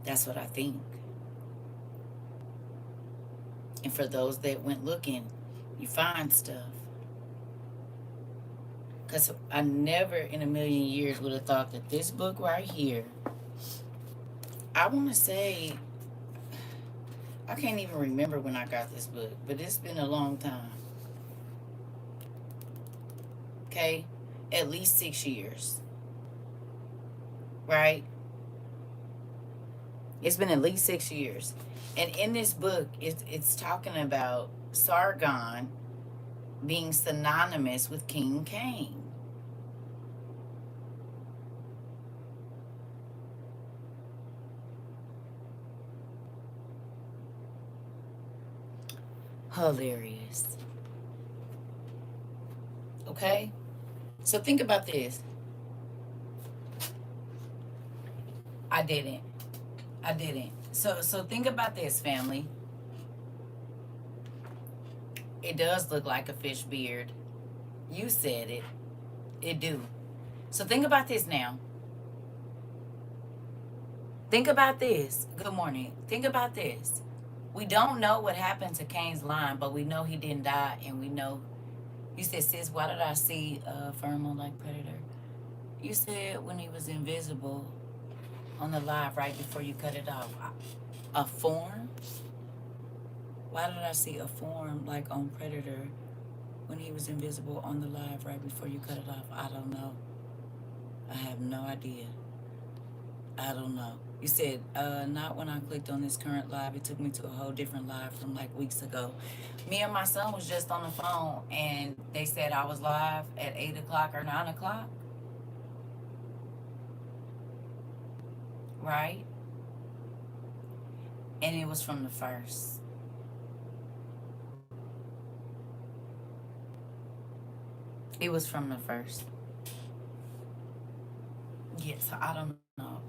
That's what I think. And for those that went looking, you find stuff. Because I never in a million years would have thought that this book right here, I want to say, I can't even remember when I got this book, but it's been a long time. Okay? At least 6 years. Right? It's been at least 6 years. And in this book, it's talking about Sargon being synonymous with King Cain. Hilarious. Okay? So think about this. I didn't. I didn't. So think about this, family. It does look like a fish beard. You said it. It do. So think about this now. Think about this. Good morning. Think about this. We don't know what happened to Cain's line, but we know he didn't die, and we know. You said, sis, why did I see Firmo like Predator? You said when he was invisible on the live right before you cut it off. A form? Why did I see a form like on Predator when he was invisible on the live right before you cut it off? I don't know. I have no idea. I don't know. You said, not when I clicked on this current live. It took me to a whole different live from like weeks ago. Me and my son was just on the phone and they said I was live at 8 o'clock or 9 o'clock. Right? And it was from the first. It was from the first. Yes, I don't know.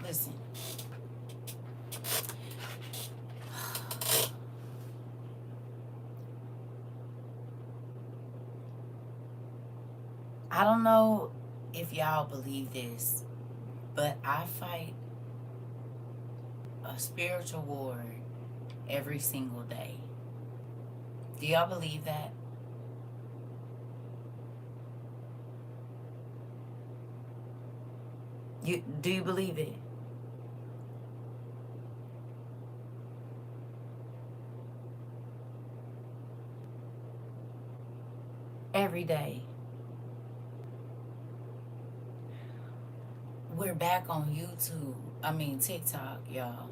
Listen. I don't know if y'all believe this, but I fight a spiritual war every single day. Do y'all believe that? Do you believe it? Every day. We're back on YouTube. I mean TikTok, y'all.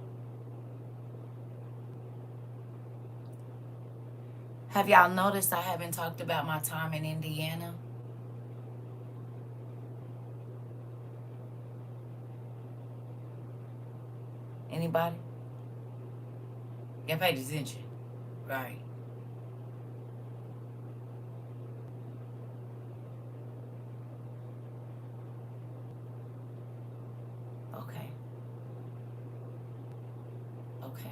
Have y'all noticed I haven't talked about my time in Indiana? Anybody? Y'all paid attention. Right. Okay. Okay.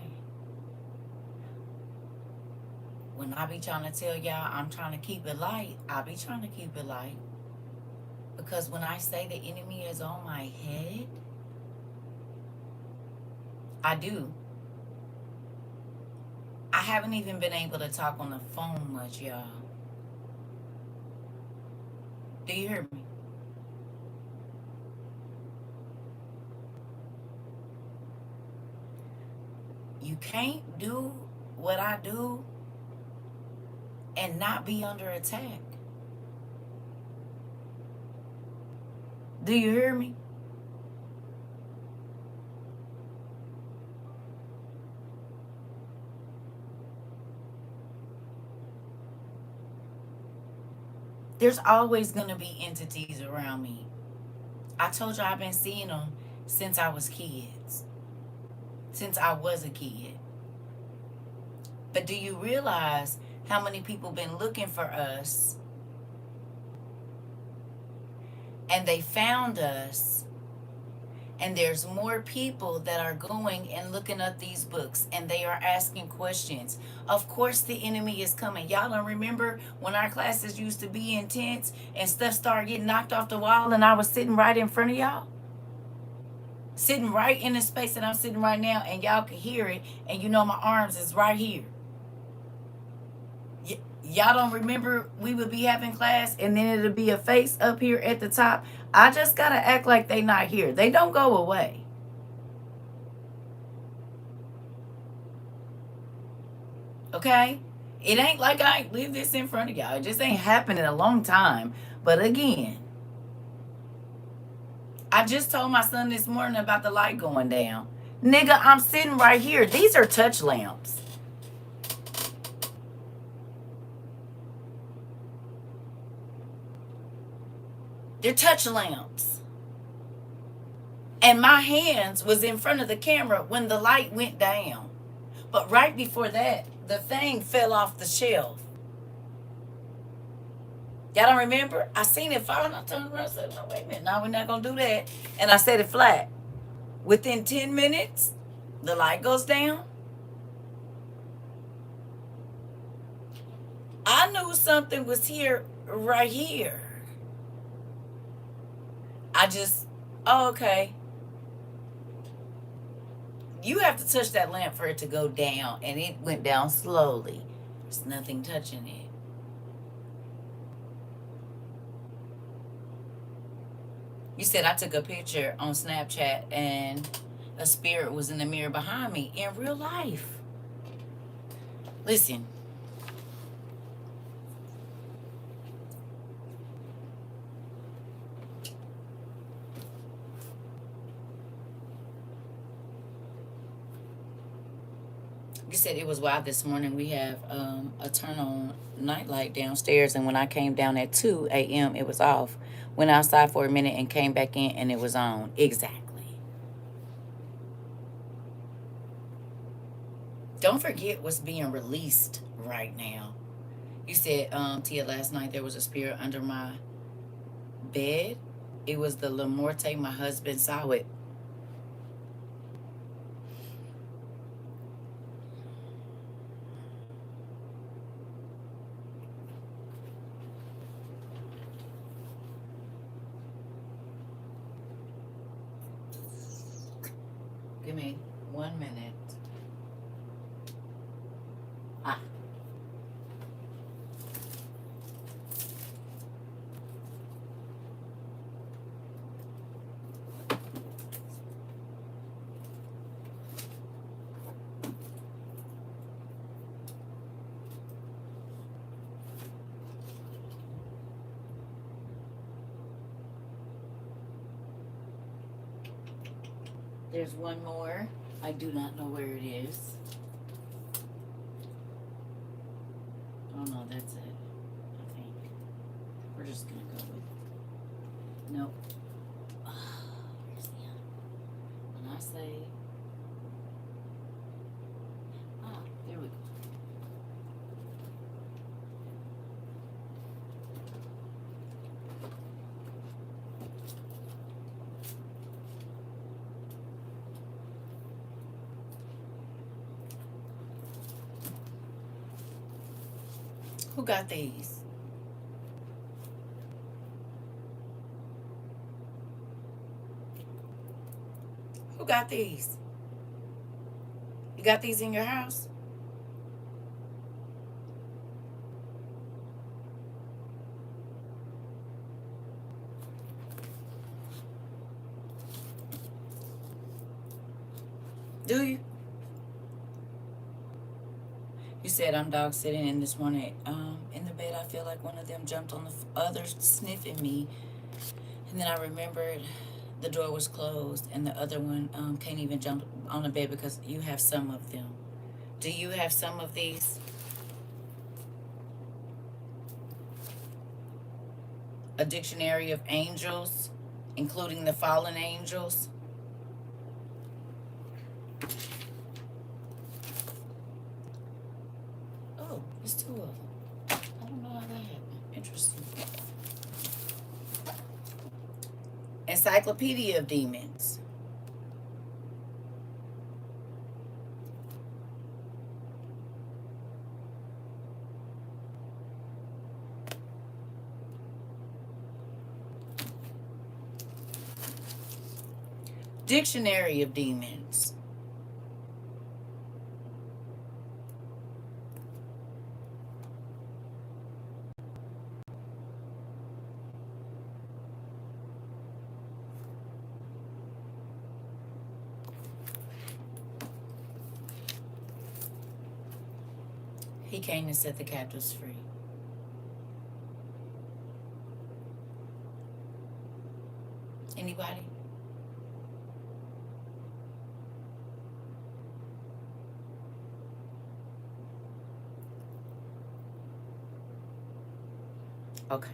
When I be trying to tell y'all I'm trying to keep it light, I be trying to keep it light. Because when I say the enemy is on my head, I do. I haven't even been able to talk on the phone much, y'all. Do you hear me? You can't do what I do and not be under attack. Do you hear me? There's always going to be entities around me. I told you I've been seeing them since I was kids. Since I was a kid. But do you realize how many people been looking for us and they found us, and there's more people that are going and looking up these books and they are asking questions. Of course the enemy is coming. Y'all don't remember when our classes used to be intense and stuff started getting knocked off the wall and I was sitting right in front of y'all? Sitting right in the space that I'm sitting right now, and y'all can hear it, and you know my arms is right here. Y'all don't remember we would be having class, and then it'll be a face up here at the top. I just gotta act like they not here. They don't go away. Okay? It ain't like I ain't lived this in front of y'all. It just ain't happened in a long time. But again, I just told my son this morning about the light going down. Nigga, I'm sitting right here. These are touch lamps. They're touch lamps. And my hands was in front of the camera when the light went down. But right before that, the thing fell off the shelf. Y'all don't remember? I seen it fall and I turned around and said, no, wait a minute. No, we're not going to do that. And I set it flat. Within 10 minutes, the light goes down. I knew something was here right here. I just, oh, okay. You have to touch that lamp for it to go down, and it went down slowly. There's nothing touching it. You said I took a picture on Snapchat and a spirit was in the mirror behind me in real life. Listen. You said it was wild this morning. We have a turn on nightlight downstairs, and when I came down at 2 a.m., it was off. Went outside for a minute and came back in, and it was on. Exactly. Don't forget what's being released right now. You said, Tia, last night there was a spirit under my bed. It was the Lamorte. My husband saw it. Give me 1 minute. Ah. There's one more. I do not know where it is. Oh no, that's it. I think. We're just gonna go with. Nope. Where's the other one? When I say. There we go. Who got these? Who got these? You got these in your house? Do you? You said I'm dog sitting, and this morning in the bed I feel like one of them jumped on the other sniffing me, and then I remembered the door was closed and the other one can't even jump on the bed because you have some of them. Do you have some of these? A dictionary of angels, including the fallen angels. Oh, there's two of them. I don't know how that happened. Interesting. Encyclopedia of Demons. Dictionary of demons. He came to set the captives free. Anybody? Okay.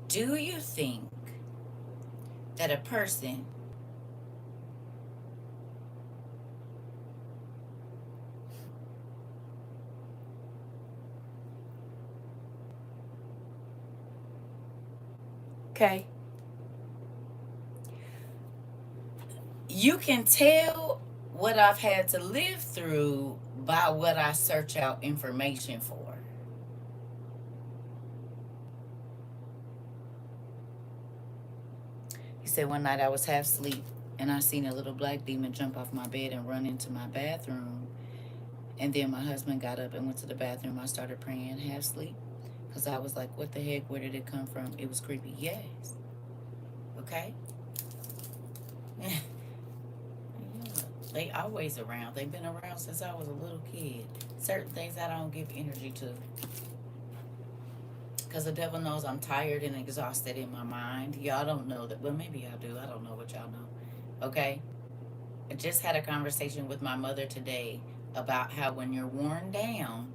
Do you think that a person okay, you can tell what I've had to live through by what I search out information for. He said one night I was half asleep and I seen a little black demon jump off my bed and run into my bathroom. And then my husband got up and went to the bathroom. I started praying half asleep because I was like, what the heck? Where did it come from? It was creepy. Yes. Okay. They always around. They've been around since I was a little kid. Certain things I don't give energy to. Because the devil knows I'm tired and exhausted in my mind. Y'all don't know that. Well, maybe y'all do. I don't know what y'all know. Okay? I just had a conversation with my mother today about how when you're worn down,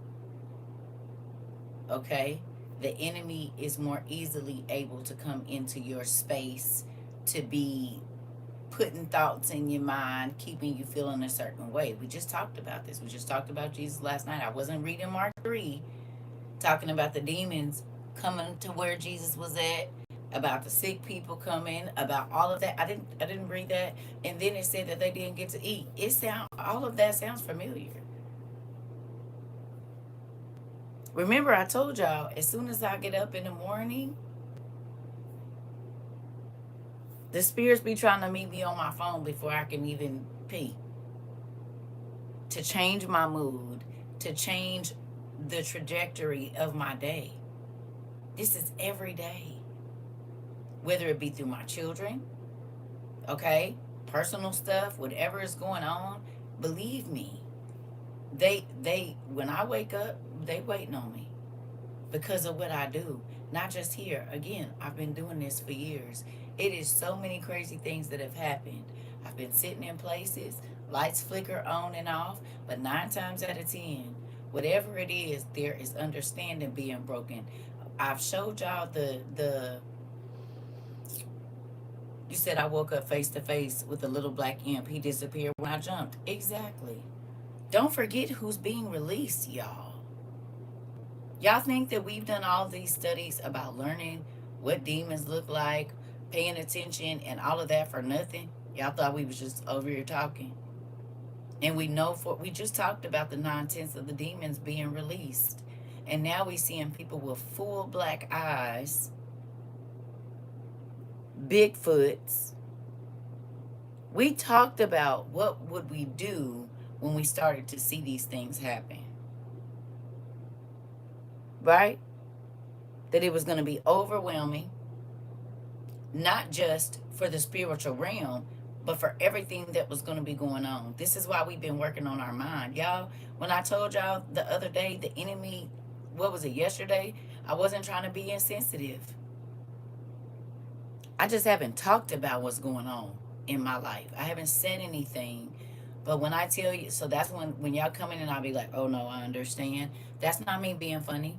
okay, the enemy is more easily able to come into your space to be putting thoughts in your mind, keeping you feeling a certain way. We just talked about this. We just talked about Jesus last night. I wasn't reading Mark 3, talking about the demons coming to where Jesus was at, about the sick people coming, about all of that. I didn't read that. And then it said that they didn't get to eat. All of that sounds familiar. Remember, I told y'all, as soon as I get up in the morning, the spirits be trying to meet me on my phone before I can even pee. To change my mood, to change the trajectory of my day. This is every day. Whether it be through my children, okay, personal stuff, whatever is going on, believe me, they when I wake up, they waiting on me because of what I do. Not just here. Again, I've been doing this for years. It is so many crazy things that have happened. I've been sitting in places, lights flicker on and off, but 9 times out of 10, whatever it is, there is understanding being broken. I've showed y'all the you said I woke up face to face with a little black imp. He disappeared when I jumped. Exactly. Don't forget who's being released, y'all. Y'all think that we've done all these studies about learning what demons look like, paying attention, and all of that for nothing? Y'all thought we was just over here talking. And we just talked about the 9/10 of the demons being released. And now we seeing people with full black eyes, Bigfoots. We talked about what would we do when we started to see these things happen. Right? That it was going to be overwhelming, not just for the spiritual realm, but for everything that was going to be going on. This is why we've been working on our mind. Y'all, when I told y'all the other day, the enemy, what was it, yesterday? I wasn't trying to be insensitive. I just haven't talked about what's going on in my life. I haven't said anything. But when I tell you, so that's when y'all come in and I'll be like, oh no, I understand. That's not me being funny.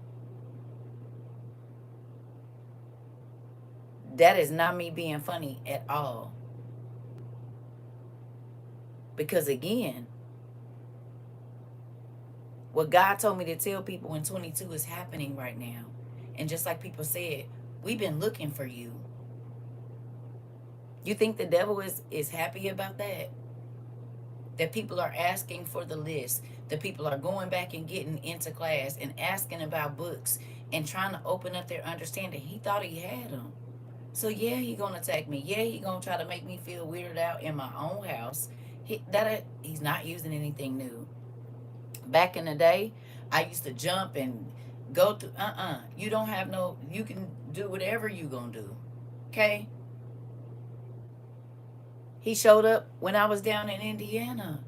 That is not me being funny at all. Because again, what God told me to tell people in 22 is happening right now. And just like people said, we've been looking for you. You think the devil is happy about that? That people are asking for the list. That people are going back and getting into class and asking about books and trying to open up their understanding. He thought he had them. So yeah, he gonna attack me. Yeah, he gonna try to make me feel weirded out in my own house. He's not using anything new. Back in the day, I used to jump and go to You don't have no. You can do whatever you gonna do. Okay. He showed up when I was down in Indiana.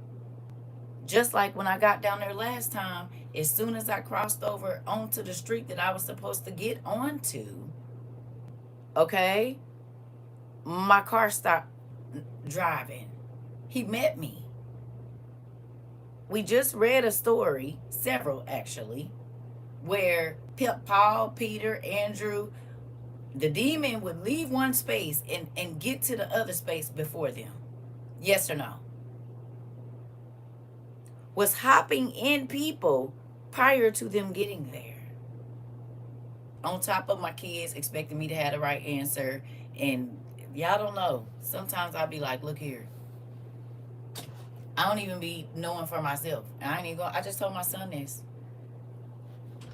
Just like when I got down there last time, as soon as I crossed over onto the street that I was supposed to get onto, okay, my car stopped driving. He met me. We just read a story, several actually, where Paul, Peter, Andrew, the demon would leave one space and get to the other space before them. Yes or no? Was hopping in people prior to them getting there. On top of my kids expecting me to have the right answer. And y'all don't know. Sometimes I'll be like, look here. I don't even be knowing for myself. I ain't even go. I just told my son this.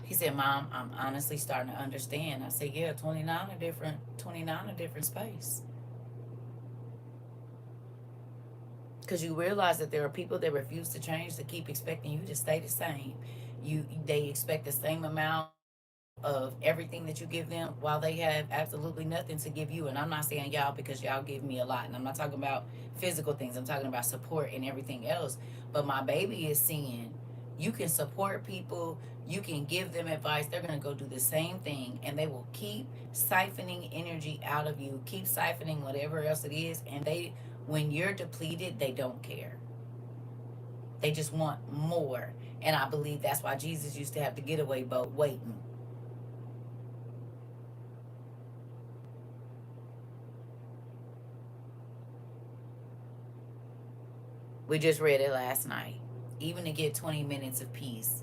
He said, Mom, I'm honestly starting to understand. I said, yeah, 29 a different space. Because you realize that there are people that refuse to change, that keep expecting you to stay the same. They expect the same amount of everything that you give them while they have absolutely nothing to give you. And I'm not saying y'all because y'all give me a lot. And I'm not talking about physical things. I'm talking about support and everything else. But my baby is seeing you can support people, you can give them advice. They're going to go do the same thing and they will keep siphoning energy out of you, keep siphoning whatever else it is. And when you're depleted, they don't care. They just want more. And I believe that's why Jesus used to have the getaway boat waiting. We just read it last night. Even to get 20 minutes of peace.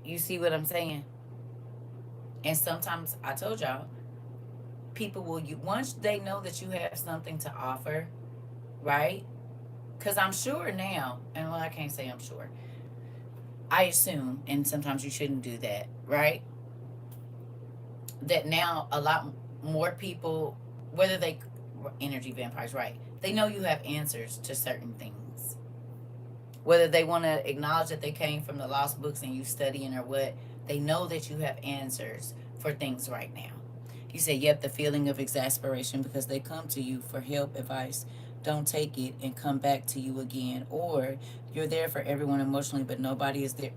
You see what I'm saying? And sometimes I told y'all, people will you once they know that you have something to offer, right? Because I'm sure now, and well, I can't say I'm sure. I assume, and sometimes you shouldn't do that, right? That now a lot more people, whether they energy vampires, right? They know you have answers to certain things. Whether they want to acknowledge that they came from the lost books and you studying or what, they know that you have answers for things right now. You say, yep, the feeling of exasperation because they come to you for help, advice. Don't take it and come back to you again. Or you're there for everyone emotionally, but nobody is there.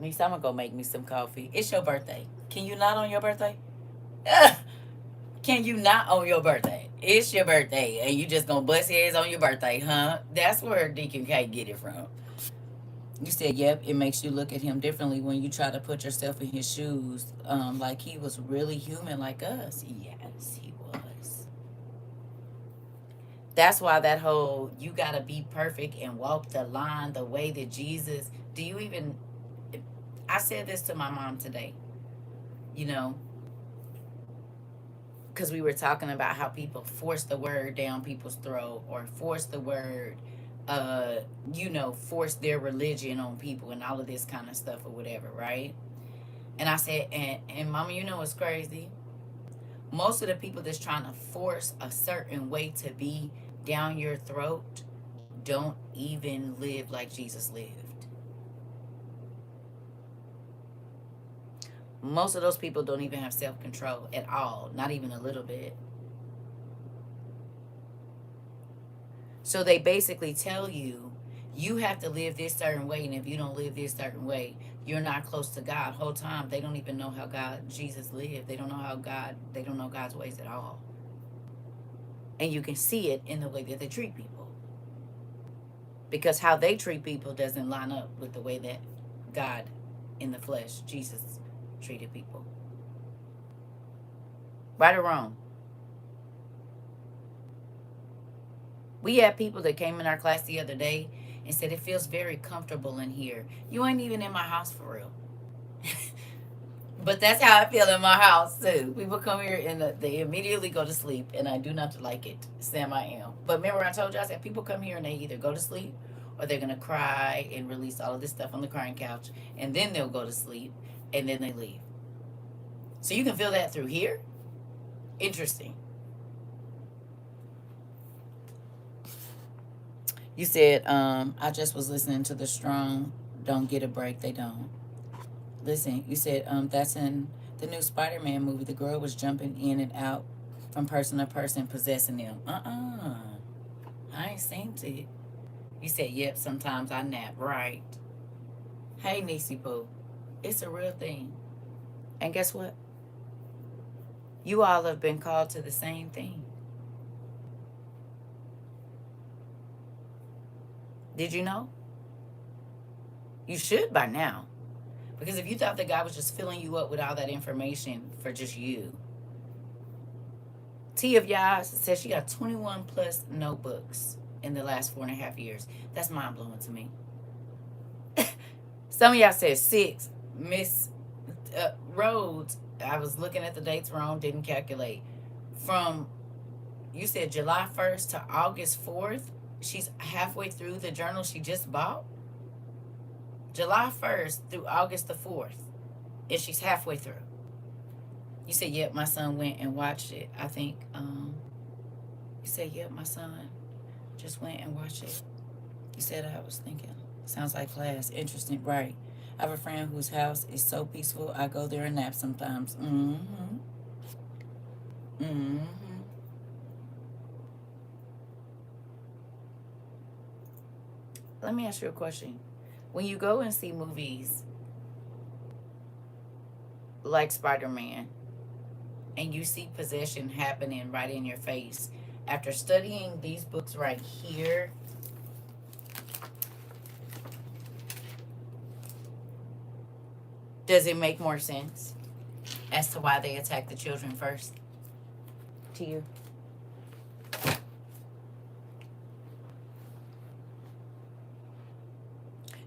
Lisa, I'm going to go make me some coffee. It's your birthday. Can you not on your birthday? Can you not on your birthday? It's your birthday, and you just gonna bust heads on your birthday, huh? That's where Deacon K get it from. You said, yep, it makes you look at him differently when you try to put yourself in his shoes, like he was really human like us. Yes, he was. That's why that whole you gotta be perfect and walk the line the way that Jesus. Do you even? I said this to my mom today. You know, because we were talking about how people force the word down people's throat or force the word, uh, force their religion on people and all of this kind of stuff or whatever, right? And I said, and Mama, you know what's crazy? Most of the people that's trying to force a certain way to be down your throat don't even live like Jesus lived. Most of those people don't even have self control at all, not even a little bit. So they basically tell you, you have to live this certain way, and if you don't live this certain way, you're not close to God. Whole time they don't even know how Jesus lived. They don't know they don't know God's ways at all. And you can see it in the way that they treat people. Because how they treat people doesn't line up with the way that God in the flesh, Jesus, treated people. Right or wrong? We had people that came in our class the other day and said it feels very comfortable in here. You ain't even in my house for real. But that's how I feel in my house too. People come here and they immediately go to sleep, and I do not like it. Sam, I am. But remember, I told you, I said people come here and they either go to sleep or they're gonna cry and release all of this stuff on the crying couch, and then they'll go to sleep and then they leave. So you can feel that through here? Interesting. You said, I just was listening to the strong don't get a break, they don't. Listen, you said, that's in the new Spider-Man movie. The girl was jumping in and out from person to person, possessing them. I ain't seen it. You said, yep, sometimes I nap. Right. Hey, Niecy Boo. It's a real thing. And guess what? You all have been called to the same thing. Did you know? You should by now. Because if you thought that God was just filling you up with all that information for just you. T of Yah says she got 21 plus notebooks in the last 4.5 years. That's mind blowing to me. Some of y'all said 6. Miss Rhodes, I was looking at the dates wrong, didn't calculate. From, you said July 1st to August 4th, she's halfway through the journal she just bought. July 1st through August the 4th, and she's halfway through. You said, yep, my son went and watched it. I think, you said, yep, my son just went and watched it. You said, I was thinking, sounds like class. Interesting, right. I have a friend whose house is so peaceful, I go there and nap sometimes. Let me ask you a question. When you go and see movies like Spider-Man and you see possession happening right in your face, after studying these books right here, does it make more sense as to why they attack the children first to you?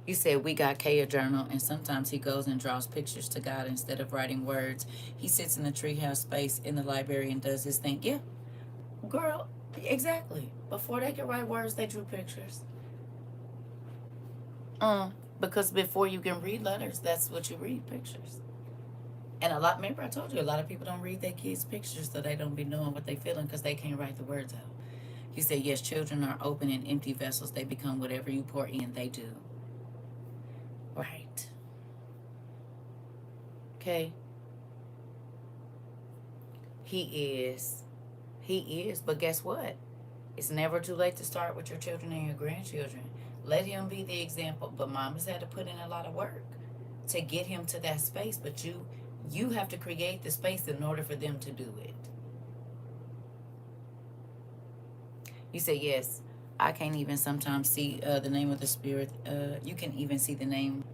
You said we got Kay a journal, and sometimes he goes and draws pictures to God instead of writing words. He sits in the treehouse space in the library and does his thing. Yeah, girl, exactly. Before they could write words, they drew pictures. Because before you can read letters, that's what you read, pictures. And remember I told you, a lot of people don't read their kids' pictures, so they don't be knowing what they feeling because they can't write the words out. You say, yes, children are open and empty vessels. They become whatever you pour in, they do. Right. Okay. He is. But guess what? It's never too late to start with your children and your grandchildren. Let him be the example. But mama's had to put in a lot of work to get him to that space. But you have to create the space in order for them to do it. You say, yes, I can't even sometimes see the name of the spirit. You can even see the name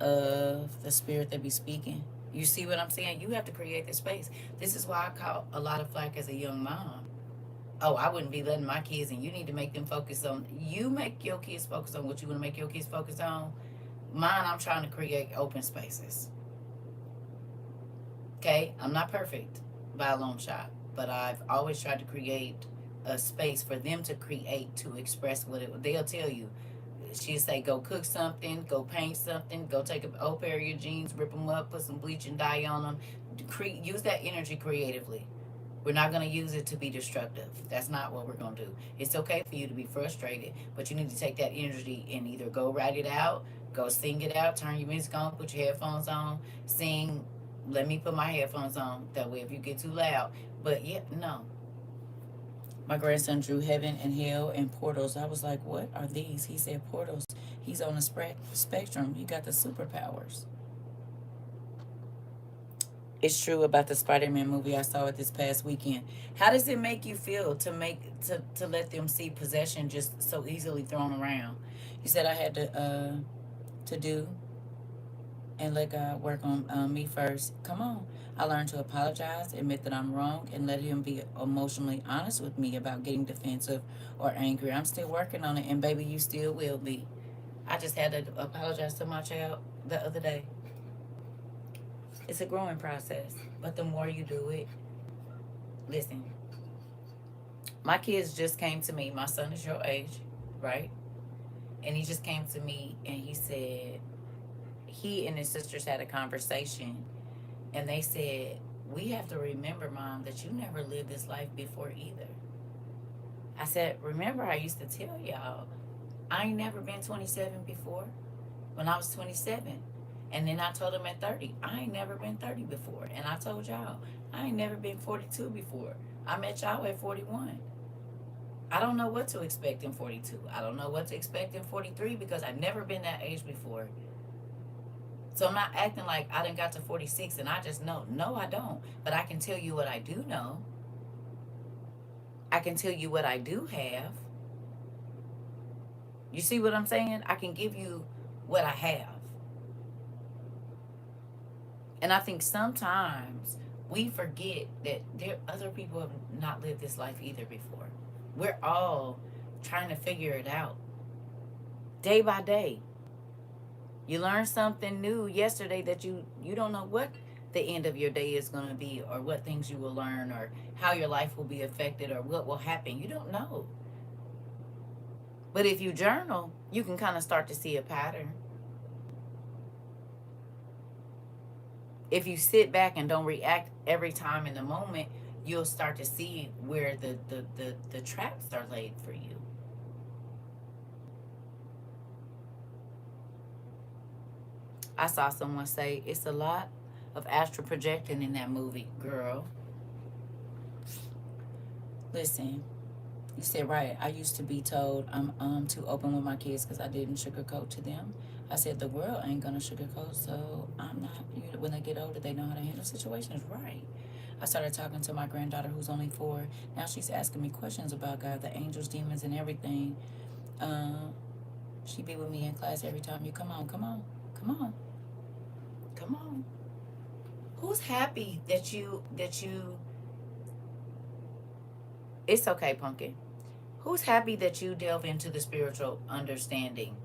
of the spirit that be speaking. You see what I'm saying? You have to create the space. This is why I caught a lot of flack as a young mom. Oh, I wouldn't be letting my kids in. You need to make them focus on, you make your kids focus on what you want to make your kids focus on. Mine, I'm trying to create open spaces. Okay? I'm not perfect by a long shot, but I've always tried to create a space for them to create, to express they'll tell you. She'll say, go cook something, go paint something, go take an old pair of your jeans, rip them up, put some bleach and dye on them. Use that energy creatively. We're not going to use it to be destructive. That's not what we're going to do. It's okay for you to be frustrated, but you need to take that energy and either go write it out, go sing it out, turn your music on, put your headphones on, sing. Let me put my headphones on. That way if you get too loud. But yeah, no. My grandson drew heaven and hell and portals. I was like, what are these? He said portals. He's on the spectrum. He got the superpowers. It's true about the Spider-Man movie I saw it this past weekend. How does it make you feel to let them see possession just so easily thrown around? You said I had to do and let God work on me first. Come on. I learned to apologize, admit that I'm wrong, and let him be emotionally honest with me about getting defensive or angry. I'm still working on it, and baby, you still will be. I just had to apologize to my child the other day. It's a growing process, but the more you do it, listen, my kids just came to me. My son is your age, right? And he just came to me and he said he and his sisters had a conversation And they said, we have to remember, Mom, that you never lived this life before either. I said, remember, I used to tell y'all, I ain't never been 27 before when I was 27. And then I told them at 30, I ain't never been 30 before. And I told y'all, I ain't never been 42 before. I met y'all at 41. I don't know what to expect in 42. I don't know what to expect in 43 because I've never been that age before. So I'm not acting like I done got to 46 and I just know. No, I don't. But I can tell you what I do know. I can tell you what I do have. You see what I'm saying? I can give you what I have. And I think sometimes we forget that there other people have not lived this life either before. We're all trying to figure it out day by day. You learn something new yesterday that you don't know what the end of your day is going to be, or what things you will learn, or how your life will be affected, or what will happen. You don't know. But if you journal, you can kind of start to see a pattern. If you sit back and don't react every time in the moment, you'll start to see where the traps are laid for you. I saw someone say it's a lot of astral projecting in that movie. Girl, listen, you said right. I used to be told I'm too open with my kids because I didn't sugarcoat to them. I said the world ain't gonna sugarcoat, so I'm not. When they get older, they know how to handle situations. Right. I started talking to my granddaughter who's only 4. Now she's asking me questions about God, the angels, demons, and everything. Um, she be with me in class every time. You come on, come on, come on, come on. Who's happy that you? It's okay, pumpkin. Who's happy that you delve into the spiritual understanding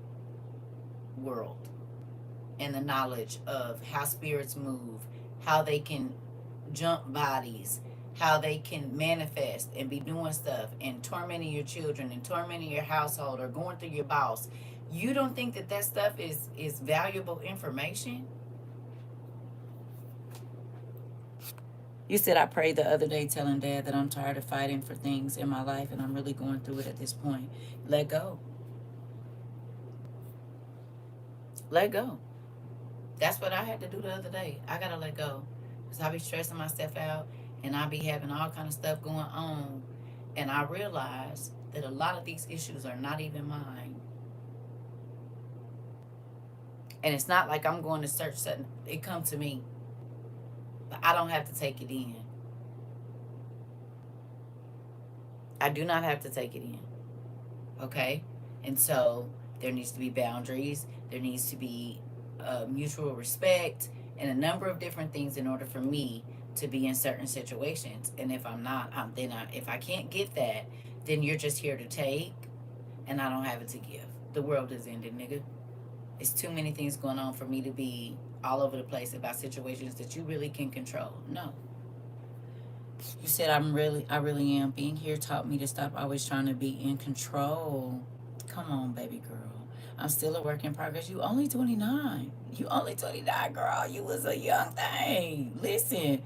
world and the knowledge of how spirits move, how they can jump bodies, how they can manifest and be doing stuff and tormenting your children and tormenting your household or going through your boss? You don't think that that stuff is valuable information? You said I prayed the other day telling Dad that I'm tired of fighting for things in my life and I'm really going through it at this point. Let go. Let go. That's what I had to do the other day. I gotta let go, because I be stressing myself out and I be having all kind of stuff going on, and I realize that a lot of these issues are not even mine. And it's not like I'm going to search something. It come to me, but I don't have to take it in. I do not have to take it in. Okay? And so there needs to be boundaries. There needs to be mutual respect and a number of different things in order for me to be in certain situations. And if I'm not, if I can't get that, then you're just here to take, and I don't have it to give. The world is ending, nigga. It's too many things going on for me to be all over the place about situations that you really can control. No. You said I really am. Being here taught me to stop always trying to be in control. Come on, baby girl. I'm still a work in progress. You only 29. You only 29, girl. You was a young thing. Listen.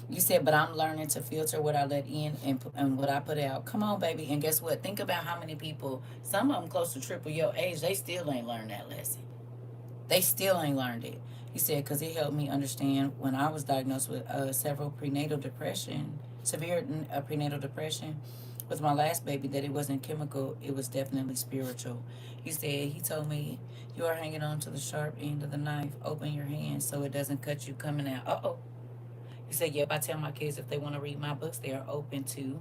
You said, but I'm learning to filter what I let in and what I put out. Come on, baby. And guess what? Think about how many people, some of them close to triple your age, they still ain't learned that lesson. They still ain't learned it. He said, because it helped me understand when I was diagnosed with several prenatal depression, severe prenatal depression with my last baby, that it wasn't chemical, it was definitely spiritual. He said, he told me, you are hanging on to the sharp end of the knife. Open your hand so it doesn't cut you coming out. Uh-oh. He said, yep, I tell my kids if they want to read my books, they are open to.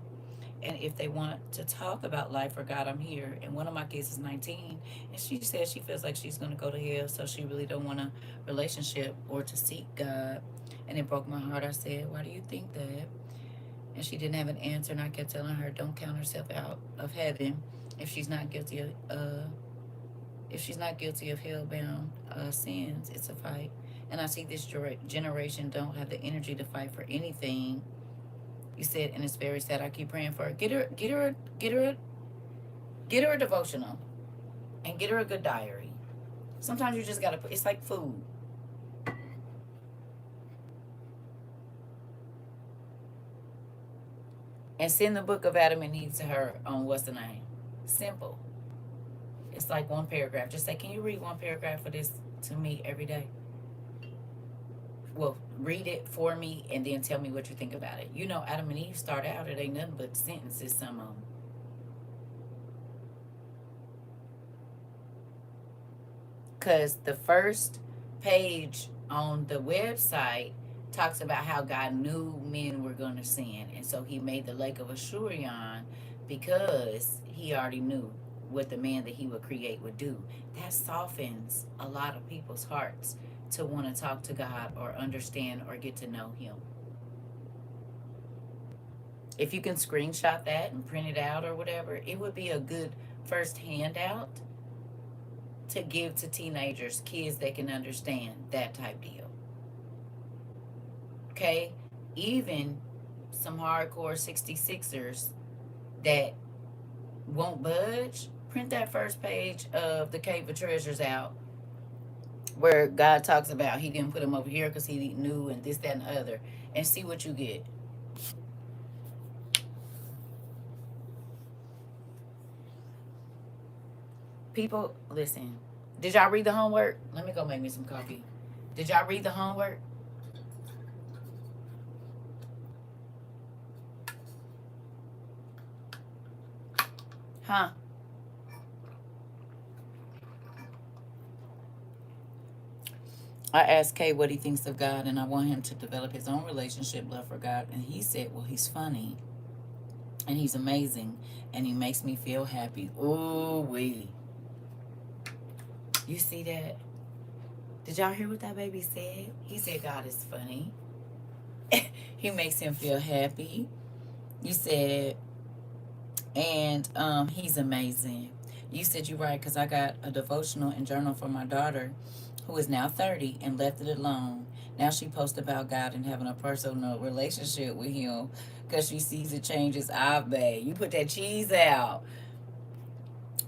And if they want to talk about life or God, I'm here. And one of my kids is 19, and she says she feels like she's going to go to hell, so she really don't want a relationship or to seek God. And it broke my heart. I said, why do you think that? And she didn't have an answer, and I kept telling her, don't count herself out of heaven if she's not guilty of hell-bound sins. It's a fight. And I see this generation don't have the energy to fight for anything. You said, and it's very sad. I keep praying for her. Get her a devotional, and get her a good diary. Sometimes you just gotta put. It's like food. and send the book of Adam and Eve to her on what's the name. Simple. It's like one paragraph. Just say, can you read one paragraph of this to me every day? Well, read it for me and then tell me what you think about it. You know, Adam and Eve start out, it ain't nothing but sentences, some of them. Because the first page on the website talks about how God knew men were going to sin. And so he made the lake of Ashurian because he already knew what the man that he would create would do. That softens a lot of people's hearts to want to talk to God or understand or get to know him. If you can screenshot that and print it out or whatever, it would be a good first handout to give to teenagers, kids that can understand that type deal. Okay? Even some hardcore 66ers that won't budge, print that first page of the Cave of Treasures out where God talks about he didn't put him over here because he knew and this, that, and the other, and see what you get. People, listen. Did y'all read the homework? Let me go make me some coffee. Did y'all read the homework? Huh? I asked Kay what he thinks of God, and I want him to develop his own relationship, love for God. And he said, well, he's funny, and he's amazing, and he makes me feel happy. Ooh, wee. You see that? Did y'all hear what that baby said? He said God is funny. He makes him feel happy. You said, and he's amazing. You said you're right, because I got a devotional and journal for my daughter, who is now 30 and left it alone. Now she posts about God and having a personal relationship with him because she sees the changes I've made. You put that cheese out.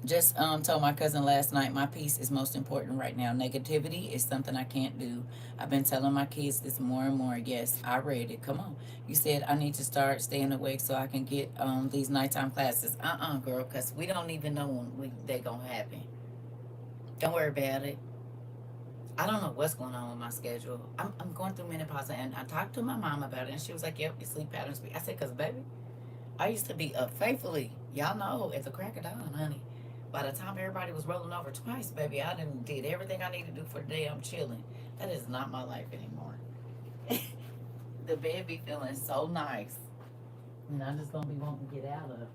Just told my cousin last night, my peace is most important right now. Negativity is something I can't do. I've been telling my kids this more and more. Yes, I read it. Come on. You said I need to start staying awake so I can get these nighttime classes. Girl, because we don't even know when they're going to happen. Don't worry about it. I don't know what's going on with my schedule. I'm going through menopause, and I talked to my mom about it, and she was like, yep, your sleep patterns. I said, because, baby, I used to be up faithfully. Y'all know, at the crack of dawn, honey. By the time everybody was rolling over twice, baby, I did everything I needed to do for the day. I'm chilling. That is not my life anymore. The bed be feeling so nice. And I'm just going to be wanting to get out of it.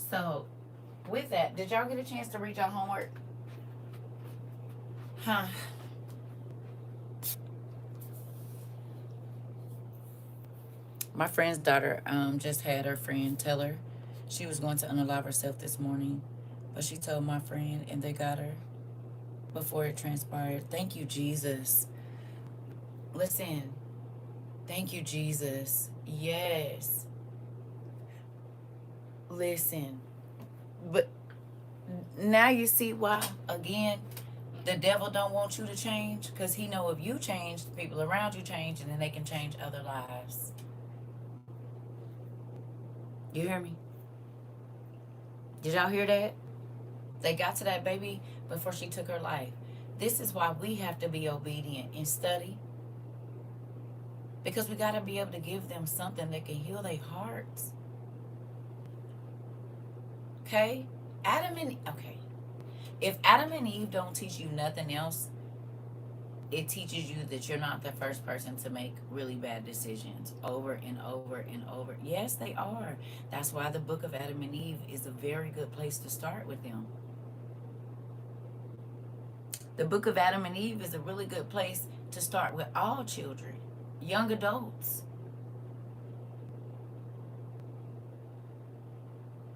So, with that, did y'all get a chance to read y'all homework? Huh? My friend's daughter just had her friend tell her she was going to unalive herself this morning, but she told my friend and they got her before it transpired. Thank you, Jesus. Listen, thank you, Jesus. Yes. Listen, but now you see why, again, the devil don't want you to change, because he know if you change, the people around you change, and then they can change other lives. You hear me? Did y'all hear that? They got to that baby before she took her life. This is why we have to be obedient and study, because we got to be able to give them something that can heal their hearts. Okay? If Adam and Eve don't teach you nothing else, it teaches you that you're not the first person to make really bad decisions over and over and over. Yes, they are. That's why the book of Adam and Eve is a very good place to start with them. The book of Adam and Eve is a really good place to start with all children, young adults.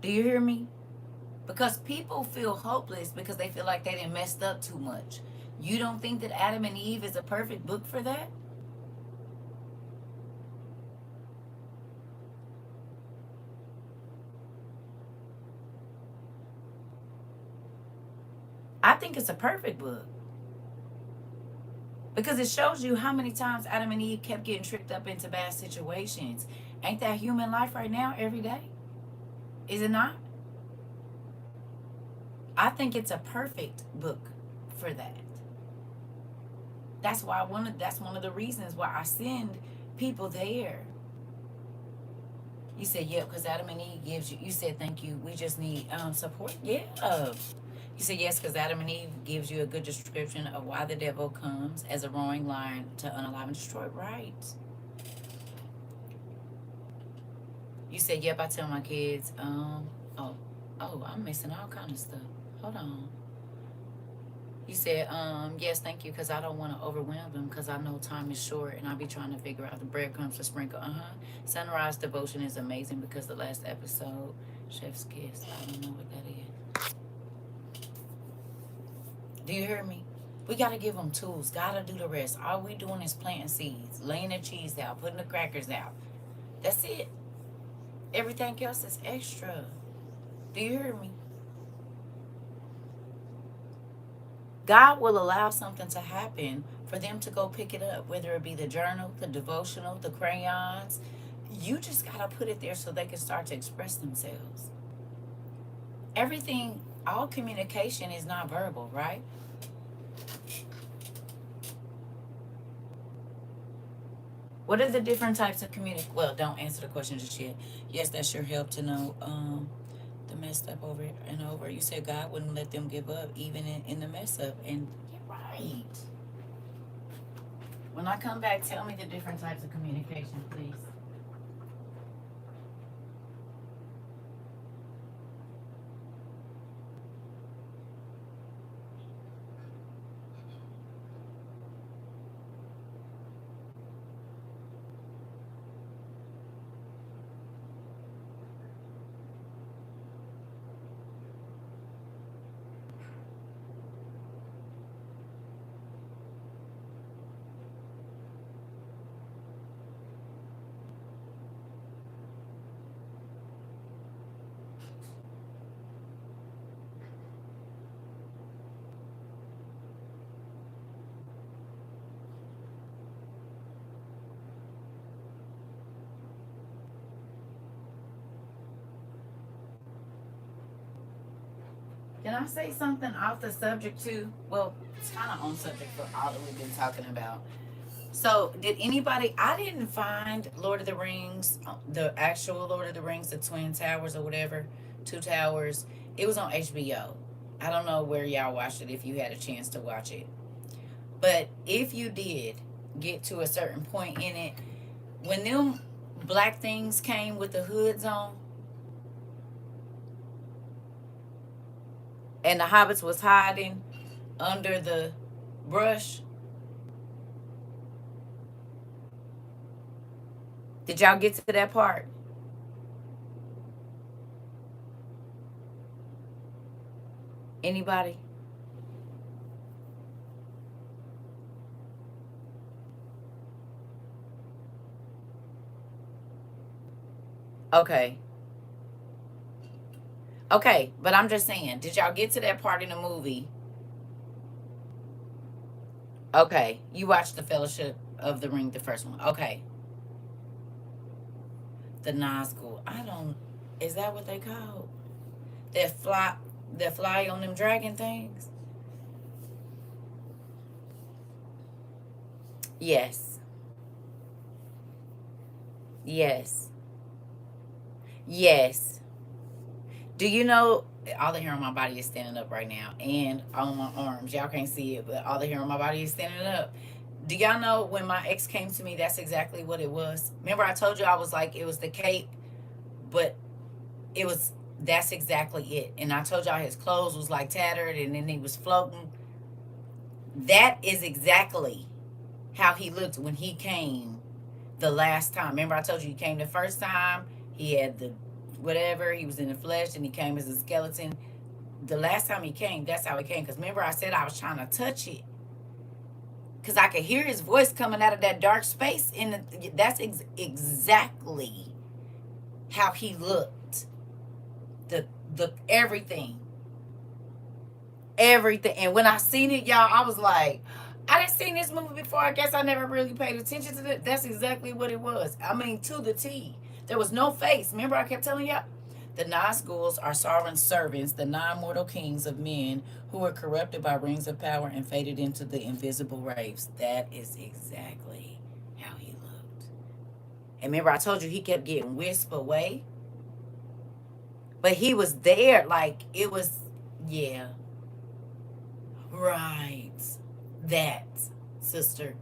Do you hear me? Because people feel hopeless because they feel like they done messed up too much. You don't think that Adam and Eve is a perfect book for that? I think it's a perfect book because it shows you how many times Adam and Eve kept getting tricked up into bad situations. Ain't that human life right now every day? Is it not? I think it's a perfect book for that. That's one of the reasons why I send people there. You said, yeah, because Adam and Eve gives you, you said, thank you. We just need support. Yeah. You said, yes, because Adam and Eve gives you a good description of why the devil comes as a roaring lion to unalive and destroy. Right. You said, yep, I tell my kids, I'm missing all kind of stuff. Hold on. You said, yes, thank you, because I don't want to overwhelm them because I know time is short and I'll be trying to figure out the breadcrumbs to sprinkle. Sunrise devotion is amazing because the last episode, Chef's Kiss, I don't know what that is. Do you hear me? We got to give them tools. Got to do the rest. All we doing is planting seeds, laying the cheese out, putting the crackers out. That's it. Everything else is extra. Do you hear me? God will allow something to happen for them to go pick it up, whether it be the journal, the devotional, the crayons. You just got to put it there so they can start to express themselves. Everything, all communication is not verbal, right? What are the different types of communication? Well, don't answer the question just yet. Yes, that's your help to know the messed up over and over. You said God wouldn't let them give up even in the mess up. And you're right. When I come back, tell me the different types of communication, please. Can I say something off the subject too? Well, it's kind of on subject for all that we've been talking about. So, did anybody? I didn't find Lord of the Rings, the actual Lord of the Rings, the Twin Towers or whatever, Two Towers. It was on HBO. I don't know where y'all watched it if you had a chance to watch it. But if you did get to a certain point in it, when them black things came with the hoods on, and the hobbits was hiding under the brush, did y'all get to that part? Anybody? Okay. Okay, but I'm just saying, did y'all get to that part in the movie? Okay, you watched the Fellowship of the Ring, the first one. Okay, the Nazgul. I don't. Is that what they call? That fly. That fly on them dragon things. Yes. Yes. Yes. Do you know all the hair on my body is standing up right now and on my arms? Y'all can't see it, but all the hair on my body is standing up. Do y'all know when my ex came to me, that's exactly what it was? Remember, I told you I was like, it was the cape, but it was, that's exactly it. And I told y'all his clothes was like tattered and then he was floating. That is exactly how he looked when he came the last time. Remember, I told you he came the first time, he had the whatever, he was in the flesh and he came as a skeleton. The last time he came, that's how he came. Because remember, I said I was trying to touch it because I could hear his voice coming out of that dark space. And that's exactly how he looked. The everything. everything. And when I seen it, y'all, I was like, I didn't seen this movie before. I guess I never really paid attention to it. That's exactly what it was. I mean, to the T. There was no face. Remember, I kept telling y'all? The Nazguls are sovereign servants, the non-mortal kings of men who were corrupted by rings of power and faded into the invisible waves. That is exactly how he looked. And remember, I told you he kept getting whisked away? But he was there. Like, it was, yeah. Right. That, sister,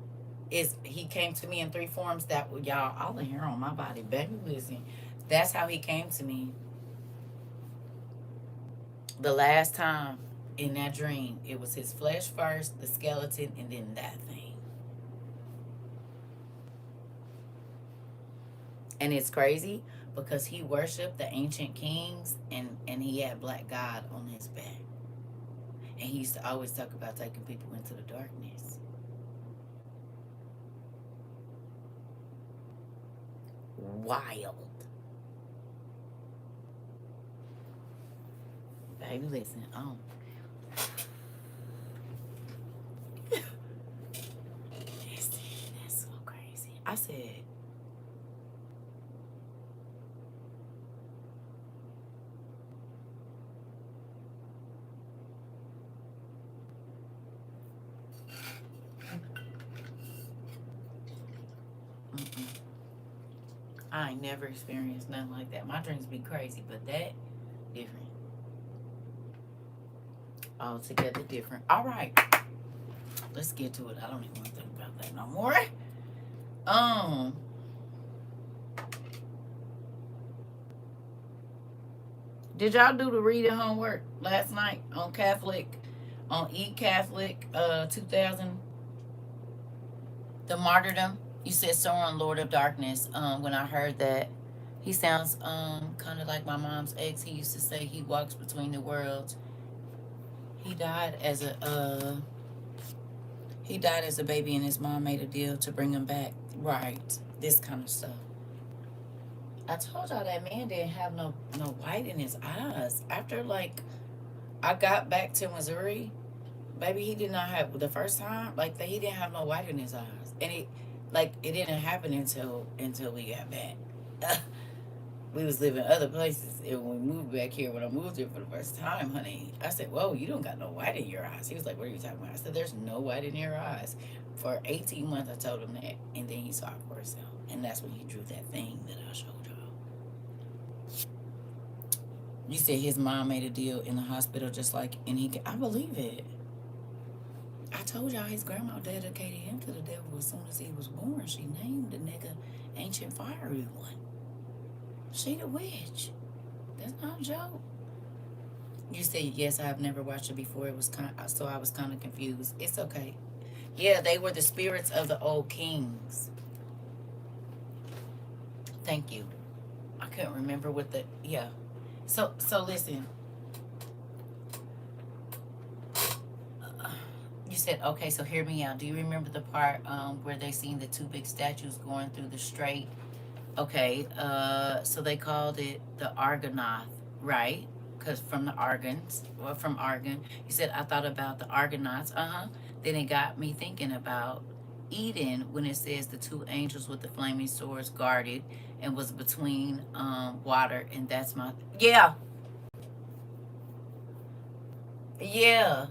is he came to me in three forms that, y'all, all in here on my body. Baby, listen. That's how he came to me. The last time in that dream, it was his flesh first, the skeleton, and then that thing. And it's crazy because he worshiped the ancient kings, and he had black God on his back. And he used to always talk about taking people into the darkness. Wild. Baby, listen. That's so crazy. I said, mm-mm. I ain't never experienced nothing like that. My dreams be crazy, but that different. Altogether different. All right, let's get to it. I don't even want to think about that no more. Um, did y'all do the reading homework last night on Catholic, on E Catholic 2000? The martyrdom. You said Sauron, Lord of Darkness. When I heard that, he sounds kind of like my mom's ex. He used to say he walks between the worlds. He died as a he died as a baby, and his mom made a deal to bring him back. Right, this kind of stuff. I told y'all that man didn't have no white in his eyes. After like I got back to Missouri, baby, he did not have the first time like that. He didn't have no white in his eyes, and it didn't happen until we got back. We was living other places, and when we moved back here, when I moved here for the first time, honey, I said, "Whoa, you don't got no white in your eyes." He was like, "What are you talking about?" I said, "There's no white in your eyes." For 18 months, I told him that, and then he saw it for himself, and that's when he drew that thing that I showed y'all. You said his mom made a deal in the hospital, just like, and I believe it. I told y'all his grandma dedicated him to the devil as soon as he was born. She named the nigga Ancient Fiery One. She the witch. That's not a joke. You said yes. I've never watched it before. It was so I was kind of confused. It's okay. Yeah, they were the spirits of the old kings. Thank you. I couldn't remember what the yeah. So listen. You said okay. So hear me out. Do you remember the part where they seen the two big statues going through the strait? Okay. So they called it the Argonath, right? Because from the Argons, or from Argon. You said I thought about the Argonauts. Then it got me thinking about Eden when it says the two angels with the flaming swords guarded and was between water, and that's my yeah. Yeah.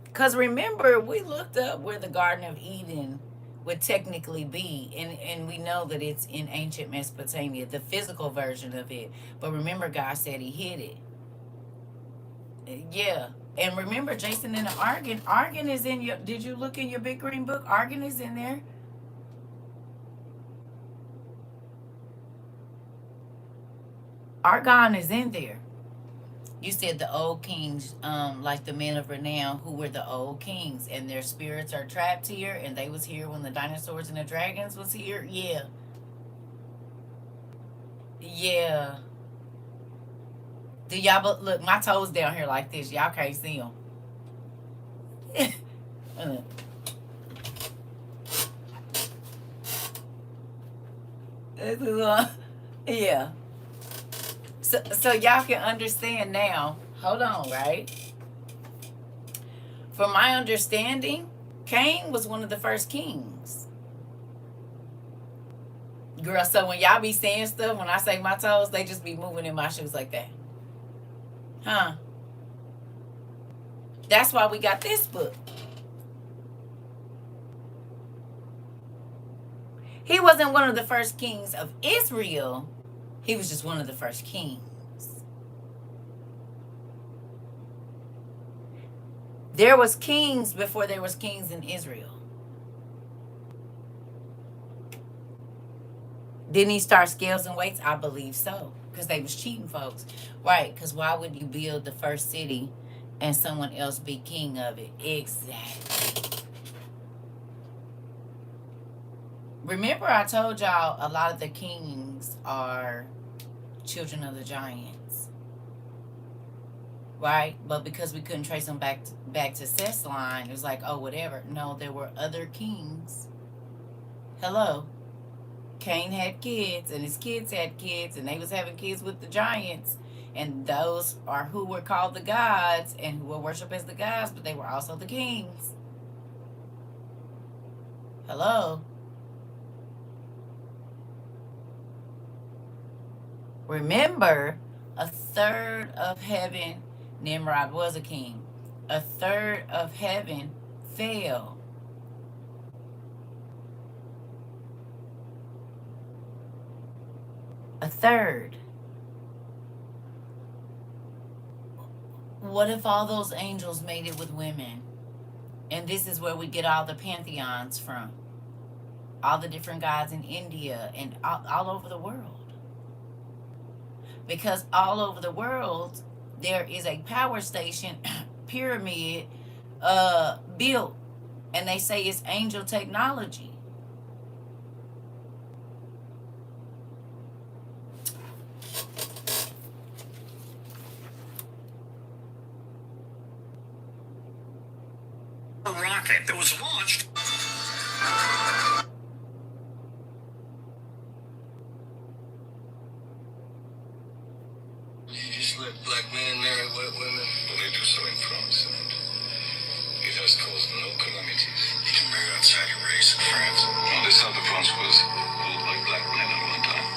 Because remember, we looked up where the Garden of Eden would technically be, and we know that it's in ancient Mesopotamia, the physical version of it. But remember, God said he hid it. Yeah. And remember, Jason, in the Argon, Argon is in your, did you look in your big green book? Argon is in there. Argon is in there. You said the old kings, like the men of renown, who were the old kings, and their spirits are trapped here, and they was here when the dinosaurs and the dragons was here. Yeah, yeah. Do y'all but look? My toes down here like this. Y'all can't see them. Yeah. So y'all can understand now. Hold on, right? From my understanding, Cain was one of the first kings. Girl, so when y'all be saying stuff, when I say my toes, they just be moving in my shoes like that. Huh? That's why we got this book. He wasn't one of the first kings of Israel. He was just one of the first kings. There was kings before there was kings in Israel. Didn't he start scales and weights? I believe so. Because they was cheating folks. Right, because why would you build the first city and someone else be king of it? Exactly. Remember I told y'all a lot of the kings are children of the giants. Right? But because we couldn't trace them back to Seth's line, it was like, oh, whatever. No, there were other kings. Hello. Cain had kids, and his kids had kids, and they was having kids with the giants. And those are who were called the gods and who were worshipped as the gods, but they were also the kings. Hello. Remember, a third of heaven, Nimrod was a king. A third of heaven fell. A third. What if all those angels made it with women? And this is where we get all the pantheons from. All the different gods in India and all over the world. Because all over the world, there is a power station pyramid built. And they say it's angel technology. A rocket that was launched. You just let black men marry white women? Well, they do so in France, and it has caused no calamities. You can marry outside your race in France. Well, this south of France was ruled by black men at one time,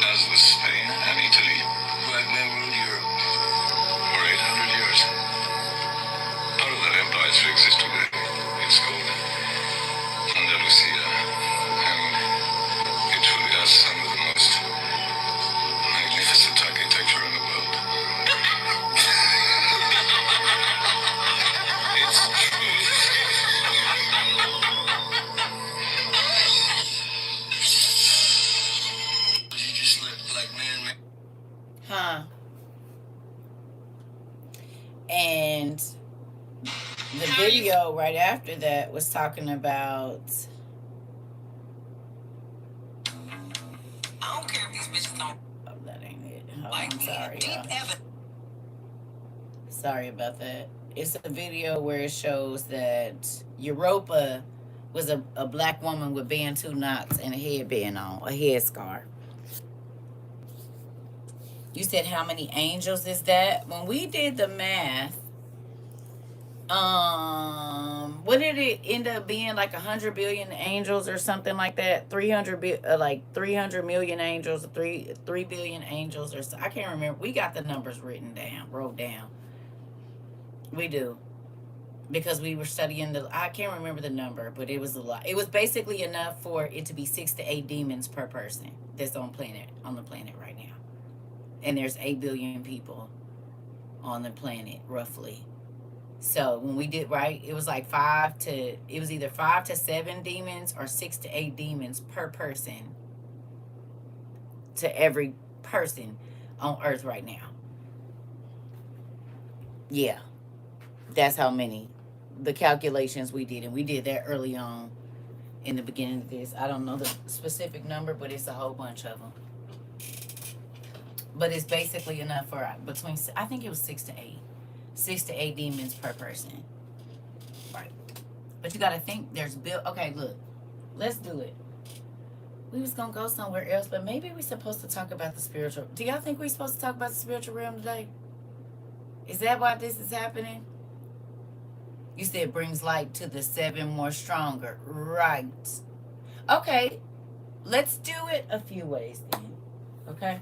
as was Spain and Italy. Black men ruled Europe for 800 years. Part of that empire still exists today. It's called Andalusia, and it truly has some of the most magnificent architecture in the world. It's true. You just let black men. Huh. And the video right after that was talking about. I don't care if these bitches don't. Oh, that ain't it. Oh, I'm sorry, y'all. Sorry about that. It's a video where it shows that Europa was a black woman with Bantu knots and a headband on, a headscarf. You said how many angels is that? When we did the math, what did it end up being, like 100 billion angels or something like that? 300 million angels, 3 billion angels, or so. I can't remember. We got the numbers wrote down. We do, because we were studying I can't remember the number, but it was a lot. It was basically enough for it to be 6 to 8 demons per person that's on the planet right now, and there's 8 billion people on the planet roughly. So when we did right, it was like it was either 5 to 7 demons or 6 to 8 demons per person to every person on Earth right now. Yeah, that's how many. The calculations we did, and we did that early on in the beginning of this. I don't know the specific number, but it's a whole bunch of them. But it's basically enough for between, I think it was 6 to 8. 6 to 8 demons per person. Right. But you got to think there's okay, look. Let's do it. We was gonna go somewhere else, but maybe we're supposed to talk about the spiritual. Do y'all think we're supposed to talk about the spiritual realm today? Is that why this is happening? You said brings light to the seven more stronger. Right. Okay. Let's do it a few ways then. Okay.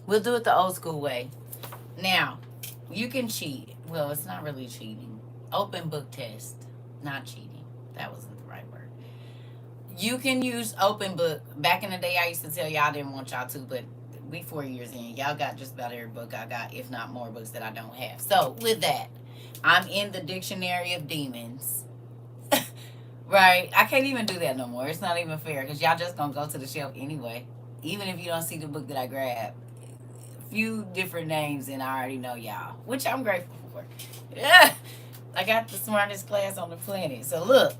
We'll do it the old school way. Now, you can cheat. Well, it's not really cheating. Open book test. Not cheating. That wasn't the right word. You can use open book. Back in the day, I used to tell y'all I didn't want y'all to, but we 4 years in. Y'all got just about every book I got, if not more books that I don't have. So, with that, I'm in the Dictionary of Demons. Right? I can't even do that no more. It's not even fair because y'all just going to go to the shelf anyway. Even if you don't see the book that I grabbed. Few different names and I already know y'all, which I'm grateful for. Yeah, I got the smartest class on the planet. So look,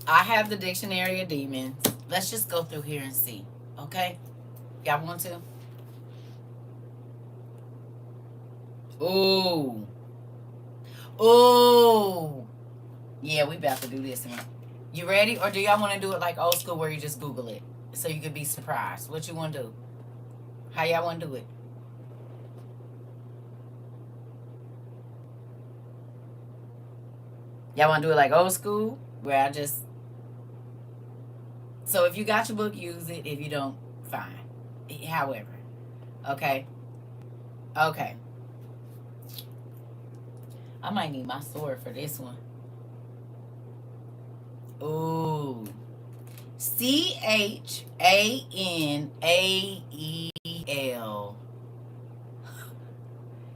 I have the Dictionary of Demons. Let's just go through here and see. Okay, y'all want to? Ooh, ooh, yeah, we about to do this one. You ready, or do y'all want to do it like old school where you just Google it so you could be surprised? What you want to do? How y'all want to do it? Y'all want to do it like old school where I just... So if you got your book, use it. If you don't, fine. However, okay, okay. I might need my sword for this one. Ooh, CHANAEL.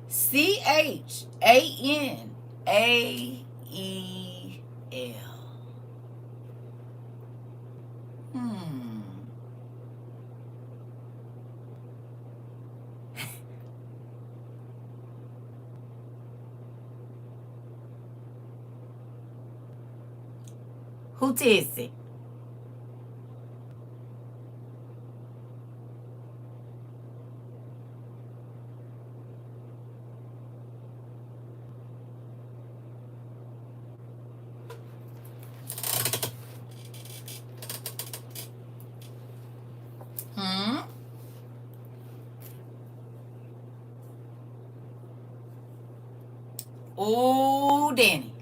CHANAEL. Hmm. Who is it? Hmm. Ooh, Danny.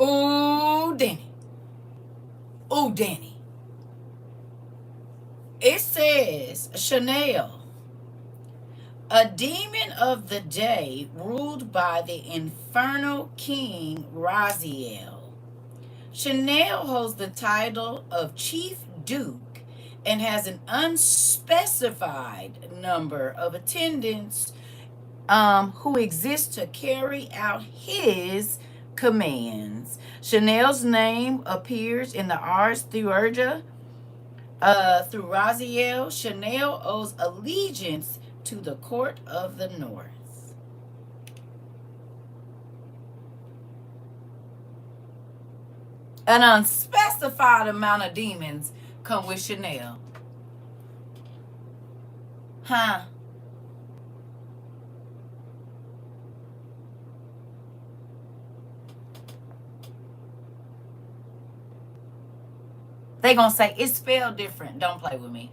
Ooh, Danny. Ooh, Danny. It says Chanel, a demon of the day ruled by the infernal king Raziel. Chanel holds the title of Chief Duke and has an unspecified number of attendants who exist to carry out his commands. Chanel's name appears in the Ars Theurgia through Raziel. Chanel owes allegiance to the court of the north. An unspecified amount of demons come with Chanel. Huh? They gonna say it's spelled different. Don't play with me.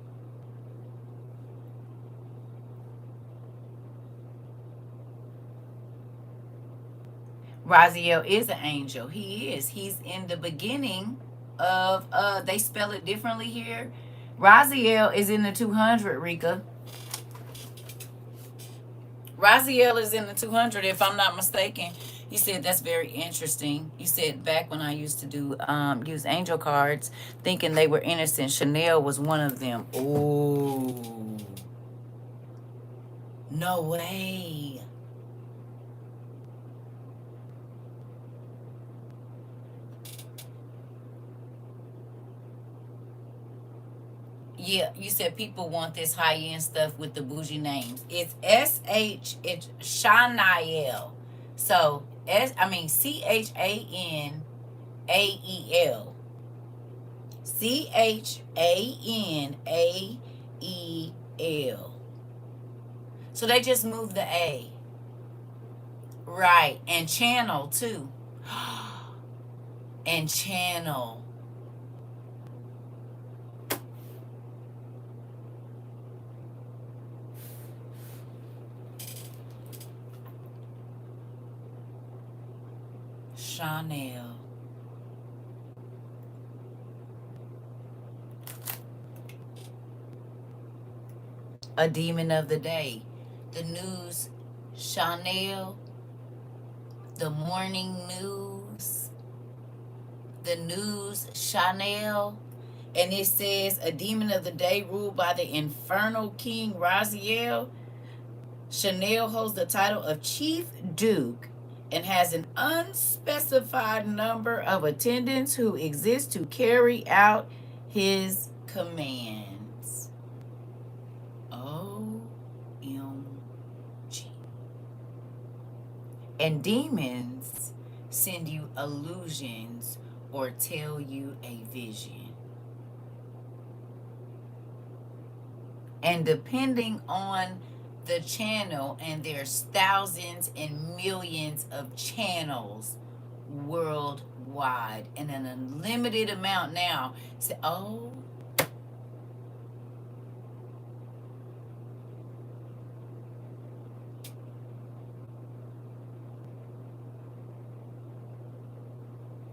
Raziel is an angel. He is. He's in the beginning of they spell it differently here. Raziel is in the 200, Rika. Raziel is in the 200, if I'm not mistaken. You said that's very interesting. You said back when I used to do use angel cards, thinking they were innocent, Chanel was one of them. Ooh. No way. Yeah, you said people want this high end stuff with the bougie names. It's SH, it's Shanael. So Chanael. Chanael. So they just moved the A. Right. And channel too. And channel. Chanel. A demon of the day. The news, Chanel. The morning news. The news, Chanel. And it says, a demon of the day ruled by the infernal king Raziel. Chanel holds the title of Chief Duke and has an unspecified number of attendants who exist to carry out his commands. OMG. And demons send you illusions or tell you a vision. And depending on the channel, and there's thousands and millions of channels worldwide, and an unlimited amount now. So,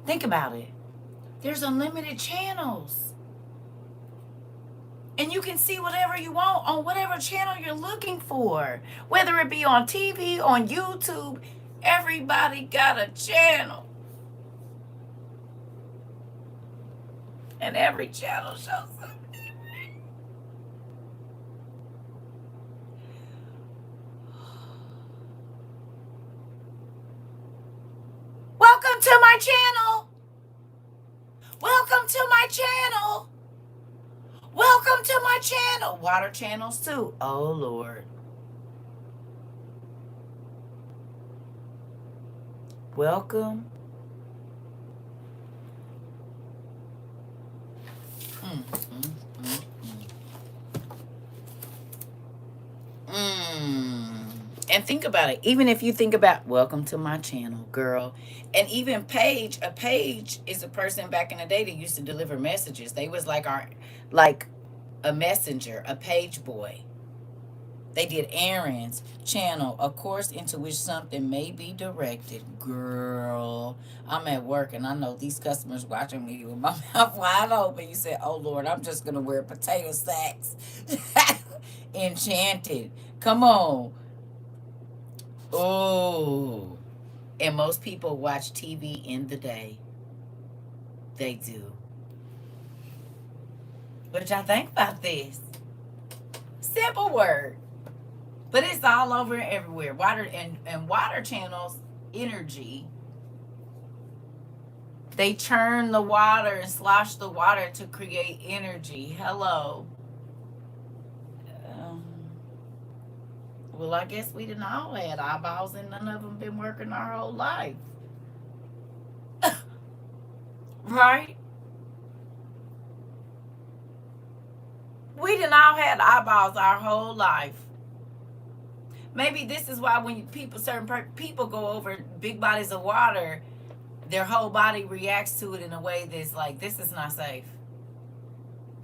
think about it. There's unlimited channels. And you can see whatever you want on whatever channel you're looking for. Whether it be on TV, on YouTube, everybody got a channel. And every channel shows something different. Welcome to my channel. Welcome to my channel. Welcome to my channel. Water channels too. Oh, Lord. Welcome. Mm, mm, mm, mm. And think about it. Even if you think about, welcome to my channel, girl. And even page, a page is a person back in the day that used to deliver messages. They was like a messenger, a page boy. They did errands, channel, a course into which something may be directed. Girl, I'm at work and I know these customers watching me with my mouth wide open. You said, oh Lord, I'm just going to wear potato sacks. Enchanted. Come on. Oh. And most people watch TV in the day. They do. What y'all think about this? Simple word. But it's all over and everywhere. Water and water channels, energy. They churn the water and slosh the water to create energy. Hello. Well, I guess we didn't all had eyeballs and none of them been working our whole life. Right? We didn't all had eyeballs our whole life. Maybe this is why when certain people go over big bodies of water, their whole body reacts to it in a way that's like, this is not safe.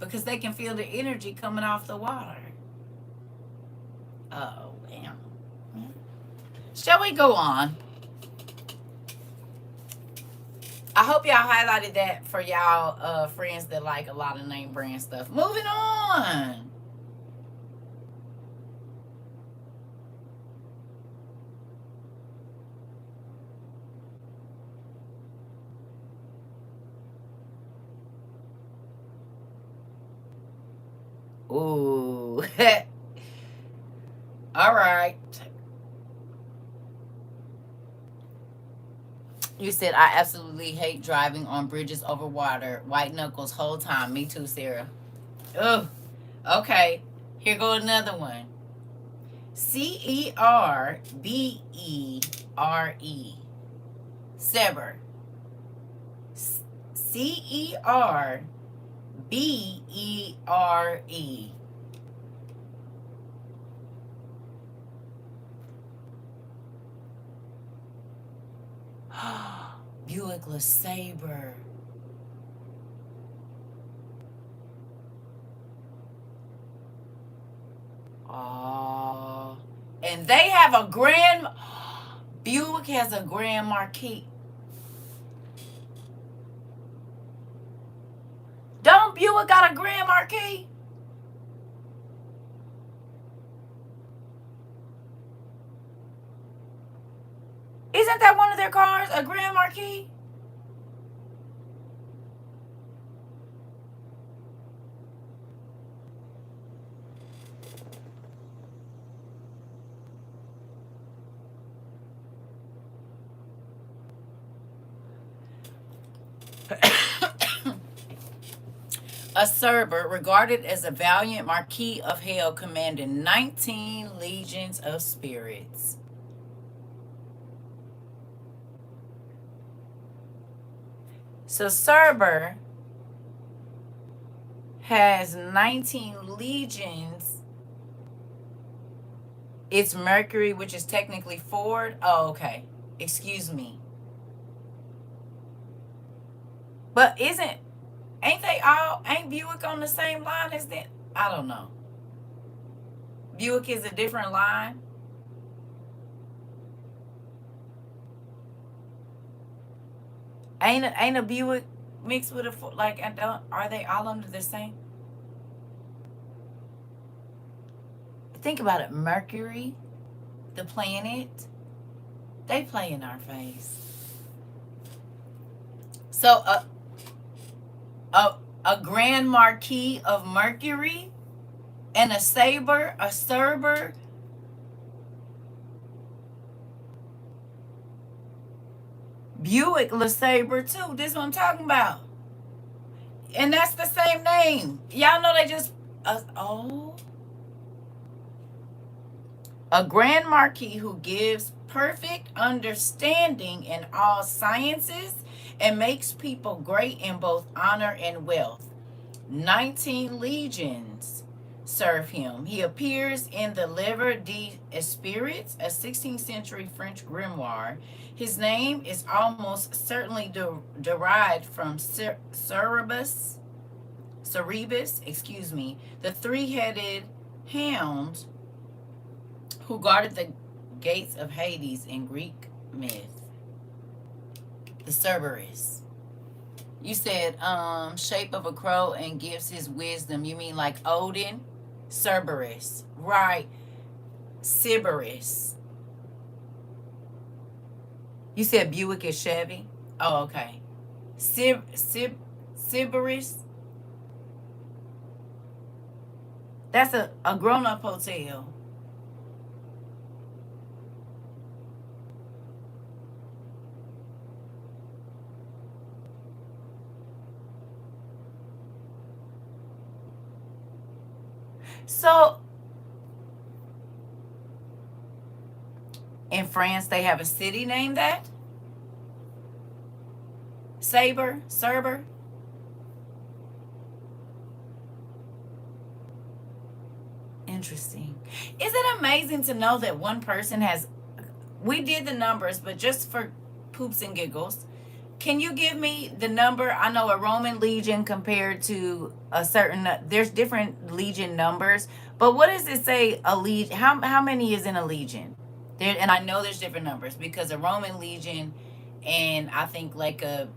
Because they can feel the energy coming off the water. Oh, damn. Shall we go on? I hope y'all highlighted that for y'all friends that like a lot of name brand stuff. Moving on. Ooh. All right. You said, I absolutely hate driving on bridges over water. White knuckles whole time. Me too, Sarah. Ugh. Okay. Here go another one. CERBERE. Cerbere. Cerbere. Buick LeSabre. Oh, and they have a Grand. Buick has a Grand Marquis. Don't Buick got a Grand Marquis? Isn't that one of their cars, a Grand Marquis? A Cerbere, regarded as a valiant Marquis of Hell, commanding 19 legions of spirits. So Cerbere has 19 legions. It's Mercury, which is technically Ford. Oh, okay. Excuse me. But ain't Buick on the same line as them? I don't know. Buick is a different line. Ain't a Buick mixed with a Ford? Like, are they all under the same? Think about it. Mercury, the planet, they play in our face. So a Grand Marquis of Mercury and a Cerbere. Buick LeSabre too. This is what I'm talking about. And that's the same name. Y'all know they just a Grand Marquis who gives perfect understanding in all sciences and makes people great in both honor and wealth. 19 legions serve him. He appears in the Livre des Spirits, a 16th century French grimoire. His name is almost certainly derived from Cerebus, the three-headed hound who guarded the gates of Hades in Greek myth. The Cerberus. You said shape of a crow and gives his wisdom. You mean like Odin? Cerberus. Right. Cerberus. You said Buick is Chevy? Oh, okay. Cerberus. That's a grown-up hotel. So in France, they have a city named that? Cerber. Interesting. Is it amazing to know that one person has, we did the numbers, but just for poops and giggles, can you give me the number? I know a Roman legion compared to a certain, there's different legion numbers, but what does it say a legion? How many is in a legion? There, and I know there's different numbers because a Roman legion and I think like a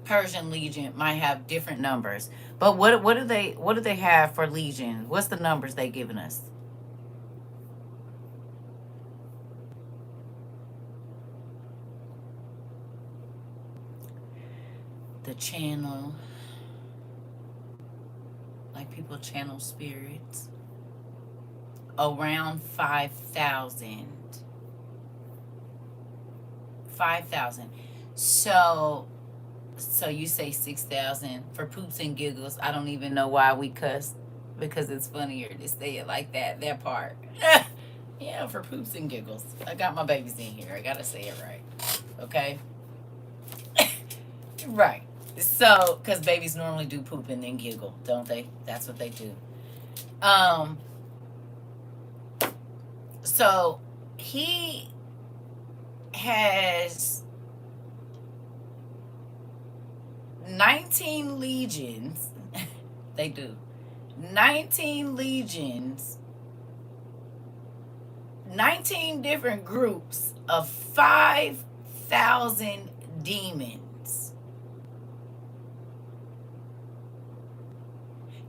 Persian legion might have different numbers. But what do they have for legion? What's the numbers they giving us? The channel, like people channel spirits, around 5,000. 5,000. So you say 6,000 for poops and giggles. I don't even know why we cuss because it's funnier to say it like that. That part. Yeah, for poops and giggles. I got my babies in here. I gotta say it right. Okay? Right. So, because babies normally do poop and then giggle, don't they? That's what they do. Um, so he has 19 legions. They do. 19 legions, 19 different groups of 5,000 demons.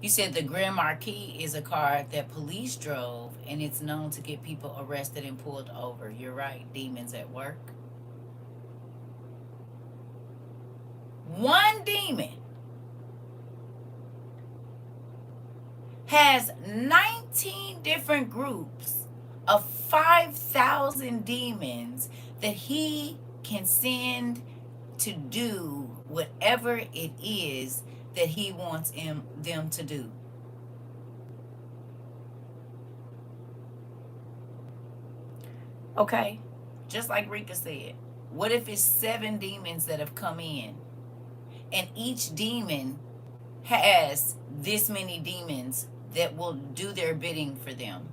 You said the Grand Marquis is a car that police drove, and it's known to get people arrested and pulled over. You're right. Demons at work. One demon has 19 different groups of 5,000 demons that he can send to do whatever it is that he wants them to do. Okay? Just like Rika said, what if it's 7 demons that have come in, and each demon has this many demons that will do their bidding for them?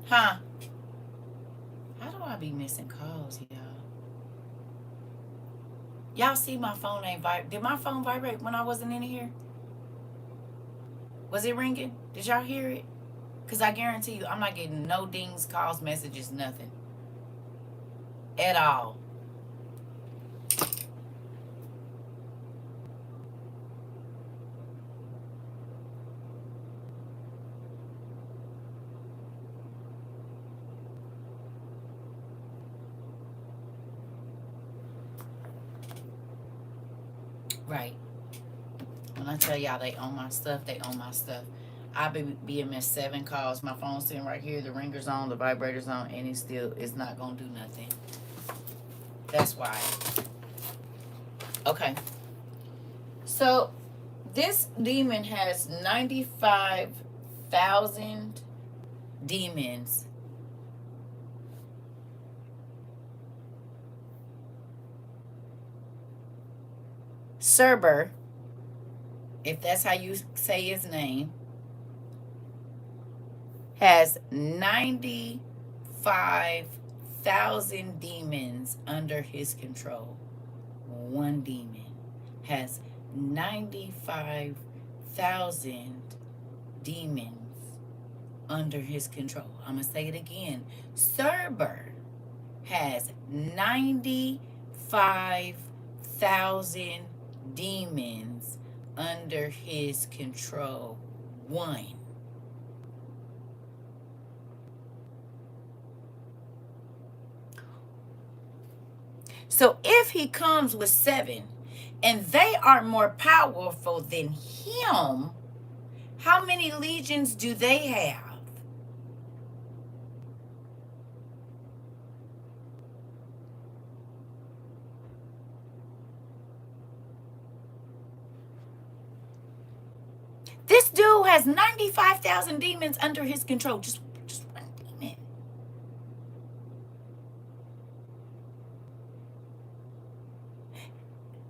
Huh? How do I be missing calls, y'all? Y'all see my phone ain't vibrate. Did my phone vibrate when I wasn't in here? Was it ringing? Did y'all hear it? Because I guarantee you, I'm not getting no dings, calls, messages, nothing. At all. Right. When I tell y'all they own my stuff, they own my stuff. I be missed 7 calls. My phone's sitting right here. The ringer's on, the vibrator's on, and it's not gonna do nothing. That's why. Okay. So this demon has 95,000 demons. Cerber, if that's how you say his name, has 95,000 demons under his control. One demon has 95,000 demons under his control. I'm going to say it again. Cerber has 95,000 demons under his control. One. So if he comes with 7 and they are more powerful than him, how many legions do they have? This dude has 95,000 demons under his control. Just one demon.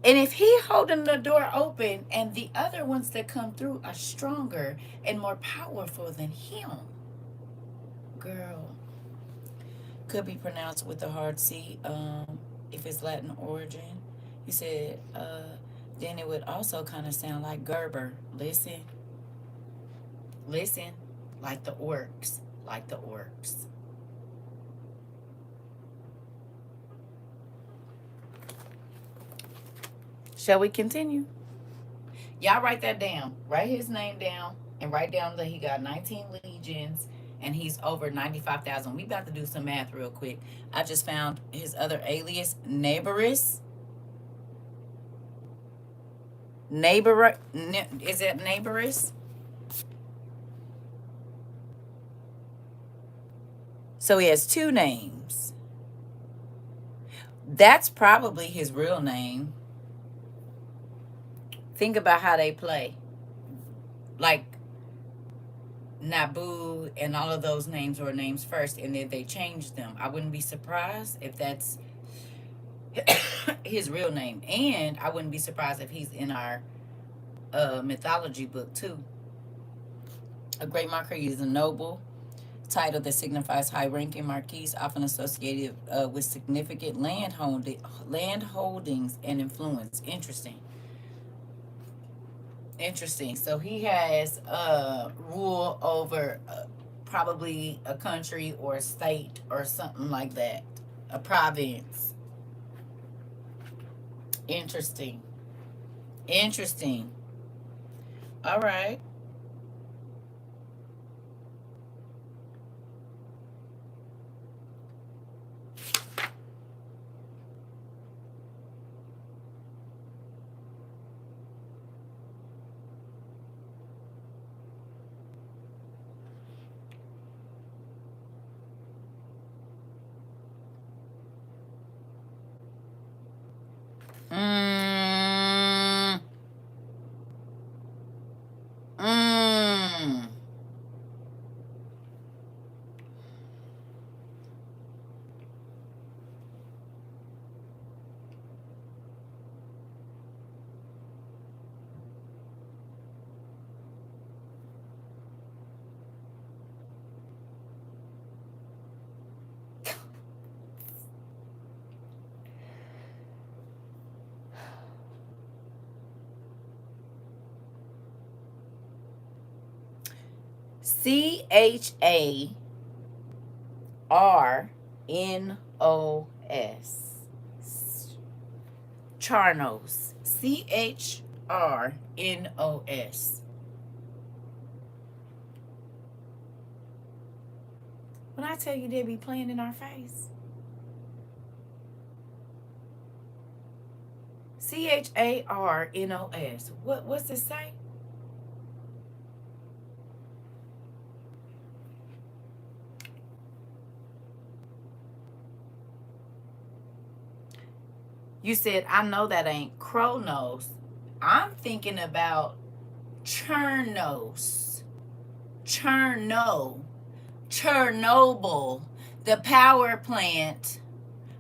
And if he holding the door open and the other ones that come through are stronger and more powerful than him, girl, could be pronounced with the hard C, if it's Latin origin. He said, then it would also kind of sound like Gerber. Listen, like the orcs, like the orcs. Shall we continue? Y'all write that down. Write his name down and write down that he got 19 legions and he's over 95,000. We about to do some math real quick. I just found his other alias, Neighborus. Is it Neighborus? So he has 2 names. That's probably his real name. Think about how they play. Like, Nabu, and all of those names were names first, and then they changed them. I wouldn't be surprised if that's his real name, and I wouldn't be surprised if he's in our mythology book too. A great marquis is a noble title that signifies high-ranking marquis, often associated with significant land holdings and influence. Interesting. Interesting. So he has rule over probably a country or a state or something like that, a province. Interesting. Interesting. All right. Mm, mm. Charnos. Charnos. Charnos. When I tell you they be playing in our face. Charnos. What's it say? You said, I know that ain't Chronos. I'm thinking about Chernos. Cherno. Chernobyl. The power plant.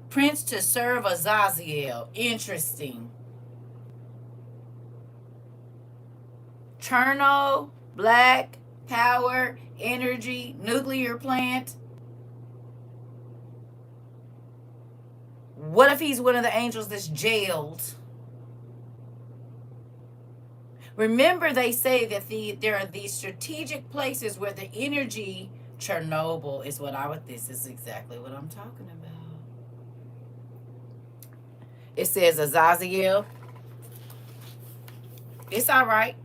Prince to serve Azaziel. Interesting. Cherno, black, power, energy, nuclear plant. What if he's one of the angels that's jailed? Remember, they say that there are these strategic places where the energy, Chernobyl is what I would, this is exactly what I'm talking about. It says Azaziel. It's all right.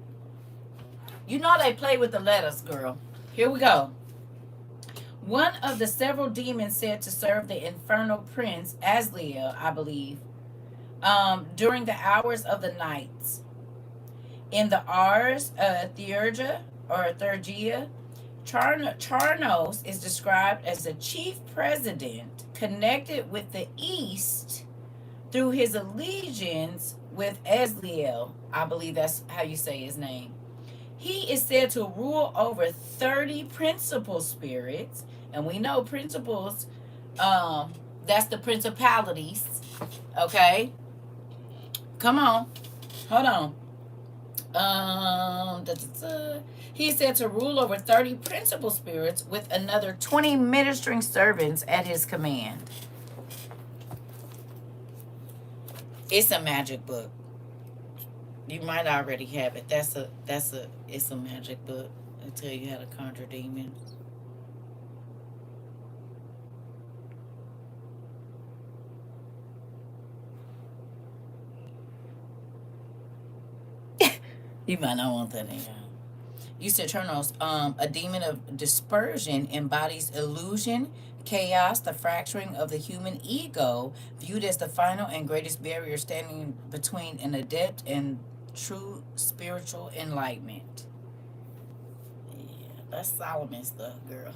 You know they play with the letters, girl. Here we go. One of the several demons said to serve the infernal prince, Asliel, I believe, during the hours of the night. In the Ars Theurgia or Theurgia, Charnos is described as the chief president connected with the East through his allegiance with Asliel. I believe that's how you say his name. He is said to rule over 30 principal spirits, and we know principals, that's the principalities. Okay, come on, hold on. Da, da, da. He is said to rule over 30 principal spirits with another 20 ministering servants at his command. It's a magic book. You might already have it. It's a magic book. It'll tell you how to conjure demons. You might not want that in. You said Turnos, a demon of dispersion embodies illusion, chaos, the fracturing of the human ego, viewed as the final and greatest barrier standing between an adept and true spiritual enlightenment. Yeah, that's Solomon stuff, girl.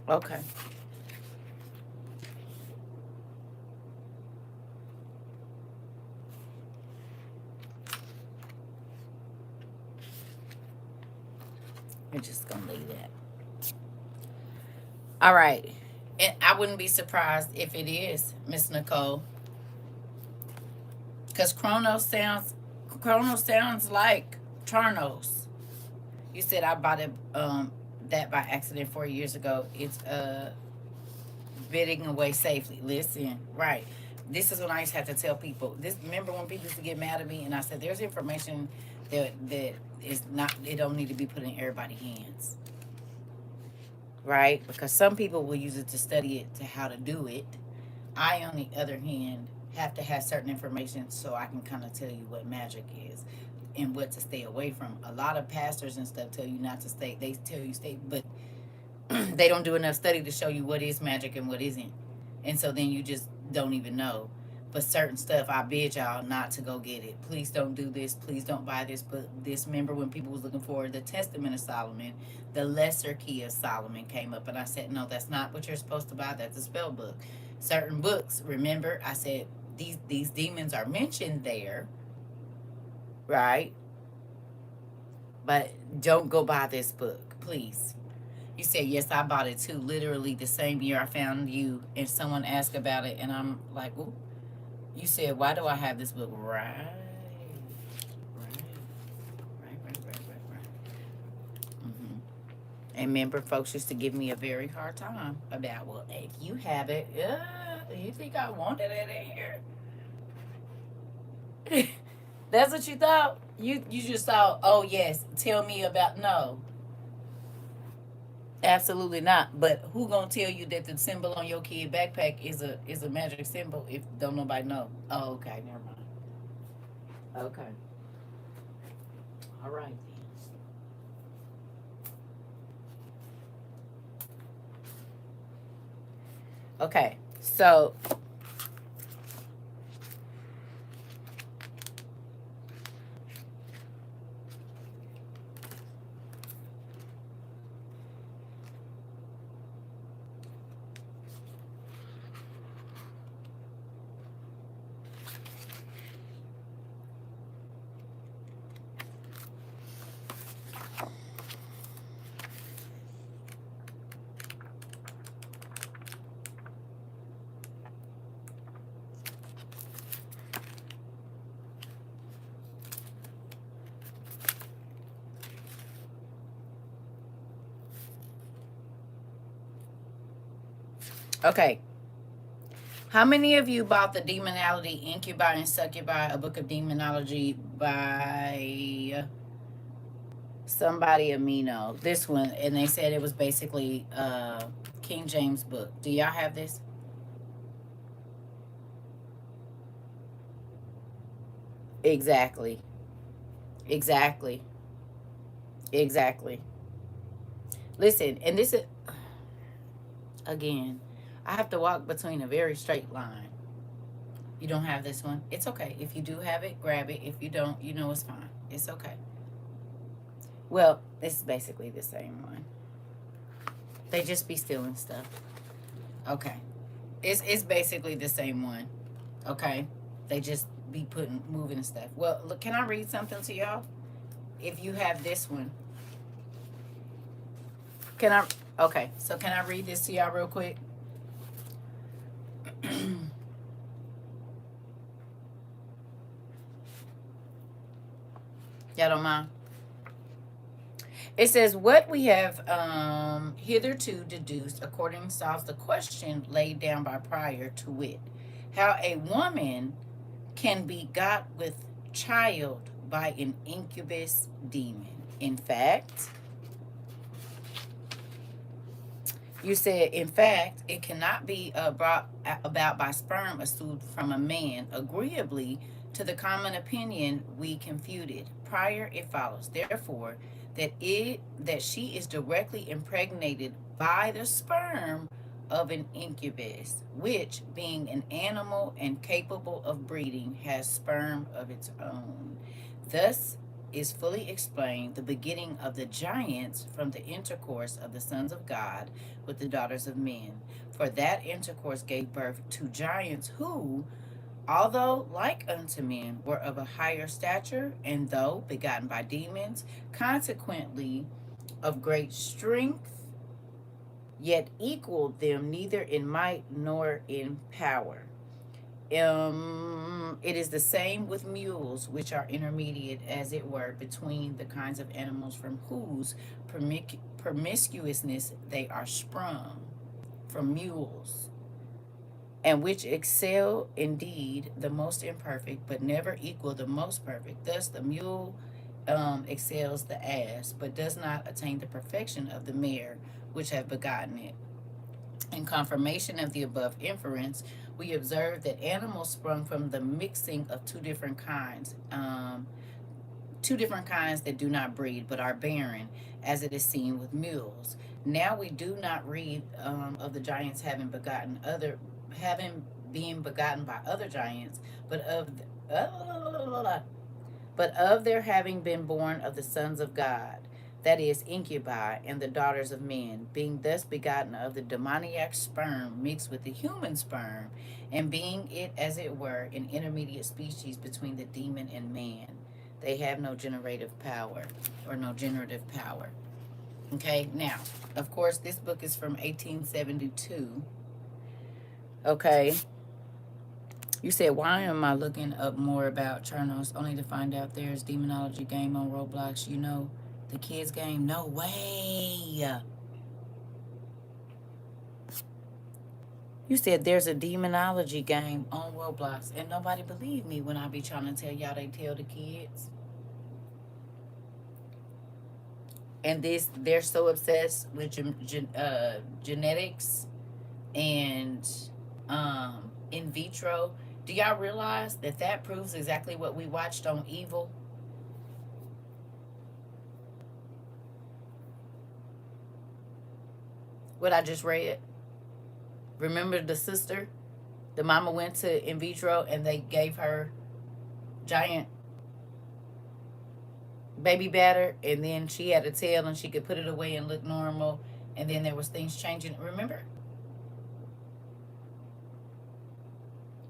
Okay. We're just gonna leave that. All right. And I wouldn't be surprised if it is, Miss Nicole, because Chronos sounds like Charnos. You said I bought it that by accident 4 years ago. It's bidding away safely. Listen, right. This is when I used to have to tell people. This remember when people used to get mad at me and I said there's information that is not, it don't need to be put in everybody's hands. Right? Because some people will use it to study it to how to do it. I, on the other hand, have to have certain information so I can kind of tell you what magic is and what to stay away from. A lot of pastors and stuff tell you not to stay. They tell you stay, but they don't do enough study to show you what is magic and what isn't. And so then you just don't even know. But certain stuff, I bid y'all not to go get it. Please don't do this. Please don't buy this. But this, remember when people was looking for the Testament of Solomon, the Lesser Key of Solomon came up, and I said, no, that's not what you're supposed to buy. That's a spell book. Certain books, remember, I said these demons are mentioned there, right? But don't go buy this book, please. You said, yes, I bought it too. Literally the same year I found you, and someone asked about it, and I'm like, ooh. You said, why do I have this book? Right. Mm-hmm. And remember, folks used to give me a very hard time about, well, if you have it, you think I wanted it in here? That's what you thought? You just thought, oh, yes, tell me about, no. Absolutely not. But who gonna tell you that the symbol on your kid backpack is a magic symbol if don't nobody know? Oh, okay, never mind. Okay, all right then. Okay, so okay. How many of you bought the Demonology Incubi and Succubi, a book of demonology by somebody Amino? This one, and they said it was basically King James book. Do y'all have this? Exactly. Exactly. Exactly. Listen, and this is again, I have to walk between a very straight line. You don't have this one? It's okay. If you do have it, grab it. If you don't, you know it's fine. It's okay. Well, it's basically the same one. They just be stealing stuff. Okay. It's basically the same one. Okay. They just be putting moving stuff. Well, look, can I read something to y'all? If you have this one. Can I okay, so can I read this to y'all real quick? Y'all don't mind? It says, what we have hitherto deduced, according solves the question laid down by prior to wit, how a woman can be got with child by an incubus demon. In fact, you said, in fact, it cannot be brought about by sperm issued from a man, agreeably to the common opinion we confuted. Prior it follows, therefore, that she is directly impregnated by the sperm of an incubus, which, being an animal and capable of breeding, has sperm of its own. Thus, is fully explained the beginning of the giants from the intercourse of the sons of God with the daughters of men. For that intercourse gave birth to giants who, although like unto men, were of a higher stature, and though begotten by demons, consequently of great strength, yet equaled them neither in might nor in power. It is the same with mules, which are intermediate, as it were, between the kinds of animals from whose promiscuousness they are sprung, from mules, and which excel indeed the most imperfect, but never equal the most perfect. Thus, the mule excels the ass, but does not attain the perfection of the mare, which have begotten it. In confirmation of the above inference, we observe that animals sprung from the mixing of two different kinds that do not breed but are barren, as it is seen with mules. Now we do not read of the giants having been begotten by other giants, but of their having been born of the sons of God, that is, incubi, and the daughters of men, being thus begotten of the demoniac sperm mixed with the human sperm, and being it, as it were, an intermediate species between the demon and man. They have no generative power, or no generative power. Okay, now, of course, this book is from 1872. Okay. You said, why am I looking up more about Chernos only to find out there's demonology game on Roblox? You know, the kids game? No way. You said there's a demonology game on Roblox, and nobody believed me when I be trying to tell y'all they tell the kids. And they're so obsessed with genetics and in vitro. Do y'all realize that proves exactly what we watched on Evil? What I just read. Remember the sister? The mama went to in vitro and they gave her giant baby batter, and then she had a tail and she could put it away and look normal, and then there was things changing. Remember?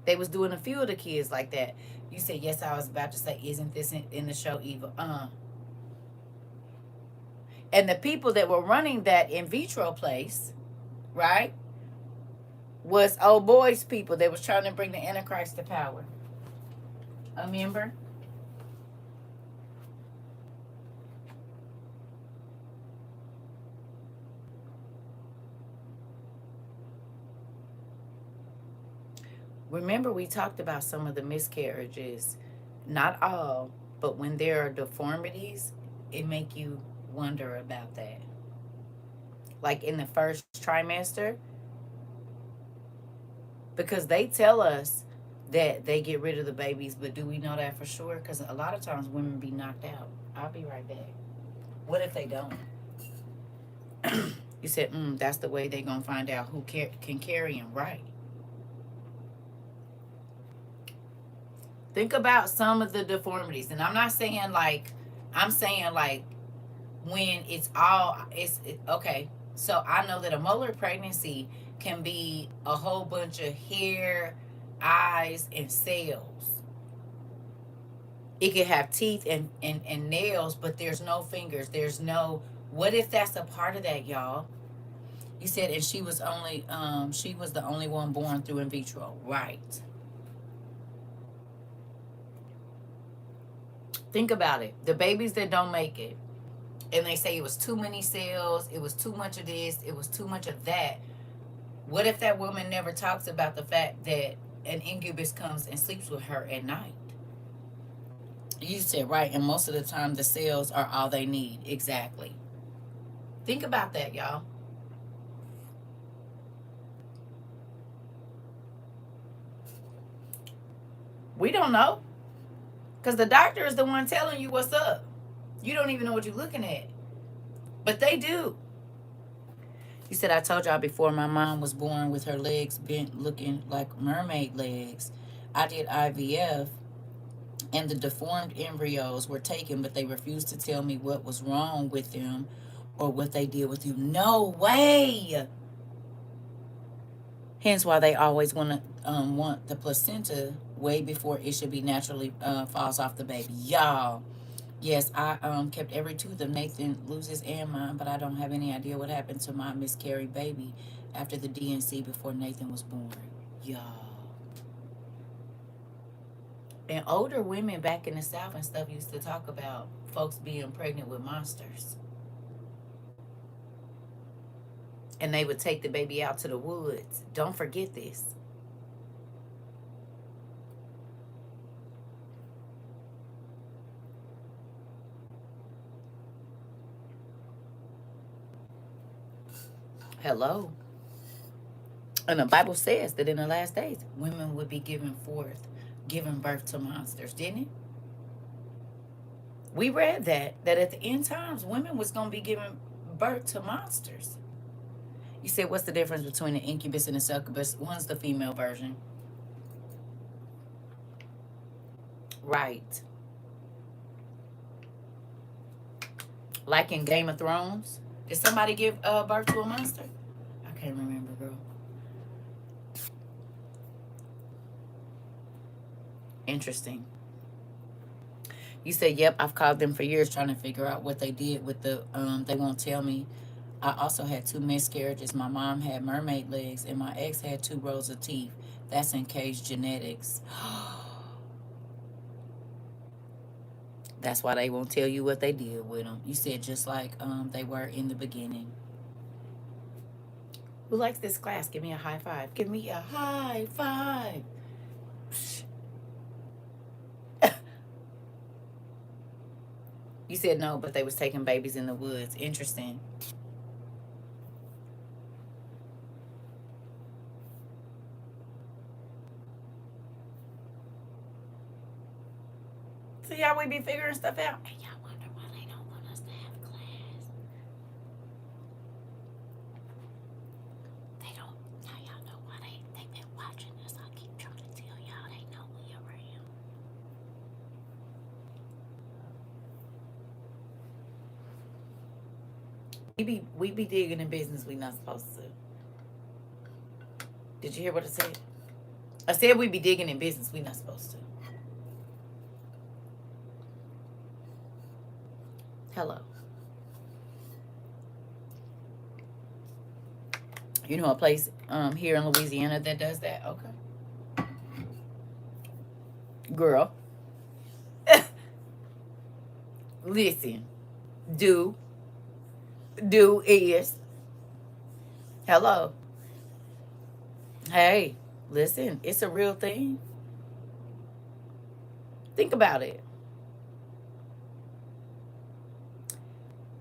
They was doing a few of the kids like that. You said, yes, I was about to say, isn't this in the show Evil? And the people that were running that in vitro place, right, was old boys people that was trying to bring the Antichrist to power. Remember? Remember, we talked about some of the miscarriages. Not all, but when there are deformities, it make you wonder about that. Like in the first trimester, because they tell us that they get rid of the babies, but do we know that for sure? Because a lot of times women be knocked out. I'll be right back. What if they don't? You said, that's the way they gonna find out who can carry them, right? Think about some of the deformities, and I'm not saying like, I'm saying like when okay. So I know that a molar pregnancy can be a whole bunch of hair, eyes, and cells. It could have teeth and nails, but there's no fingers. There's no. What if that's a part of that, y'all? You said, and she was the only one born through in vitro, right? Think about it. The babies that don't make it, and they say it was too many cells, it was too much of this, it was too much of that. What if that woman never talks about the fact that an incubus comes and sleeps with her at night? You said, right, and most of the time the cells are all they need. Exactly. Think about that, y'all. We don't know. Because the doctor is the one telling you what's up. You don't even know what you're looking at. But they do. You said, I told y'all before my mom was born with her legs bent looking like mermaid legs. I did IVF and the deformed embryos were taken, but they refused to tell me what was wrong with them or what they did with you. No way. Hence why they always want the placenta way before it should be naturally falls off the baby. Y'all, yes, I kept every tooth of Nathan Luce's and mine, but I don't have any idea what happened to my miscarried baby after the DNC before Nathan was born. Y'all. And older women back in the South and stuff used to talk about folks being pregnant with monsters. And they would take the baby out to the woods. Don't forget this. Hello. And the Bible says that in the last days, women would be giving birth to monsters, didn't it? We read that at the end times, women was going to be giving birth to monsters. You said, what's the difference between an incubus and a succubus? One's the female version. Right. Like in Game of Thrones. Did somebody give birth to a monster? I can't remember, girl. Interesting. You said, yep, I've called them for years trying to figure out what they did with the, they won't tell me. I also had 2 miscarriages. My mom had mermaid legs, and my ex had 2 rows of teeth. That's in case genetics. That's why they won't tell you what they did with them. You said just like they were in the beginning. Who likes this class? Give me a high five. Give me a high five. You said no, but they was taking babies in the woods. Interesting. See how we be figuring stuff out? And y'all wonder why they don't want us to have class. They don't. Now y'all know why they've been watching us. I keep trying to tell y'all they know we around. We be digging in business we not supposed to. Did you hear what I said? I said we be digging in business we not supposed to. Hello. You know a place here in Louisiana that does that? Okay. Girl. Listen. Do is. Hello. Hey, listen, it's a real thing. Think about it.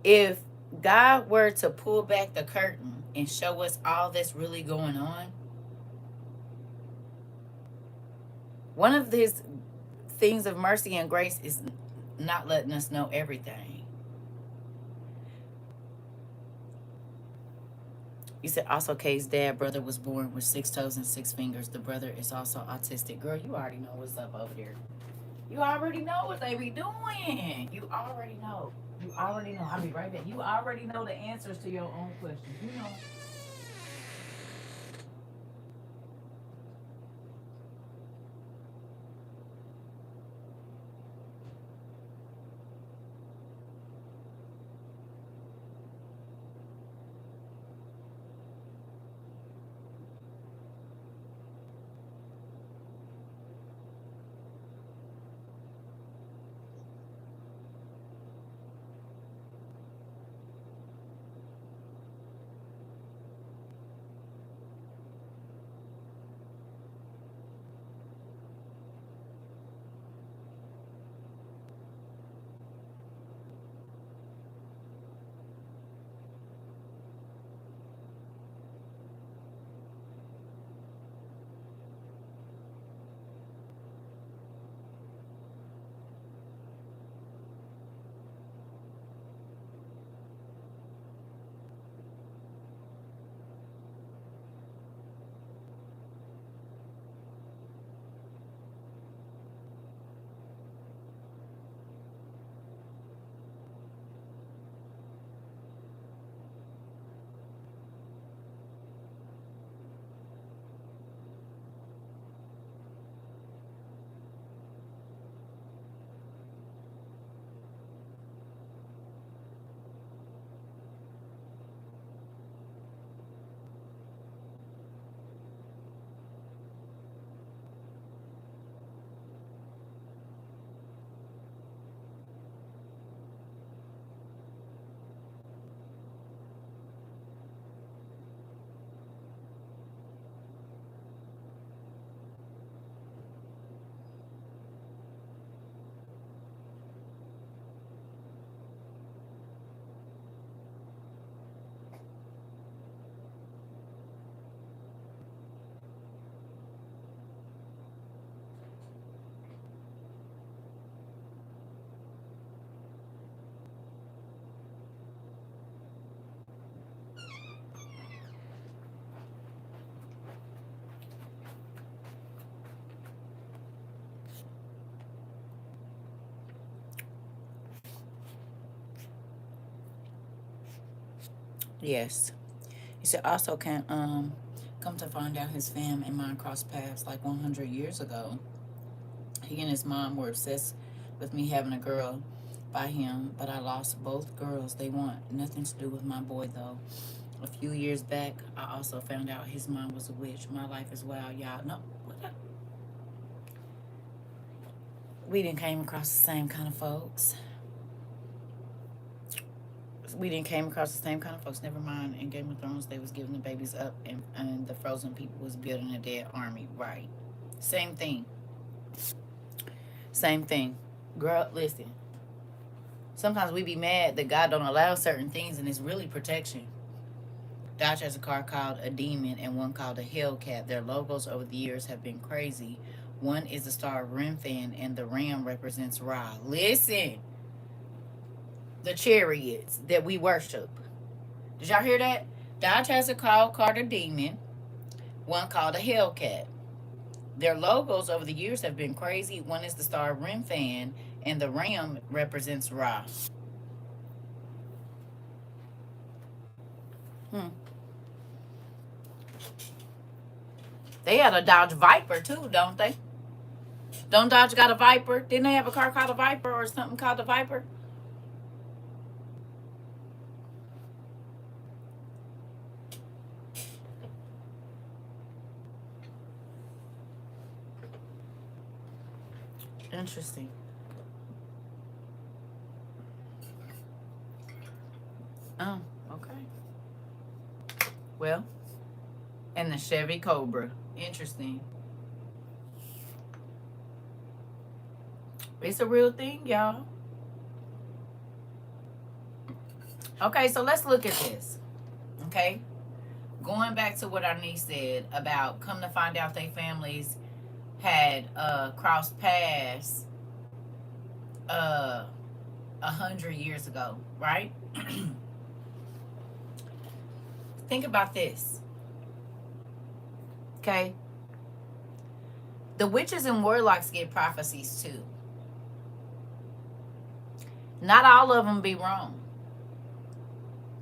If God were to pull back the curtain and show us all that's really going on, one of his things of mercy and grace is not letting us know everything. You said also Kay's brother was born with 6 toes and 6 fingers. The brother is also autistic. Girl, you already know what's up over there. You already know what they be doing. You already know. You already know. I'll be right back. You already know the answers to your own questions. You know. Yes. He said also can come to find out his fam and mine crossed paths like 100 years ago. He and his mom were obsessed with me having a girl by him, but I lost both girls. They want nothing to do with my boy though. A few years back, I also found out his mom was a witch. My life is wild, y'all. No, we didn't came across the same kind of folks. We didn't came across the same kind of folks. Never mind. In Game of Thrones, they was giving the babies up, and the frozen people was building a dead army. Right. Same thing. Same thing. Girl, listen. Sometimes we be mad that God don't allow certain things, and it's really protection. Dodge has a car called a Demon and one called a Hellcat. Their logos over the years have been crazy. One is the star Ram fan, and the Ram represents Ra. Listen, the chariots that we worship. Did y'all hear that? Dodge has a car called a Demon, one called a Hellcat. Their logos over the years have been crazy. One is the star Ram fan, and the Ram represents Ra. Hmm. They had a Dodge Viper too, don't they? Don't Dodge got a Viper? Didn't they have a car called a Viper or something called a Viper? Interesting. Oh, okay. Well, and the Chevy Cobra. Interesting. It's a real thing, y'all. Okay, so let's look at this. Okay? Going back to what our niece said about come to find out they families had crossed paths 100 years ago, right? Think about this. Okay? The witches and warlocks get prophecies too. Not all of them be wrong.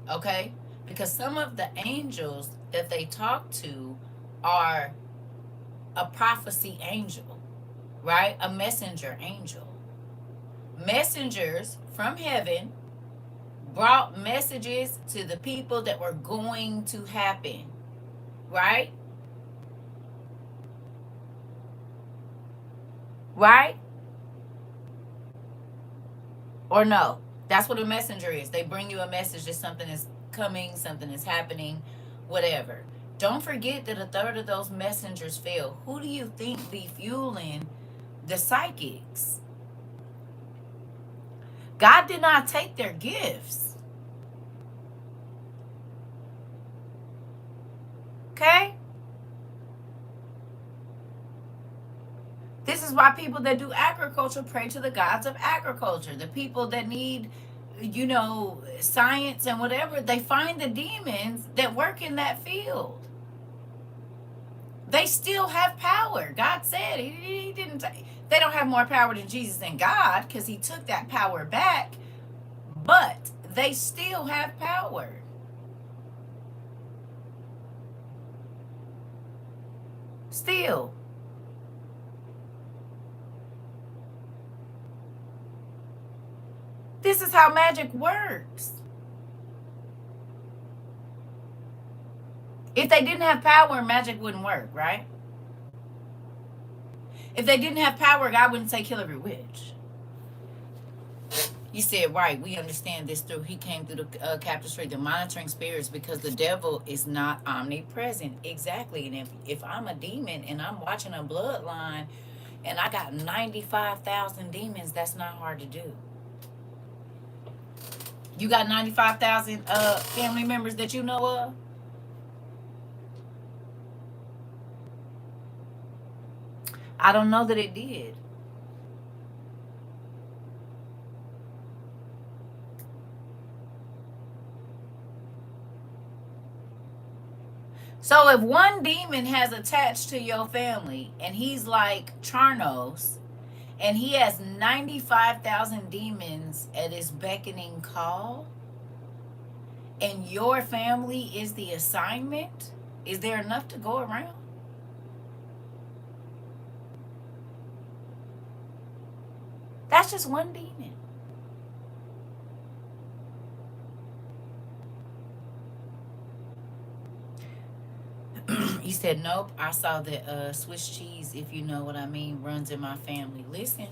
Okay? Because some of the angels that they talk to are a prophecy angel, right? A messenger angel. Messengers from heaven brought messages to the people that were going to happen, right? Right? Or no? That's what a messenger is. They bring you a message that something is coming, something is happening, whatever. Don't forget that a third of those messengers fail. Who do you think be fueling the psychics? God did not take their gifts. Okay? This is why people that do agriculture pray to the gods of agriculture. The people that need, science and whatever, they find the demons that work in that field. They still have power. God said he didn't. They don't have more power than Jesus and God because he took that power back, but they still have power. Still. This is how magic works. If they didn't have power, magic wouldn't work, right? If they didn't have power, God wouldn't say kill every witch. You said right. We understand this through he came through the captive street, the monitoring spirits, because the devil is not omnipresent. Exactly. And if I'm a demon and I'm watching a bloodline and I got 95,000 demons, that's not hard to do. You got 95,000 family members that you know of? I don't know that it did. So if one demon has attached to your family and he's like Charnos and he has 95,000 demons at his beckoning call, and your family is the assignment, is there enough to go around? That's just one demon. He said, nope, I saw that Swiss cheese, if you know what I mean, runs in my family. Listen.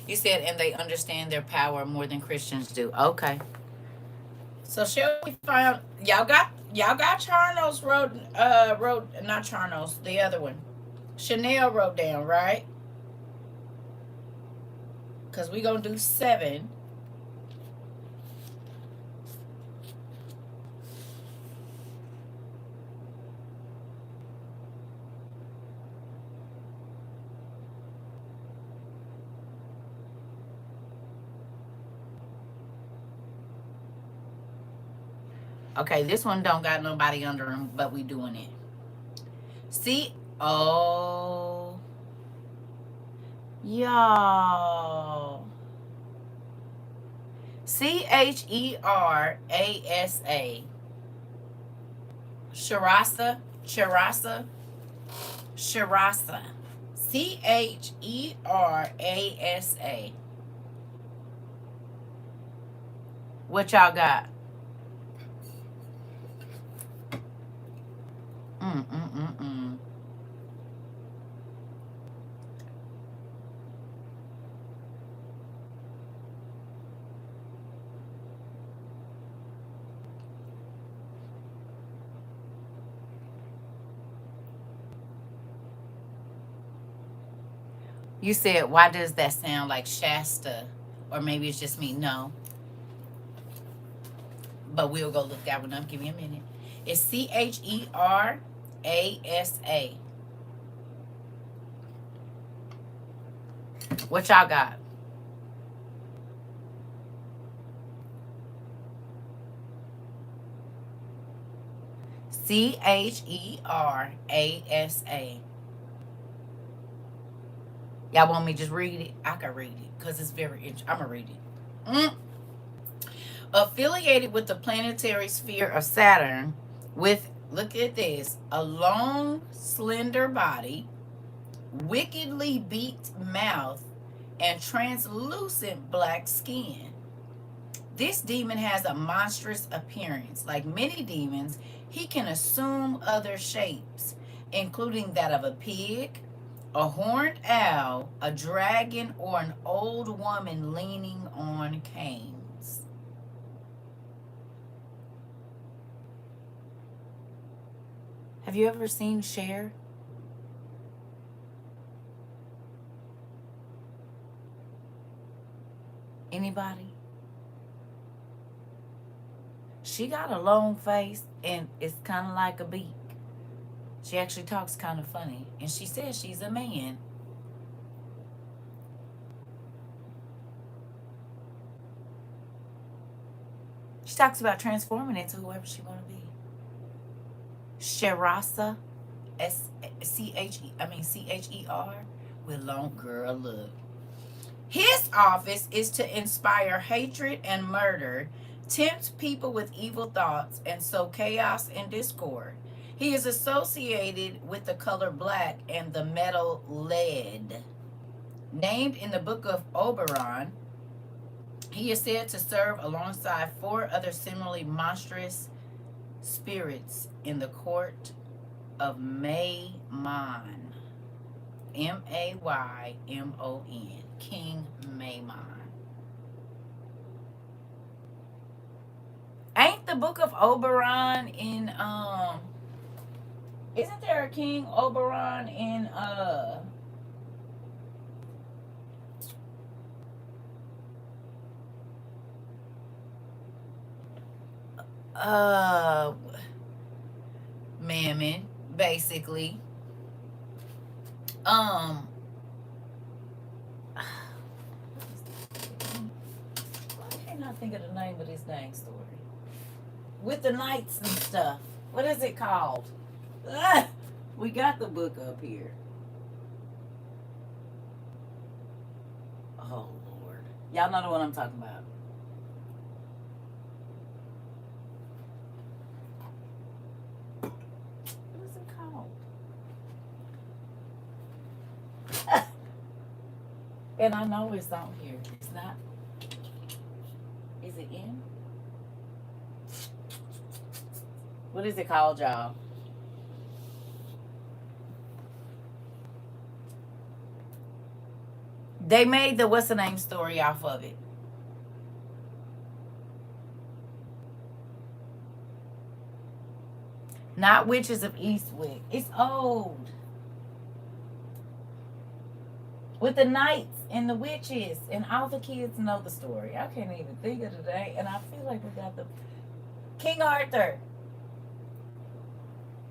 You said, and they understand their power more than Christians do. Okay. So shall we find y'all got Charnos wrote not Charnos, the other one. Chanel wrote down, right? Cause we gonna do 7. Okay, this one don't got nobody under him, but we doing it. See, oh, y'all. CHERASA. Sharasa. Sharasa. Sharasa. CHERASA. What y'all got? Mm-mm-mm-mm. You said, why does that sound like Shasta? Or maybe it's just me. No. But we'll go look that one up. Give me a minute. It's CHERASA. What y'all got? CHERASA. Y'all want me to just read it? I can read it because it's very interesting. I'm going to read it. Affiliated with the planetary sphere of Saturn, with, look at this, a long, slender body, wickedly beaked mouth, and translucent black skin. This demon has a monstrous appearance. Like many demons, he can assume other shapes, including that of a pig, a horned owl, a dragon, or an old woman leaning on canes. Have you ever seen Cher? Anybody? She got a long face and it's kind of like a beak. She actually talks kind of funny. And she says she's a man. She talks about transforming into whoever she want to be. Sharasa, CHER, with long girl look. His office is to inspire hatred and murder, tempt people with evil thoughts, and sow chaos and discord. He is associated with the color black and the metal lead. Named in the book of Oberon, he is said to serve alongside 4 other similarly monstrous spirits in the court of Maymon. Maymon. King Maymon. Ain't the book of Oberon in isn't there a King Oberon in uh Mammon, basically. Um Why can't I think of the name of this dang story? With the knights and stuff. What is it called? Ah, we got the book up here. Oh Lord. Y'all know the one I'm talking about. And I know it's on here. It's not. Is it in? What is it called, y'all? They made the what's the name story off of it. Not Witches of Eastwick. It's old. With the knights and the witches, and all the kids know the story. I can't even think of today, and I feel like we got the King Arthur.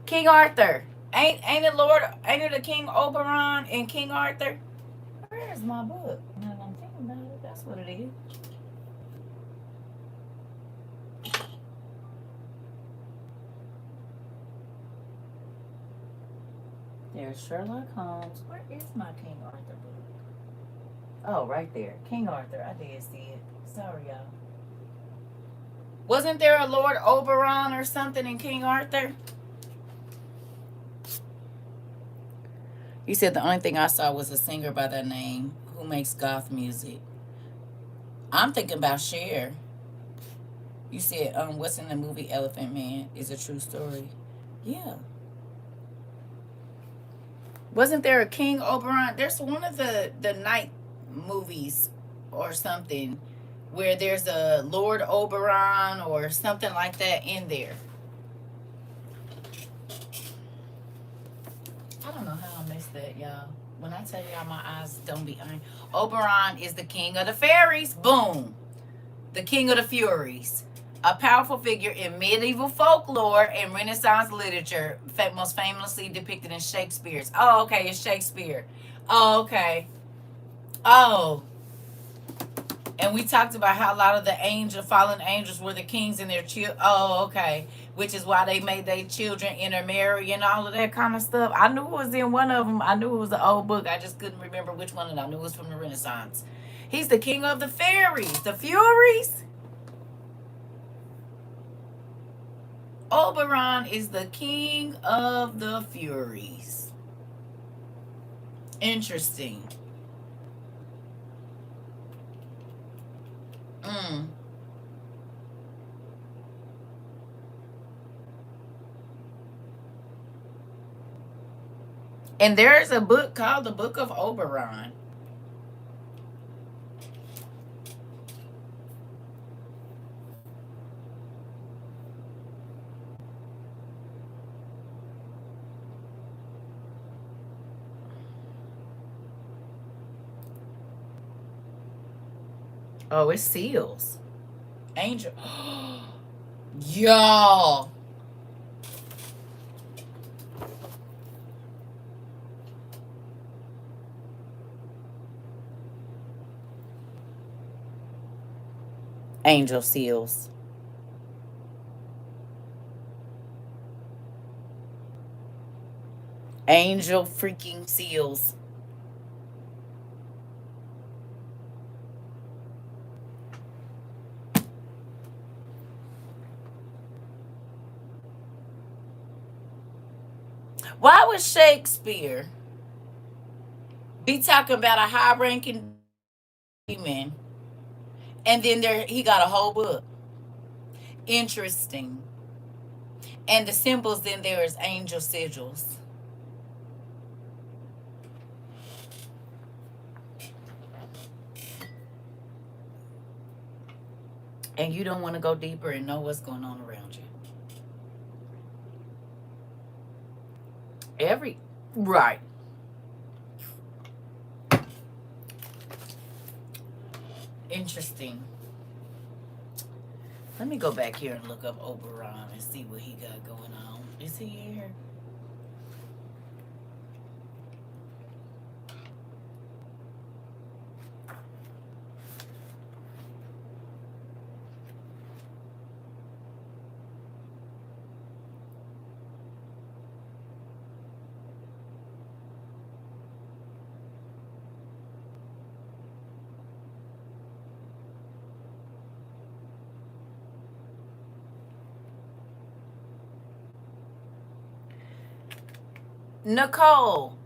King Arthur. Ain't it Lord? Ain't it the King Oberon and King Arthur? Where's my book? Now that I'm thinking about it, that's what it is. There's Sherlock Holmes. Where is my King Arthur book? Oh, right there. King Arthur. I did see it. Sorry, y'all. Wasn't there a Lord Oberon or something in King Arthur? You said the only thing I saw was a singer by that name who makes goth music. I'm thinking about Cher. You said, what's in the movie Elephant Man is a true story. Yeah. Wasn't there a King Oberon? There's one of the night movies or something where there's a Lord Oberon or something like that in there. I don't know how I missed that, y'all. When I tell y'all my eyes don't be iron. Oberon is the king of the fairies. Boom. The king of the furies. A powerful figure in medieval folklore and Renaissance literature, most famously depicted in Shakespeare's. Oh, okay, it's Shakespeare. Oh, okay. Oh, and we talked about how a lot of the fallen angels were the kings and their children. Oh, okay. Which is why they made their children intermarry and all of that kind of stuff. I knew it was in one of them. I knew it was an old book. I just couldn't remember which one, and I knew it was from the Renaissance. He's the king of the fairies, the furies. Oberon is the king of the furies. Interesting. Mm. And there's a book called the Book of Oberon. Oh, it's seals. Angel. Y'all. Angel seals. Angel freaking seals. Why would Shakespeare be talking about a high ranking demon and then there he got a whole book? Interesting. And the symbols in there is angel sigils. And you don't want to go deeper and know what's going on around you. Every right. Interesting. Let me go back here and look up Oberon and see what he got going on. Is he here? Nicole.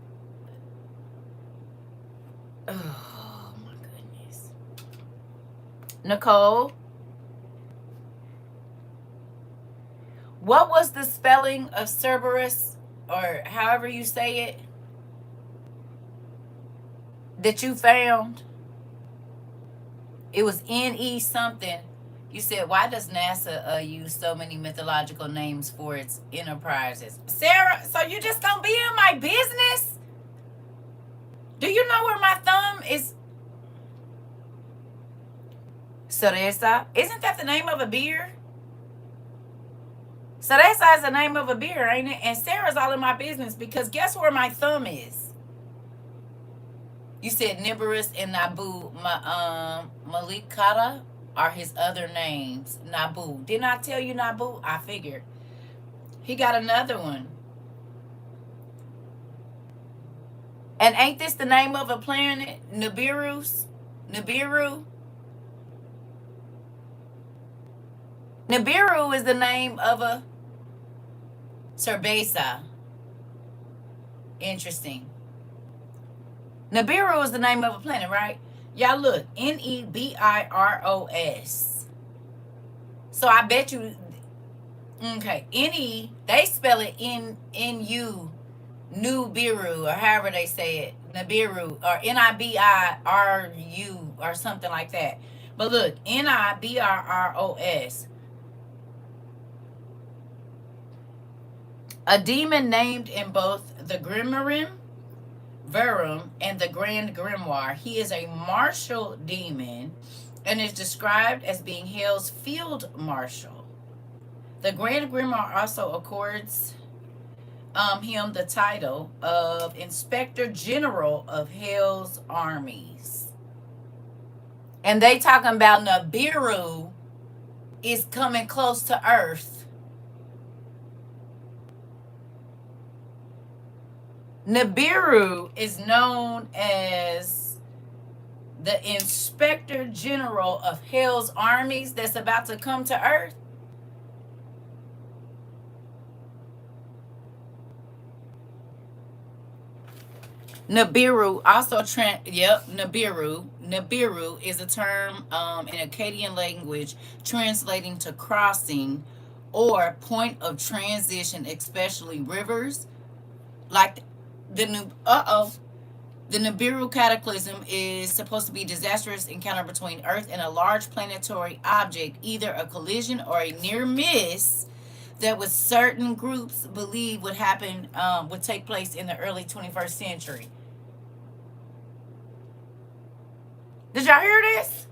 Oh Nicole, what was the spelling of Cerberus, or however you say it, that you found? It was N-E something. You said, why does NASA use so many mythological names for its enterprises? Sarah, so you just don't be in my business? Do you know where my thumb is? Cereza? Isn't that the name of a beer? Cereza is the name of a beer, ain't it? And Sarah's all in my business because guess where my thumb is? You said Nibiris and Nabu. Malikata are his other names. Nabu. Didn't I tell you Nabu? I figured. He got another one. And ain't this the name of a planet? Nibiru? Nibiru is the name of a cerveza. Interesting. Nibiru is the name of a planet, right? Y'all look, Nebiros. So I bet you, okay, they spell it N-U, Nubiru, or however they say it, Nibiru, or Nibiru, or something like that. But look, Nibros. A demon named in both the Grimmarim Verum and the Grand Grimoire. He is a martial demon and is described as being Hell's field marshal. The Grand Grimoire also accords him the title of Inspector General of Hell's armies. And they talking about Nibiru is coming close to Earth. Nibiru is known as the Inspector General of Hell's armies that's about to come to Earth. Nibiru also Nibiru. Nibiru is a term in Akkadian language translating to crossing or point of transition, especially rivers. Like the Nibiru cataclysm is supposed to be a disastrous encounter between Earth and a large planetary object, either a collision or a near miss that with certain groups believe would take place in the early 21st century. Did y'all hear this?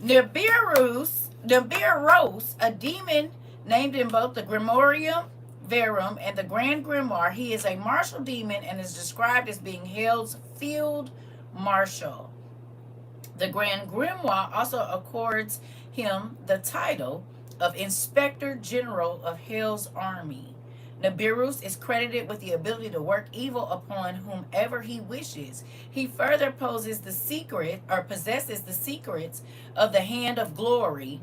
Nibiros, a demon named in both the Grimorium Verum and the Grand Grimoire. He is a martial demon and is described as being Hell's field marshal. The Grand Grimoire also accords him the title of Inspector General of Hell's army. Nibiru is credited with the ability to work evil upon whomever he wishes. He further possesses the secrets of the Hand of Glory,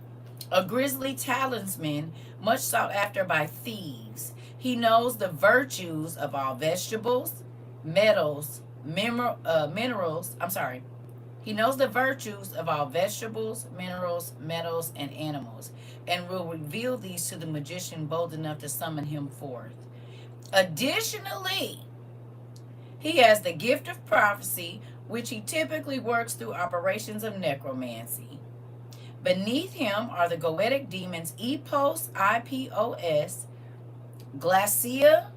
a grisly talisman much sought after by thieves. He knows the virtues of all vegetables, minerals. He knows the virtues of all vegetables, minerals, metals, and animals, and will reveal these to the magician bold enough to summon him forth. Additionally, he has the gift of prophecy, which he typically works through operations of necromancy. Beneath him are the goetic demons Epos, I-P-O-S, Glacia,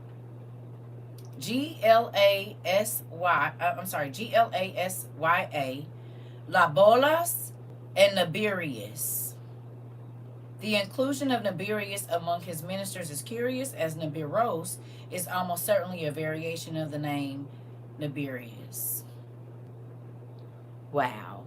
Glasya, Labolas, and Nibirius. The inclusion of Nibirius among his ministers is curious, as Nibiros is almost certainly a variation of the name Nibirius. Wow.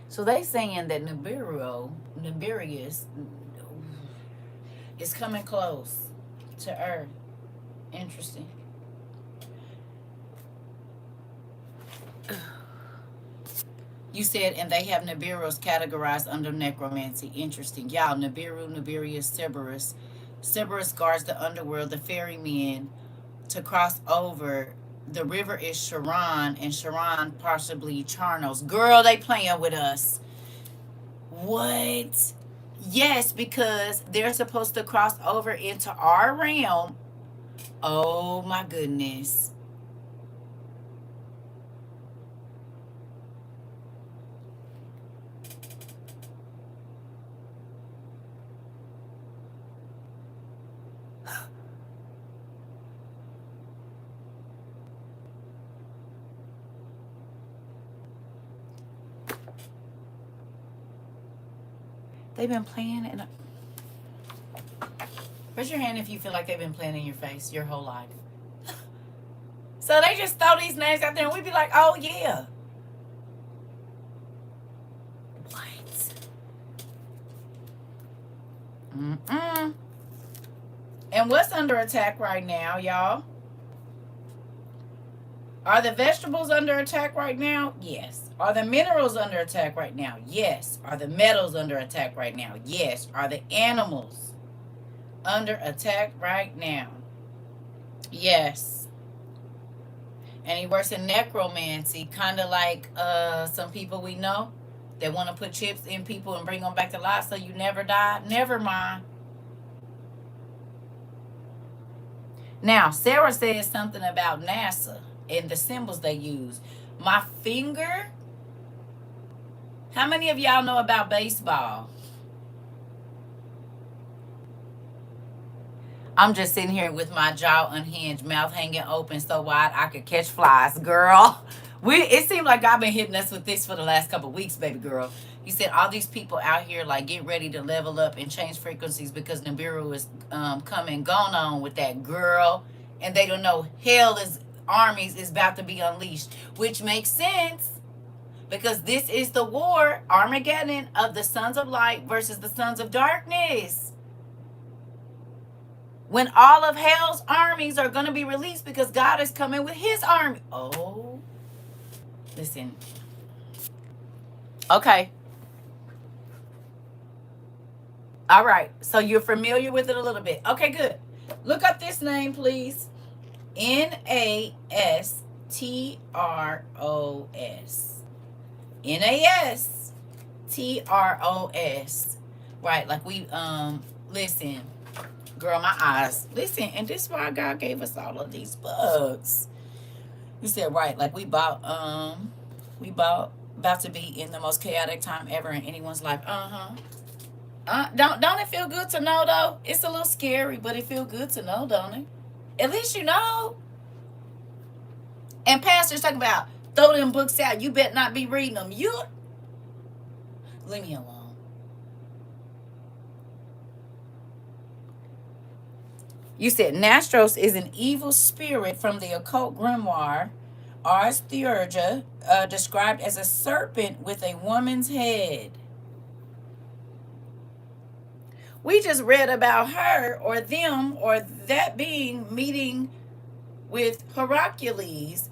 So they saying that Nibirius is coming close to Earth. Interesting. You said, and they have Nibiru's categorized under necromancy. Interesting. Y'all, Nibiru, Nibirius, Cerberus, Cerberus guards the underworld, the ferrymen to cross over. The river is Charon, and Charon possibly Charnos. Girl, they playing with us. What? Yes, because they're supposed to cross over into our realm. Oh my goodness. They've been playing in. Raise your hand if you feel like they've been playing in your face your whole life. So they just throw these names out there and we'd be like, oh yeah. What? Mm-mm. And what's under attack right now, y'all? Are the vegetables under attack right now? Yes. Are the minerals under attack right now? Yes. Are the metals under attack right now? Yes. Are the animals under attack right now? Yes. And he works in necromancy, kind of like some people we know that want to put chips in people and bring them back to life so you never die. Never mind. Now, Sarah says something about NASA and the symbols they use. My finger. How many of y'all know about baseball? I'm just sitting here with my jaw unhinged, mouth hanging open so wide I could catch flies, girl. It seemed like I've been hitting us with this for the last couple of weeks, baby girl. You said all these people out here like get ready to level up and change frequencies because Nibiru is coming gone on with that girl, and they don't know hell is armies is about to be unleashed, which makes sense because this is the war Armageddon of the sons of light versus the sons of darkness. When all of hell's armies are going to be released because God is coming with his army. Oh, listen. Okay. All right. So you're familiar with it a little bit. Okay, good. Look up this name, please. Nastros. Nastros. Right, like we listen. Girl, my eyes. Listen, and this is why God gave us all of these books. You said right, like we about to be in the most chaotic time ever in anyone's life. Don't it feel good to know though? It's a little scary, but it feel good to know, don't it? At least you know. And pastors talking about throw them books out. You better not be reading them. You leave me alone. You said Nastros is an evil spirit from the occult grimoire Ars Theurgia, described as a serpent with a woman's head. We just read about her or them or that being meeting with Heracles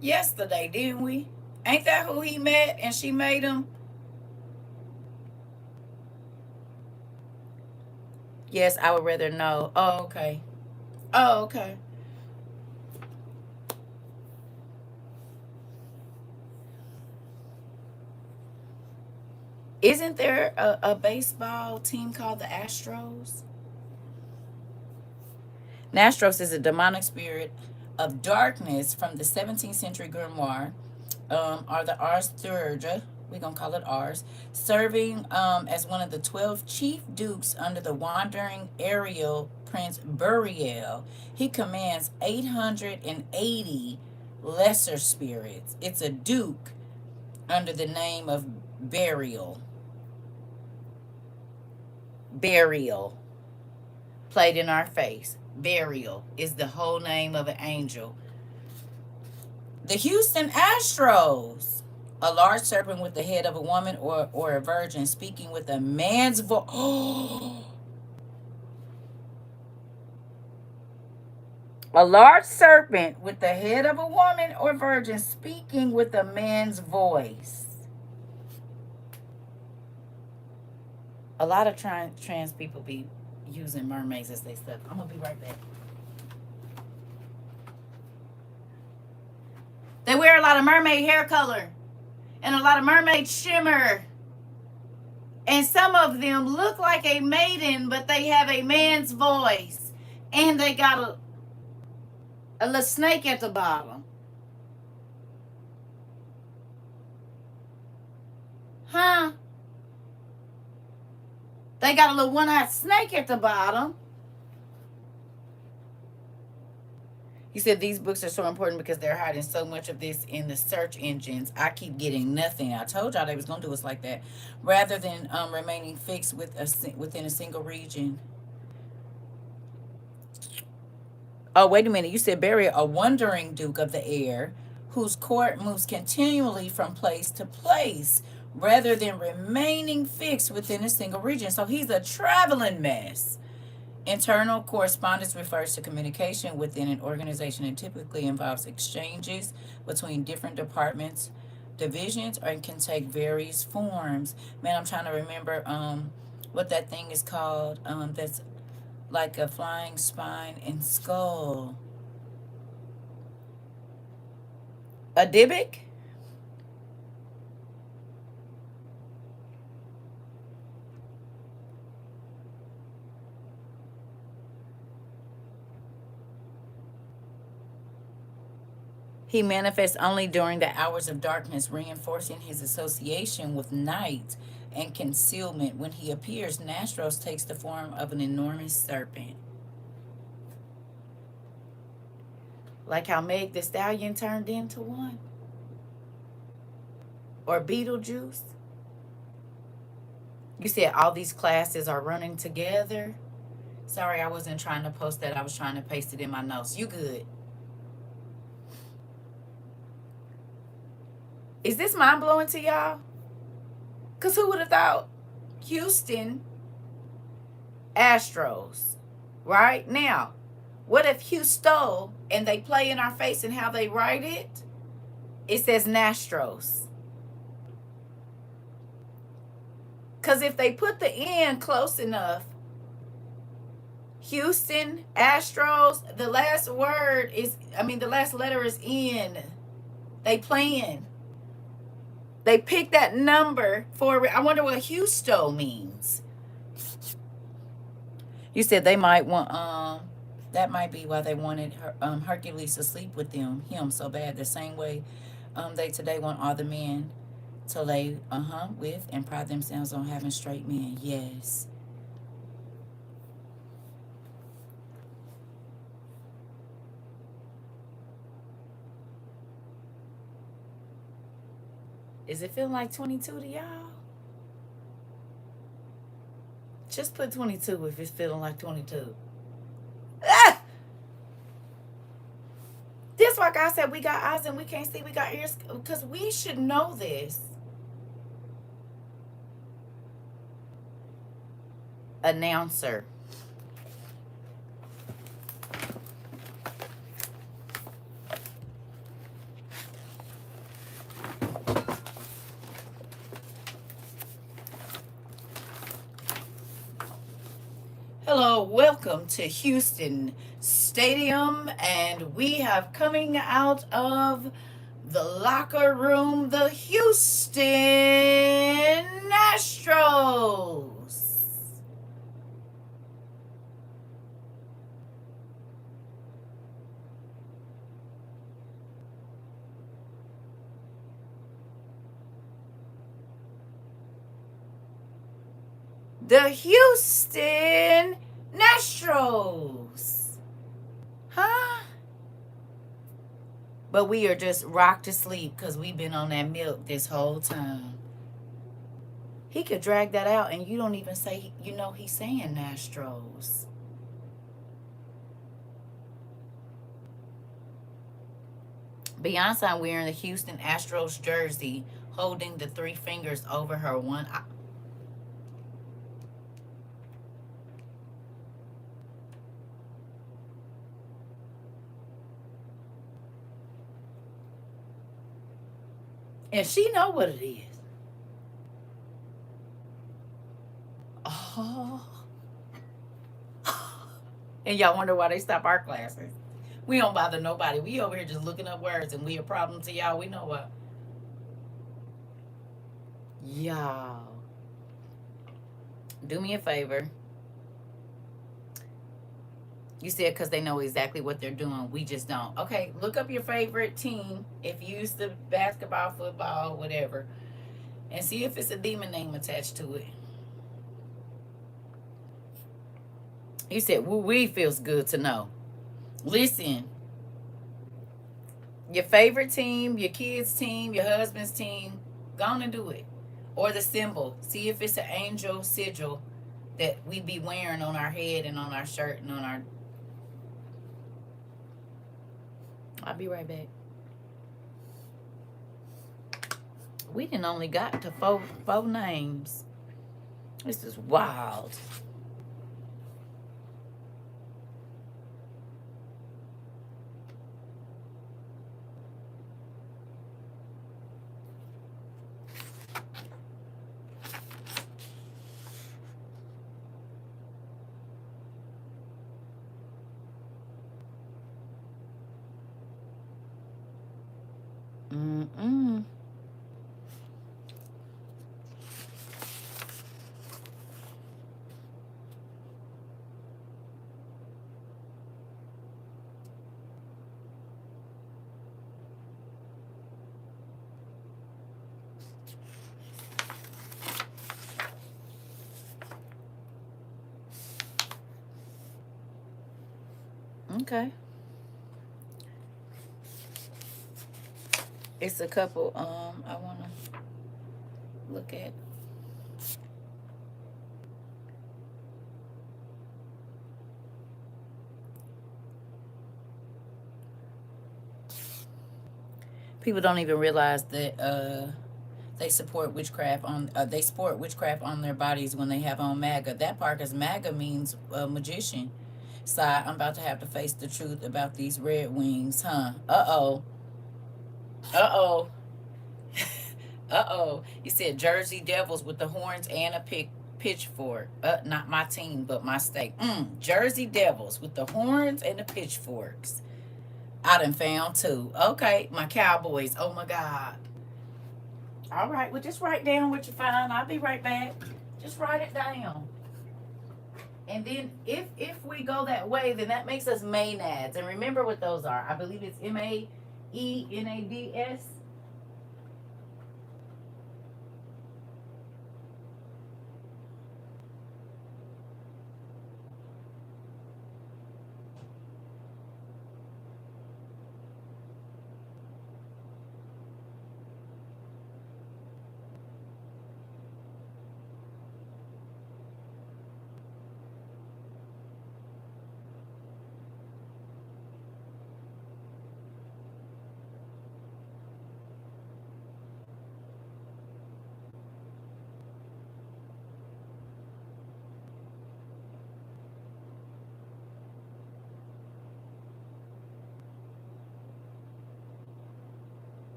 yesterday, didn't we? Ain't that who he met and she made him? Yes, I would rather know. Oh, okay. Oh, okay. Isn't there a baseball team called the Astros? Nastros is a demonic spirit of darkness from the 17th century grimoire, or the Ars Theurgia. We're going to call it Ars, serving as one of the 12 chief dukes under the wandering Ariel Prince Burial. He commands 880 lesser spirits. It's a duke under the name of Burial. Burial. Played in our face. Burial is the whole name of an angel. The Houston Astros. A large serpent with the head of a woman or a virgin speaking with a man's voice. A large serpent with the head of a woman or virgin speaking with a man's voice. A lot of trans people be using mermaids as they stuff. I'm gonna be right back. They wear a lot of mermaid hair color and a lot of mermaid shimmer. And some of them look like a maiden, but they have a man's voice. And they got a little snake at the bottom. Huh? They got a little one-eyed snake at the bottom. He said these books are so important because they're hiding so much of this in the search engines. I keep getting nothing. I told y'all they was gonna do us like that, rather than remaining fixed within a single region. Oh, wait a minute. You said bury a wandering duke of the air whose court moves continually from place to place rather than remaining fixed within a single region. So he's a traveling mess. Internal correspondence refers to communication within an organization and typically involves exchanges between different departments, divisions, or it can take various forms. Man, I'm trying to remember what that thing is called. That's like a flying spine and skull. A Dybbuk? He manifests only during the hours of darkness, reinforcing his association with night and concealment. When he appears, Nastros takes the form of an enormous serpent. Like how Meg the Stallion turned into one? Or Beetlejuice? You said all these classes are running together? Sorry, I wasn't trying to post that. I was trying to paste it in my notes. You good? Is this mind blowing to y'all? Because who would have thought Houston Astros, right? Now, what if Houston and they play in our face and how they write it? It says Nastros. Because if they put the N close enough, Houston Astros, the last letter is N. They playing. They picked that number for, I wonder what Houston means. You said they might want, that might be why they wanted Hercules to sleep with him so bad. The same way they today want all the men to lay with and pride themselves on having straight men. Yes. Is it feeling like 22 to y'all? Just put 22 if it's feeling like 22. Ah! This why God said we got eyes and we can't see, we got ears, because we should know this. Announcer. Hello, welcome to Houston Stadium, and we have coming out of the locker room the Houston Astros. The Houston Astros. Huh? But we are just rocked to sleep because we've been on that milk this whole time. He could drag that out and you don't even say, he's saying Astros. Beyonce wearing the Houston Astros jersey, holding the three fingers over her one eye. And she know what it is. Oh. And y'all wonder why they stop our classes. We don't bother nobody. We over here just looking up words and we a problem to y'all. We know what. Y'all, do me a favor. You said because they know exactly what they're doing. We just don't. Okay, look up your favorite team. If you used to basketball, football, whatever, and see if it's a demon name attached to it. He said, "Woo wee feels good to know." Listen, your favorite team, your kids' team, your husband's team, go on and do it. Or the symbol. See if it's an angel sigil that we be wearing on our head and on our shirt and on our. I'll be right back. We didn't only got to four names. This is wild. Mm-mm. Okay. It's a couple I wanna look at. People don't even realize that they support witchcraft on they sport witchcraft on their bodies when they have on MAGA. That part, because MAGA means magician. So I'm about to have to face the truth about these Red Wings, huh? Uh-oh. Uh-oh. Uh-oh. You said Jersey Devils with the horns and a pitchfork. Not my team, but my state. Jersey Devils with the horns and the pitchforks. I done found two. Okay, my Cowboys. Oh my God. All right, well, just write down what you find. I'll be right back. Just write it down. And then if we go that way, then that makes us Maenads. And remember what those are. I believe it's Maenads.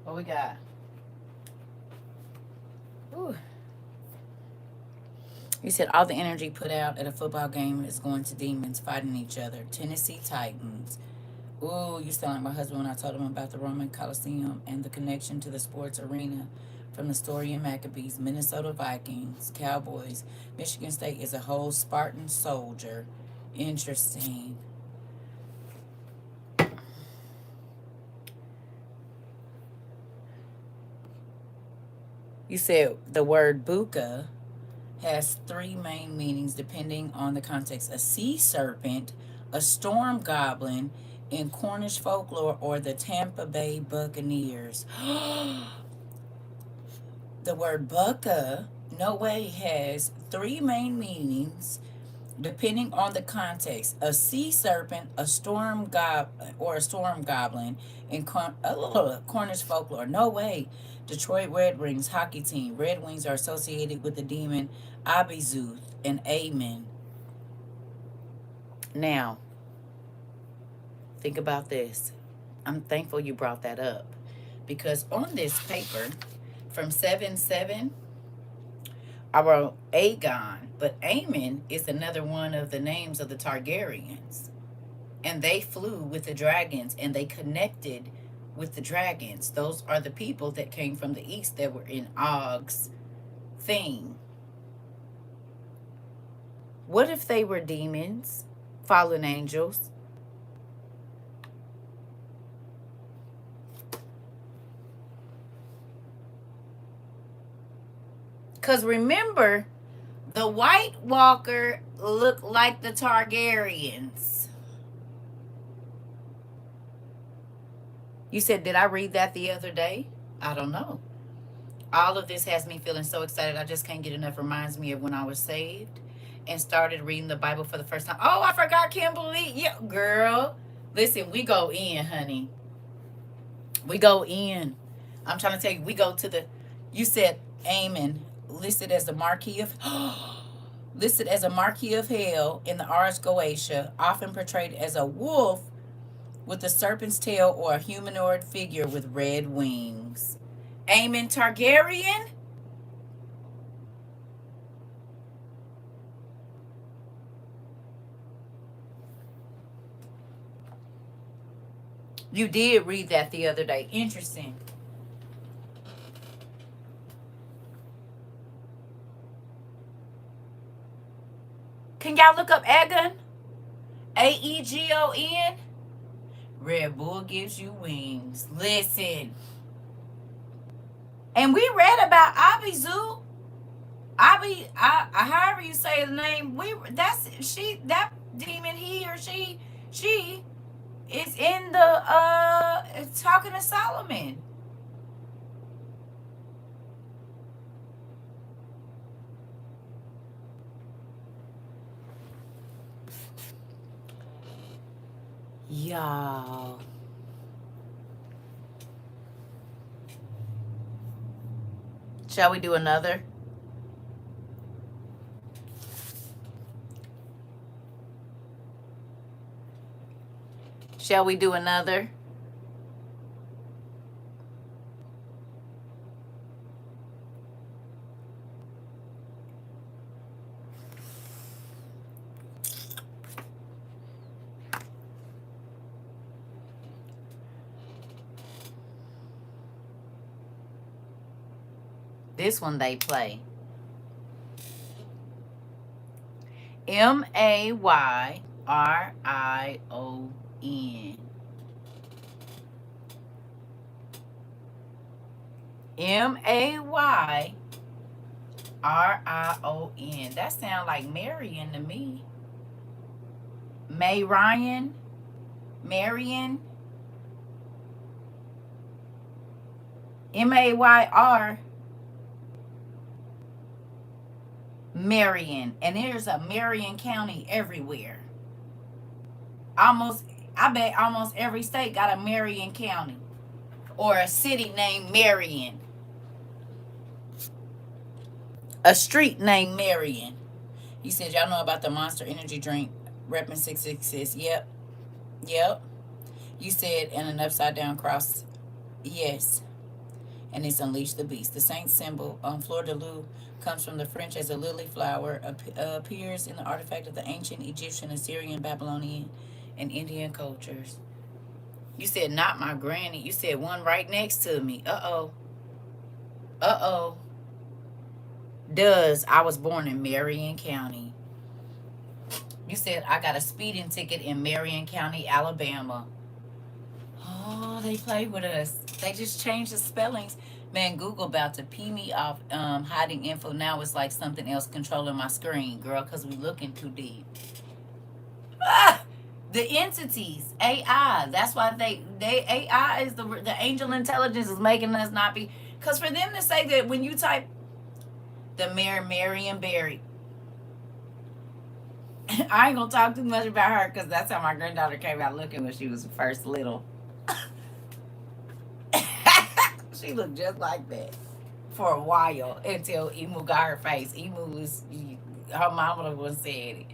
What we got? Ooh. He said all the energy put out at a football game is going to demons fighting each other. Tennessee Titans. Ooh, you sound like my husband when I told him about the Roman Coliseum and the connection to the sports arena from the story in Maccabees. Minnesota Vikings, Cowboys. Michigan State is a whole Spartan soldier. Interesting. You said the word buka has three main meanings depending on the context: a sea serpent, a storm goblin, in Cornish folklore, or the Tampa Bay Buccaneers. The word bucka, no way, has three main meanings depending on the context: a sea serpent, a storm or a storm goblin in Cornish folklore. No way. Detroit Red Wings hockey team. Red Wings are associated with the demon Abizuth and Amen. Now, think about this. I'm thankful you brought that up because on this paper from 7-7, I wrote Aegon, but Aemon is another one of the names of the Targaryens. And they flew with the dragons and they connected with the dragons. Those are the people that came from the east that were in Og's thing. What if they were demons, fallen angels? Because remember, the White Walker looked like the Targaryens. You said, did I read that the other day? I don't know. All of this has me feeling so excited. I just can't get enough. Reminds me of when I was saved and started reading the Bible for the first time. Oh, I forgot Kimberly. Yeah, girl. Listen, we go in, honey. We go in. I'm trying to tell you, we go to the, you said Amen, listed as the Marquis of, listed as a Marquis of Hell in the Ars Goetia, often portrayed as a wolf with a serpent's tail or a humanoid figure with red wings. Aemon Targaryen? You did read that the other day. Interesting. Can y'all look up Aegon? Aegon? Red Bull gives you wings. Listen. And we read about Abizu. However you say his name, that demon, he or she is in the talking to Solomon. Y'all. Shall we do another? Shall we do another? This one they play. Mayrion. Mayrion. That sounds like Marion to me. Marion. Marion. Mayr. Marion. And there's a Marion County everywhere. I bet almost every state got a Marion County or a city named Marion. A street named Marion. You said y'all know about the Monster Energy drink, repping 666. Yep. Yep. You said, and an upside down cross. Yes. and it's Unleash the Beast. The saint symbol, fleur de lis, comes from the French as a lily flower, appears in the artifact of the ancient Egyptian, Assyrian, Babylonian, and Indian cultures. You said not my granny. You said one right next to me. Uh-oh. Uh-oh. Does. I was born in Marion County. You said I got a speeding ticket in Marion County, Alabama. Oh, they play with us. They just changed the spellings. Man, Google about to pee me off hiding info. Now it's like something else controlling my screen, girl, because we looking too deep. Ah! The entities, AI. That's why they AI is the angel intelligence is making us not be. Because for them to say that when you type the Marion Barry, I ain't gonna talk too much about her because that's how my granddaughter came out looking when she was first little. She looked just like that for a while until Emu got her face. Emu was her mama was said it.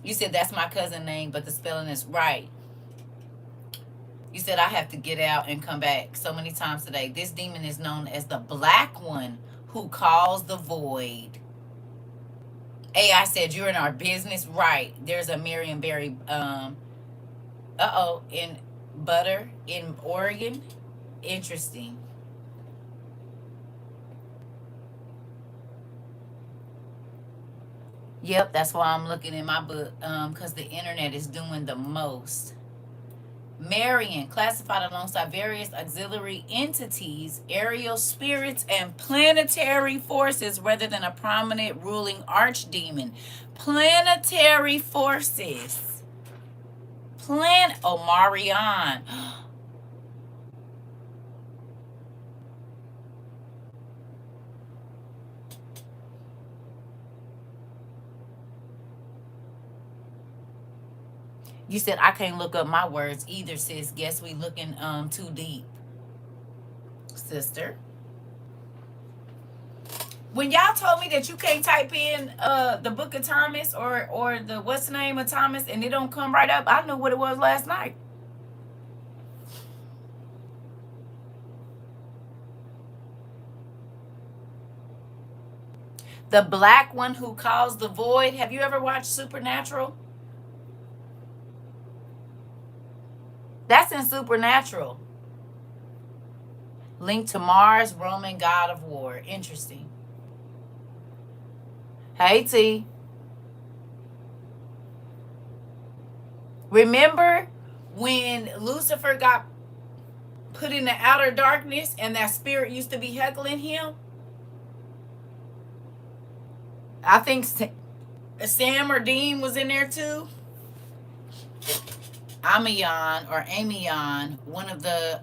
You said that's my cousin name, but the spelling is right. You said I have to get out and come back so many times today. This demon is known as the Black One who calls the void. AI said you're in our business, right? There's a Marion Barry, in Butter in Oregon. Interesting. Yep, that's why I'm looking in my book, because the internet is doing the most. Marion, classified alongside various auxiliary entities, aerial spirits, and planetary forces rather than a prominent ruling archdemon. Planetary forces. Marion. You said I can't look up my words either, sis. Guess we looking too deep, sister. When y'all told me that you can't type in the Book of Thomas or the what's the name of Thomas and it don't come right up, I knew what it was last night. The Black One who calls the void. Have you ever watched Supernatural? That's in Supernatural. Linked to Mars, Roman god of war. Interesting. Hey, T. Remember when Lucifer got put in the outer darkness and that spirit used to be heckling him? I think Sam or Dean was in there too. Amion, one of the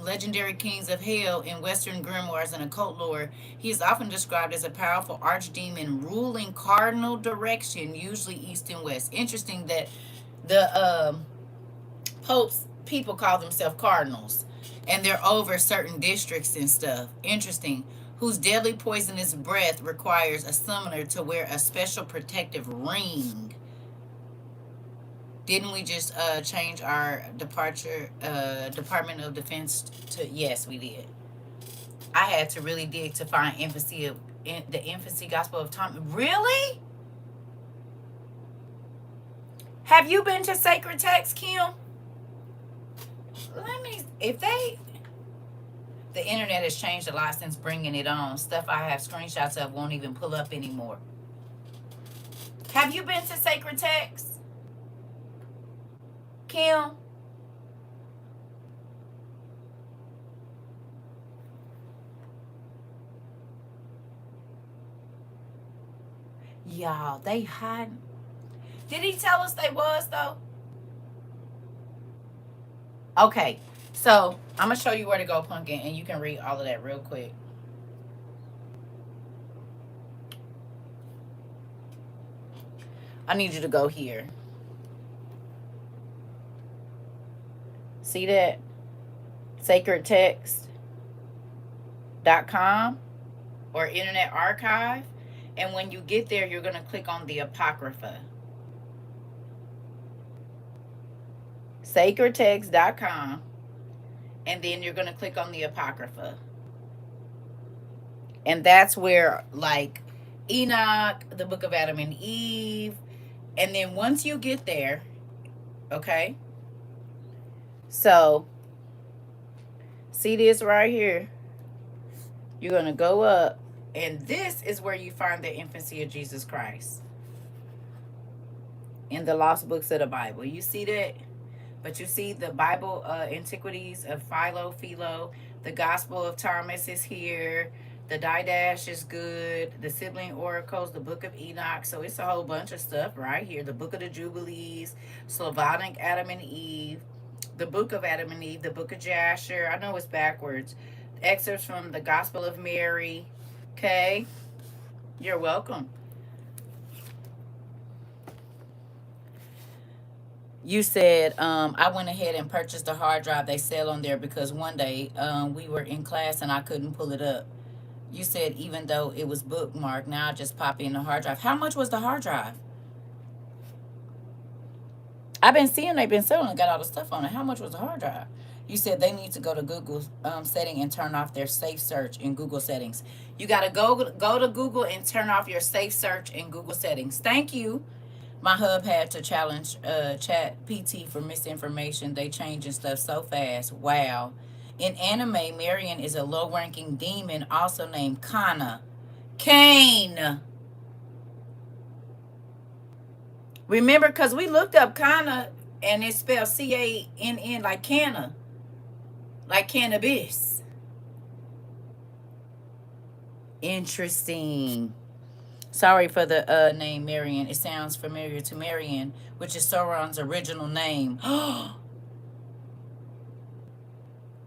legendary kings of hell in Western grimoires and occult lore, he is often described as a powerful archdemon ruling cardinal direction, usually east and west. Interesting that the Pope's people call themselves cardinals, and they're over certain districts and stuff. Interesting. Whose deadly poisonous breath requires a summoner to wear a special protective ring. Didn't we just change our Department of Defense to yes, we did. I had to really dig to find the infancy gospel of Thomas. Really? Have you been to Sacred Text, Kim? The internet has changed a lot since bringing it on. Stuff I have screenshots of won't even pull up anymore. Have you been to Sacred Text, Kim? Y'all, they hide. Did he tell us they was though? Okay, so I'm gonna show you where to go, Pumpkin, and you can read all of that real quick. I need you to go here. See that? sacredtext.com or Internet Archive. And when you get there, you're going to click on the Apocrypha. Sacredtext.com. And then you're going to click on the Apocrypha. And that's where, like, Enoch, the book of Adam and Eve. And then once you get there, okay, so see this right here? You're going to go up, and this is where you find the infancy of Jesus Christ in the lost books of the Bible. You see that? But you see the Bible antiquities of Philo. The Gospel of Thomas is here. The Didash is good. The Sibling Oracles, the Book of Enoch. So it's a whole bunch of stuff right here. The Book of the Jubilees, Slavonic Adam and Eve, the Book of Adam and Eve, the Book of Jasher. I know it's backwards. Excerpts from the Gospel of Mary. Okay, you're welcome. You said I went ahead and purchased a hard drive they sell on there because one day we were in class and I couldn't pull it up. You said even though it was bookmarked, now I just pop in the hard drive. How much was the hard drive? I've been seeing they've been selling, got all the stuff on it. How much was the hard drive? You said they need to go to Google setting and turn off their safe search in Google settings. You got to go to Google and turn off your safe search in Google settings. Thank you. My hub had to challenge Chat PT for misinformation. They changing stuff so fast. Wow. In anime, Marion is a low-ranking demon also named Kana. Kane. Remember, because we looked up Kana and it's spelled Cann, like canna, like cannabis. Interesting. Sorry for the name Marion. It sounds familiar to Marion, which is Sauron's original name.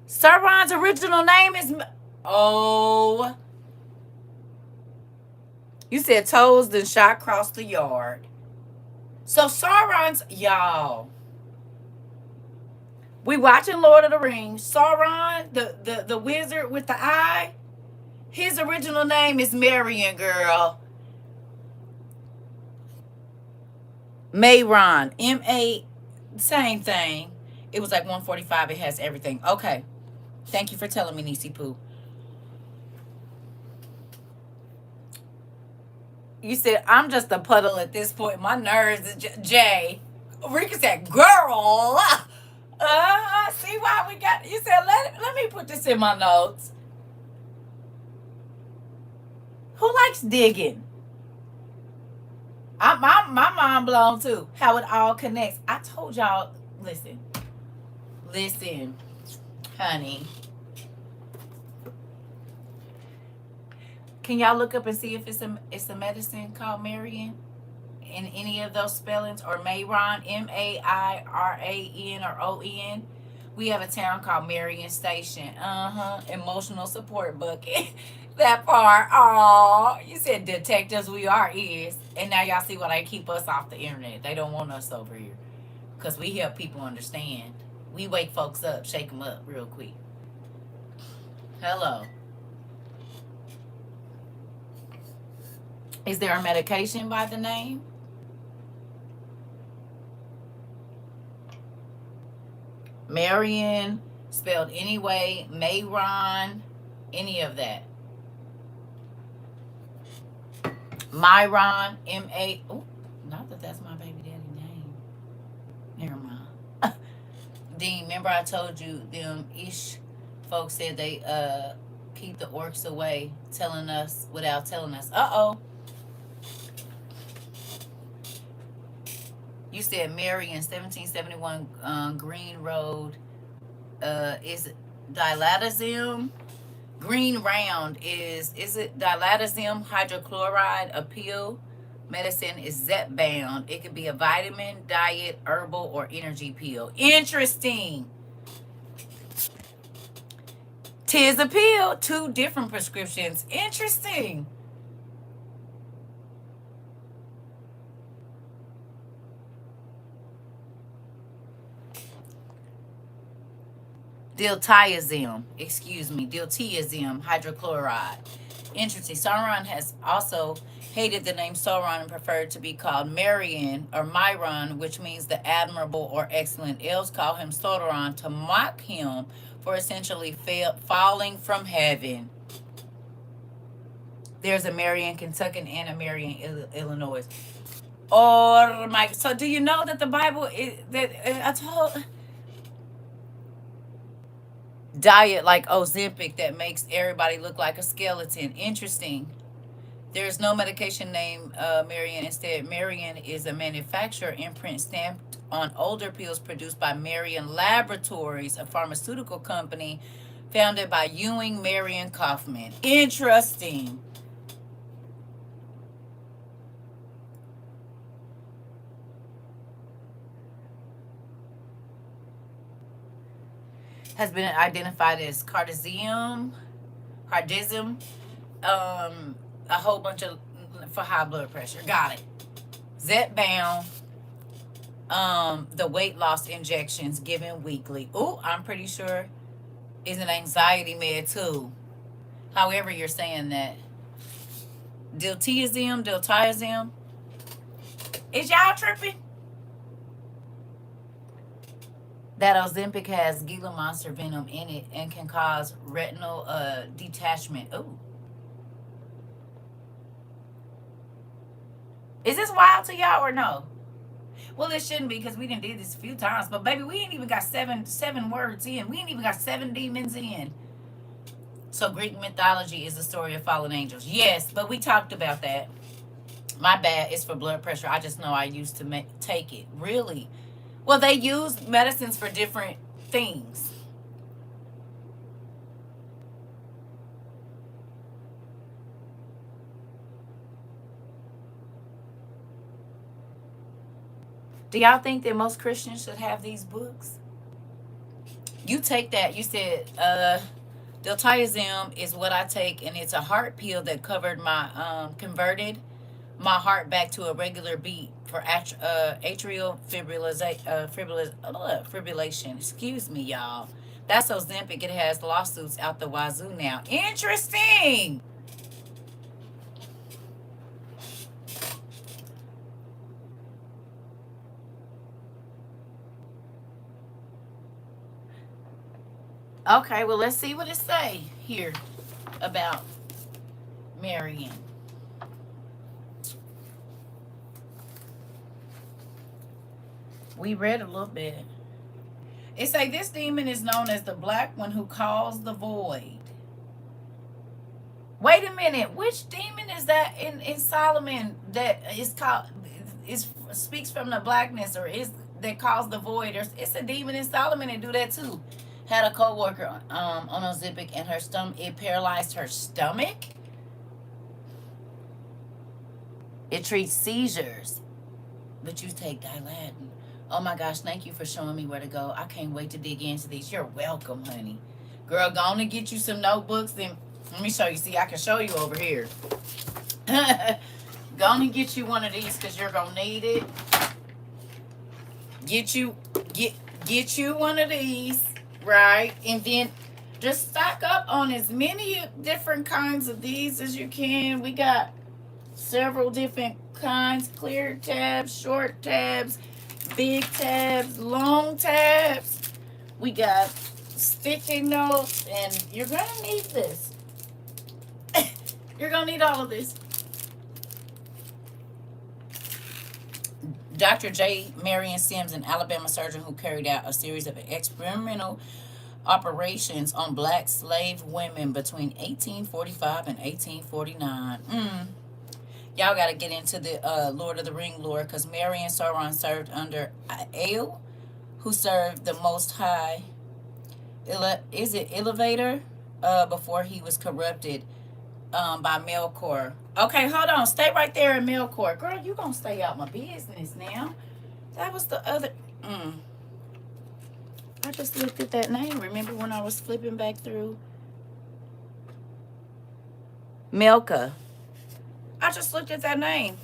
Sauron's original name is. Oh. You said toes, then shot across the yard. So Sauron's. Y'all. We watching Lord of the Rings. Sauron, the wizard with the eye. His original name is Marion, girl. Mayron. M-A. Same thing. It was like 145. It has everything. Okay. Thank you for telling me, Nisi Poo. You said, I'm just a puddle at this point. My nerves is Jay. Rika said, girl. See why we got. You said, let me put this in my notes. Who likes digging? My mind blown too. How it all connects. I told y'all, listen, honey. Can y'all look up and see if it's a medicine called Marion in any of those spellings, or Mayron, Mairan or ON? We have a town called Marion Station. Emotional support bucket. That part. Oh, you said detectives we are is, and now y'all see why they keep us off the internet. They don't want us over here because we help people understand. We wake folks up, shake them up real quick. Hello. Is there a medication by the name? Marion, spelled anyway, Mayron, any of that. Myron, M-A. Oh, not that that's my baby daddy name. Never mind. Dean, remember I told you them ish folks said they keep the orcs away, telling us without telling us. Uh-oh. You said Marion, 1771 Green Road. Is it dilatazim? Green Round is it dilatazim hydrochloride? A pill medicine is Zepbound. It could be a vitamin, diet, herbal, or energy pill. Interesting. Tis a pill. 2 different prescriptions. Interesting. Diltiazem hydrochloride. Interesting. Sauron has also hated the name Sauron and preferred to be called Marion or Myron, which means the admirable or excellent. Elves call him Sauron to mock him for essentially falling from heaven. There's a Marion, Kentucky, and a Marion, Illinois. Oh my! So do you know that the Bible is that I told diet like Ozempic that makes everybody look like a skeleton? Interesting. There's no medication named Marion. Instead, Marion is a manufacturer imprint stamped on older pills produced by Marion Laboratories, a pharmaceutical company founded by Ewing Marion Kaufman. Interesting. Has been identified as cardism, a whole bunch of for high blood pressure. Got it. Zepbound, the weight loss injections given weekly. Oh, I'm pretty sure is an anxiety med too. However, you're saying that. Diltiazem. Is y'all tripping? That Ozempic has Gila monster venom in it and can cause retinal detachment. Oh, is this wild to y'all or no? Well, it shouldn't be because we didn't do this a few times. But baby, we ain't even got seven words in. We ain't even got 7 demons in. So Greek mythology is the story of fallen angels. Yes, but we talked about that. My bad. It's for blood pressure. I just know I used to take it. Really? Well, they use medicines for different things. Do y'all think that most Christians should have these books? You take that. You said diltiazem is what I take, and it's a heart pill that converted my heart back to a regular beat for atrial fibrillation. Excuse me, y'all. That's Ozempic. It has lawsuits out the wazoo now. Interesting. Okay, well, let's see what it say here about Marion. We read a little bit. It say this demon is known as the black one who calls the void. Wait a minute, which demon is that in Solomon that is called is speaks from the blackness or is that calls the void? Or it's a demon in Solomon that do that too. Had a co-worker on Ozempic and her stomach it paralyzed her stomach. It treats seizures, but you take Dilaudid. Oh my gosh, thank you for showing me where to go. I can't wait to dig into these. You're welcome, honey. Girl, go on and get you some notebooks. Then let me show you. See, I can show you over here. Go on and get you one of these because you're gonna need it. Get you one of these, right? And then just stock up on as many different kinds of these as you can. We got several different kinds: clear tabs, short tabs, big tabs, long tabs. We got sticky notes, and you're gonna need this. You're gonna need all of this. Dr. J. Marion Sims, an Alabama surgeon who carried out a series of experimental operations on black slave women between 1845 and 1849. Y'all got to get into the Lord of the Ring lore because Marion Sauron served under Ael, who served the Most High. Is it Elevator? Before he was corrupted by Melkor. Okay, hold on. Stay right there in Melkor. Girl, you gonna stay out my business now. That was the other. I just looked at that name. Remember when I was flipping back through? Melka. I just looked at that name.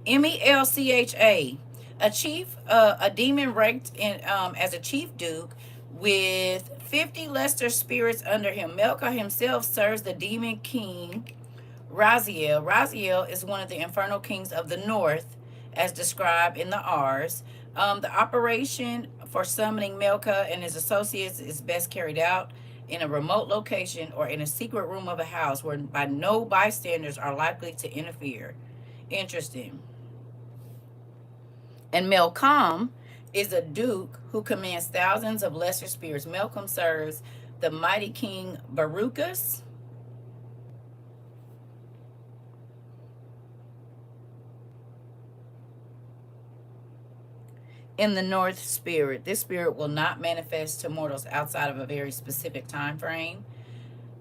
Melcha. A chief, a demon ranked in as a chief duke with 50 lesser spirits under him. Melka himself serves the demon king Raziel. Raziel is one of the infernal kings of the north, as described in the R's. The operation for summoning Melka and his associates is best carried out in a remote location or in a secret room of a house where by no bystanders are likely to interfere. Interesting. And Melkam is a duke who commands thousands of lesser spirits. Melkam serves the mighty king Baruchas in the North Spirit. This spirit will not manifest to mortals outside of a very specific time frame.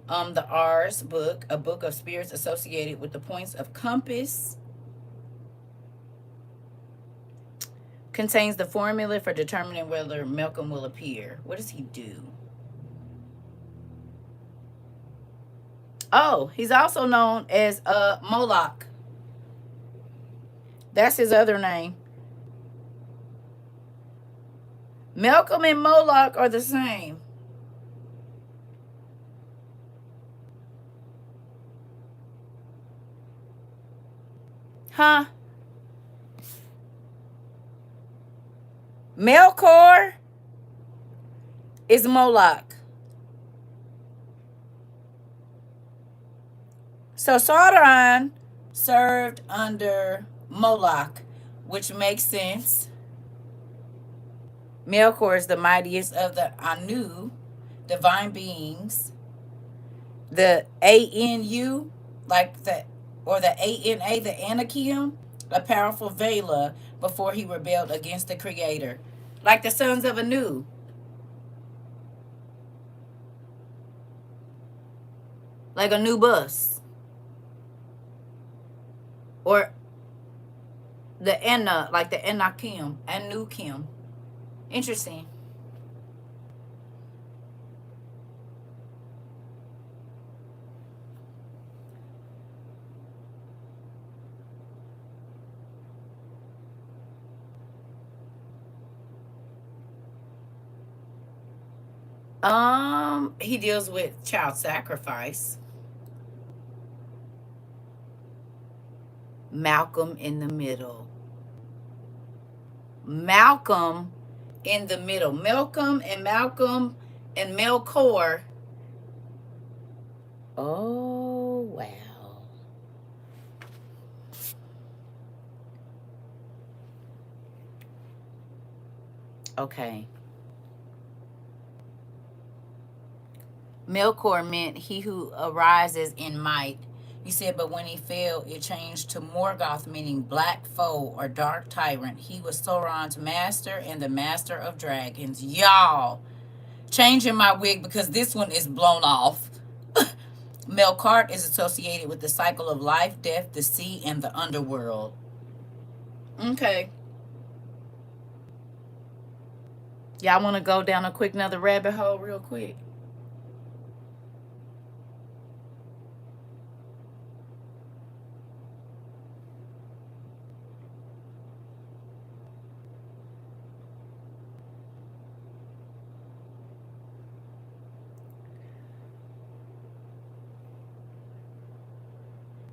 The Ars book, a book of spirits associated with the points of compass, contains the formula for determining whether Malcolm will appear. What does he do? Oh, he's also known as Moloch. That's his other name. Malcolm and Moloch are the same. Huh? Melkor is Moloch. So Sauron served under Moloch, which makes sense. Melkor is the mightiest of the Anu, divine beings. The Anu, like the, or the Ana, the Anakim, a powerful Vela before he rebelled against the Creator. Like the sons of Anu. Like Anubis. Or the Ana, like the Anakim, Anukim. Interesting. He deals with child sacrifice. Malcolm in the middle. Malcolm in the middle. Malcolm and Melkor. Oh, wow. Okay. Melkor meant he who arises in might. You said, but when he fell, it changed to Morgoth, meaning black foe or dark tyrant. He was Sauron's master and the master of dragons. Y'all, changing my wig because this one is blown off. Melkart is associated with the cycle of life, death, the sea, and the underworld. Okay. Y'all want to go down a quick another rabbit hole real quick?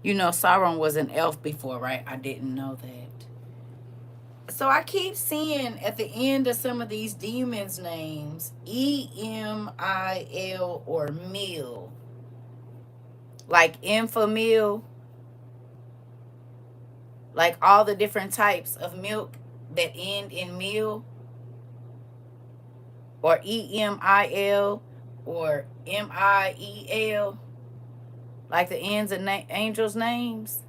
You know, Sauron was an elf before, right? I didn't know that. So I keep seeing at the end of some of these demons' names, Emil or Mil. Like Infamil. Like all the different types of milk that end in Mil. Or Emil or Miel. Like the ends of angels' names.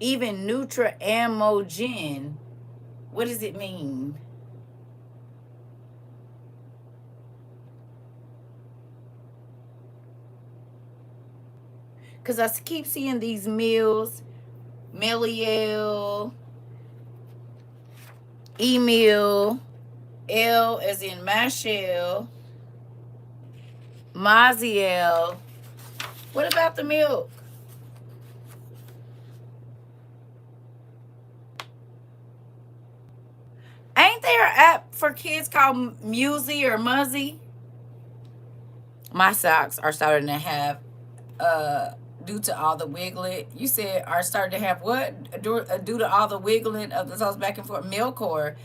Even Nutra-Amogen. What does it mean? Because I keep seeing these meals. Meliel. Emil. L as in Mashel. Maziel. What about the milk? Ain't there an app for kids called Musi or Muzzy? My socks are starting to have, due to all the wiggling. You said are starting to have what? Due to all the wiggling of the toes back and forth. Milk or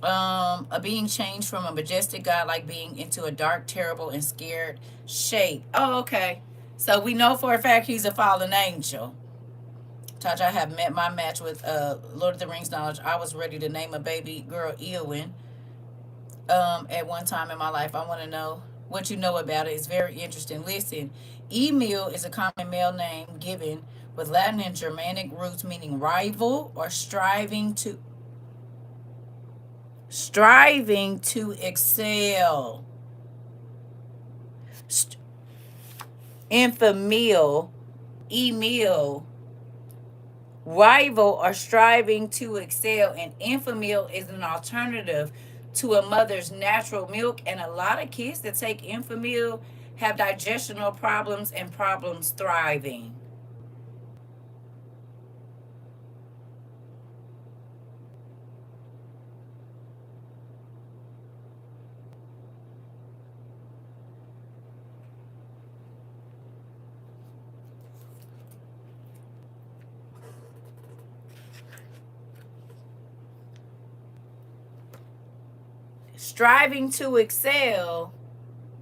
A being changed from a majestic godlike being into a dark, terrible, and scared shape. Oh, okay. So we know for a fact he's a fallen angel. Taja, I have met my match with Lord of the Rings knowledge. I was ready to name a baby girl Eowyn at one time in my life. I want to know what you know about it. It's very interesting. Listen, Emil is a common male name given with Latin and Germanic roots meaning rival or striving to excel. St- Infamil, Emil, rival or striving to excel, and infamil is an alternative to a mother's natural milk, and a lot of kids that take infamil have digestional problems and problems thriving. Striving to excel,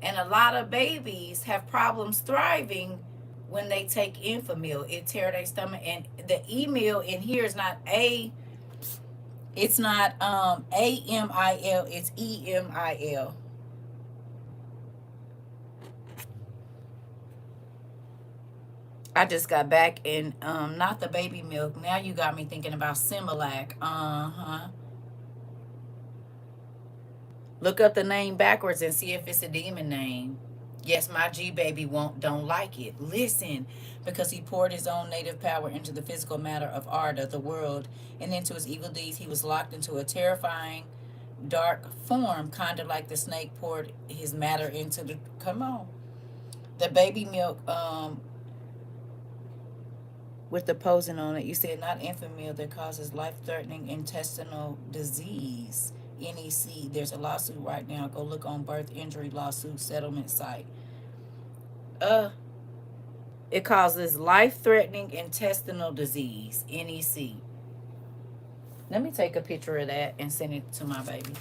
and a lot of babies have problems thriving when they take infamil. It tear their stomach, and the emil in here is not a, it's not AMIL, it's EMIL. I just got back, and not the baby milk. Now you got me thinking about Similac. Uh-huh. Look up the name backwards and see if it's a demon name. Yes, my G baby won't don't like it. Listen, because he poured his own native power into the physical matter of art of the world and into his evil deeds, he was locked into a terrifying dark form, kind of like the snake poured his matter into the, come on. The baby milk with the posing on it. You said not infamil that causes life-threatening intestinal disease. NEC. There's a lawsuit right now. Go look on birth injury lawsuit settlement site. Uh, it causes life-threatening intestinal disease. NEC. Let me take a picture of that and send it to my baby.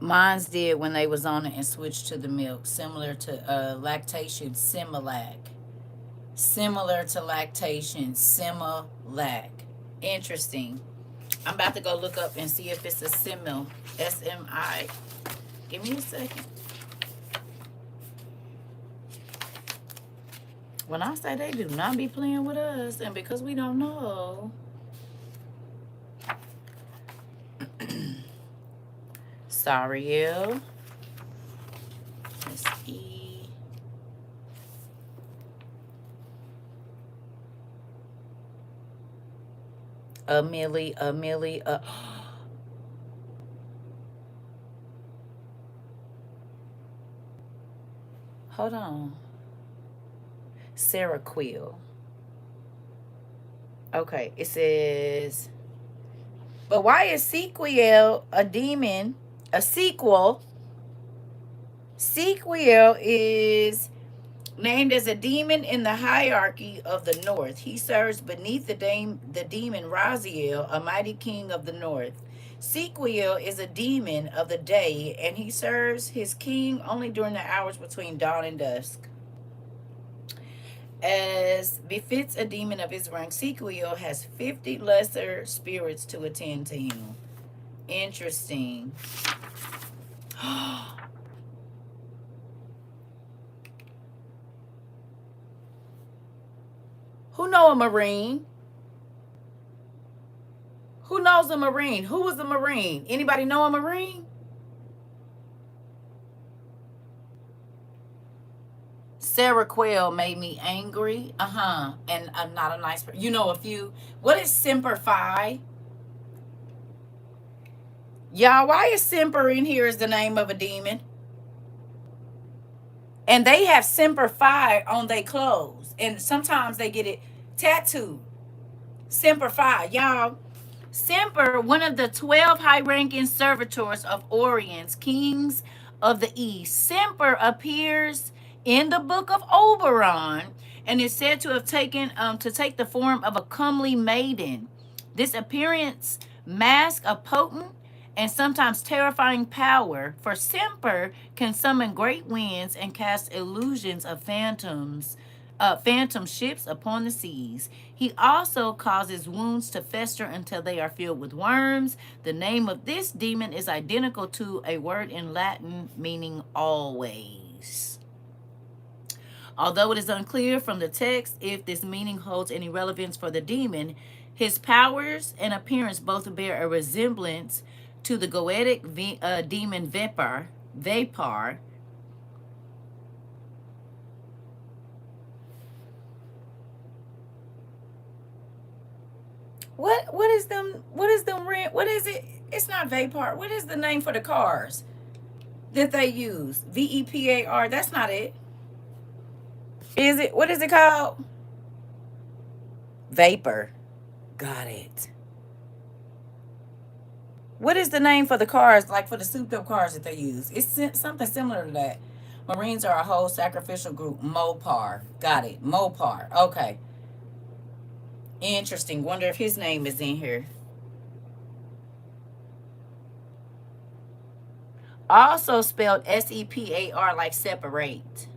Mine's did when they was on it and switched to the milk, similar to lactation, Similac. Similar to lactation, Similac. Interesting. I'm about to go look up and see if it's a simil. SMI. Give me a second. When I say they do not be playing with us, and because we don't know. Sorry, L. S-E. A millie, hold on. Sarah Quill. Okay, it says, but why is sequel a demon? A sequel. Sequel is named as a demon in the hierarchy of the north. He serves beneath the demon Raziel, a mighty king of the north. Sequel is a demon of the day, and he serves his king only during the hours between dawn and dusk. As befits a demon of his rank, Sequel has 50 lesser spirits to attend to him. Interesting. Who know a Marine? Who knows a Marine? Who was a Marine? Anybody know a Marine? Sarah Quayle made me angry. And I'm not a nice person. You know a few. What is Semper Fi? Y'all, why is Semper in here as the name of a demon? And they have Semper Fi on their clothes. And sometimes they get it tattooed. Semper Fi. Y'all, Semper, one of the 12 high-ranking servitors of Orion's kings of the East. Semper appears in the book of Oberon and is said to have take the form of a comely maiden. This appearance masks a potent and sometimes terrifying power, for Semper can summon great winds and cast illusions of phantom ships upon the seas. He also causes wounds to fester until they are filled with worms. The name of this demon is identical to a word in Latin meaning always. Although it is unclear from the text if this meaning holds any relevance for the demon, his powers and appearance both bear a resemblance to the goetic demon Vapor. What is them? What is them? What is it? It's not Vapor. What is the name for the cars that they use? VEPAR. That's not it. Is it? What is it called? Vapor. Got it. What is the name for the cars, like for the souped up cars that they use? It's something similar to that. Marines are a whole sacrificial group. Mopar. Got it. Mopar. Okay. Interesting. Wonder if his name is in here. Also spelled SEPAR, like separate.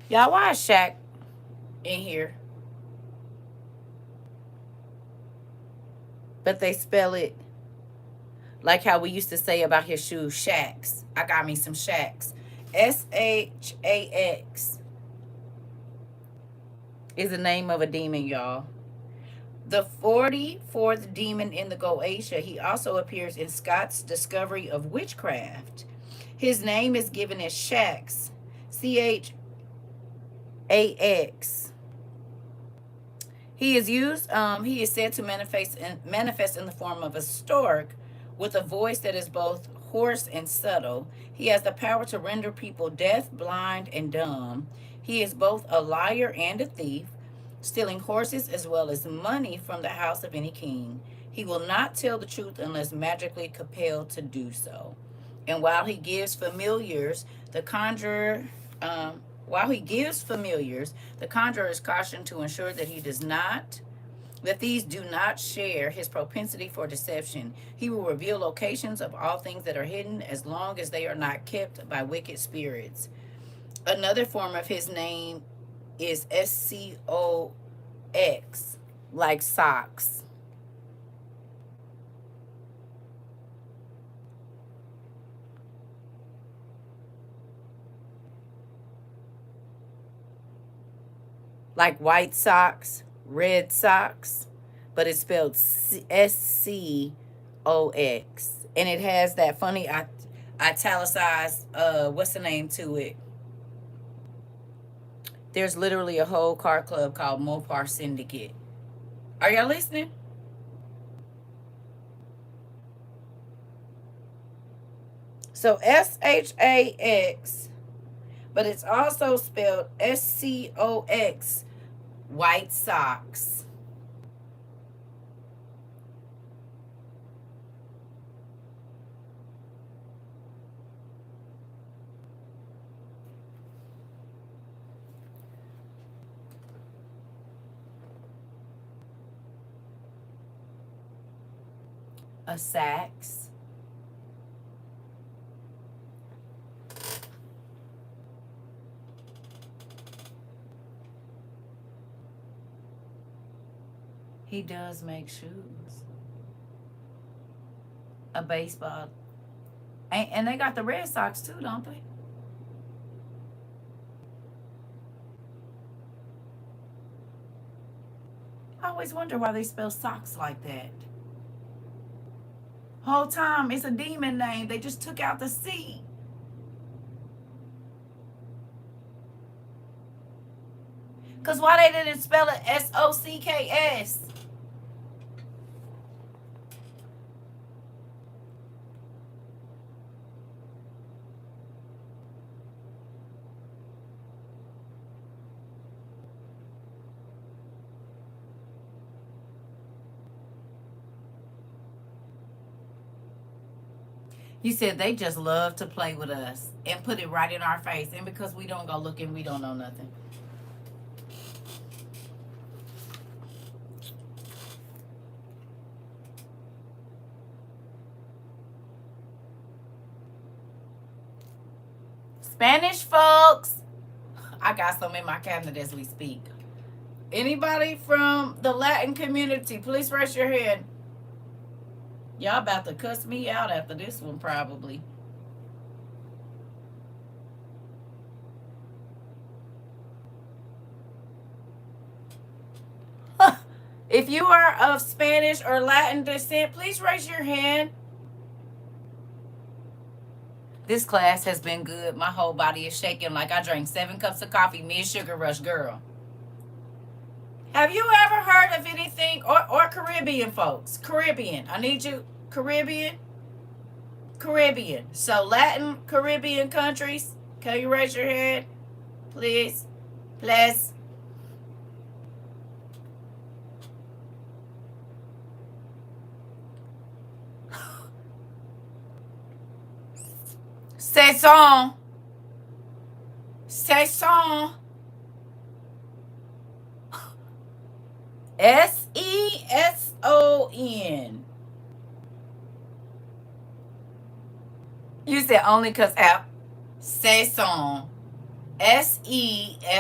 Y'all, why is Shaq in here? But they spell it like how we used to say about his shoes, Shaqs. I got me some Shaqs. SHAX is the name of a demon, y'all. The 44th demon in the Goetia, he also appears in Scott's Discovery of Witchcraft. His name is given as Shax, CHAX. He is said to manifest in the form of a stork with a voice that is both hoarse and subtle. He has the power to render people deaf, blind, and dumb. He is both a liar and a thief, stealing horses as well as money from the house of any king. He will not tell the truth unless magically compelled to do so. And while he gives familiars, the conjurer is cautioned to ensure that these do not share his propensity for deception. He will reveal locations of all things that are hidden as long as they are not kept by wicked spirits. Another form of his name is SCOX, like socks. Like white socks, red socks, but it's spelled SCOX. And it has that funny italicized, what's the name to it? There's literally a whole car club called Mopar Syndicate. Are y'all listening? So SHAX, but it's also spelled SCOX, white socks. A sax. He does make shoes. A baseball. And they got the Red Sox too, don't they? I always wonder why they spell socks like that. Whole time it's a demon name. They just took out the C. Because why they didn't spell it Socks? You said they just love to play with us and put it right in our face. And because we don't go looking, we don't know nothing. Spanish folks. I got some in my cabinet as we speak. Anybody from the Latin community, please raise your hand. Y'all about to cuss me out after this one, probably. If you are of Spanish or Latin descent, please raise your hand. This class has been good. My whole body is shaking like I drank 7 cups of coffee mid sugar rush, girl. Have you ever heard of anything, or Caribbean folks? Caribbean. I need you. Caribbean. Caribbean. So Latin Caribbean countries. Can you raise your hand? Please. Please. Saison. Saison. Seson. You said only because app. Saison. Seson.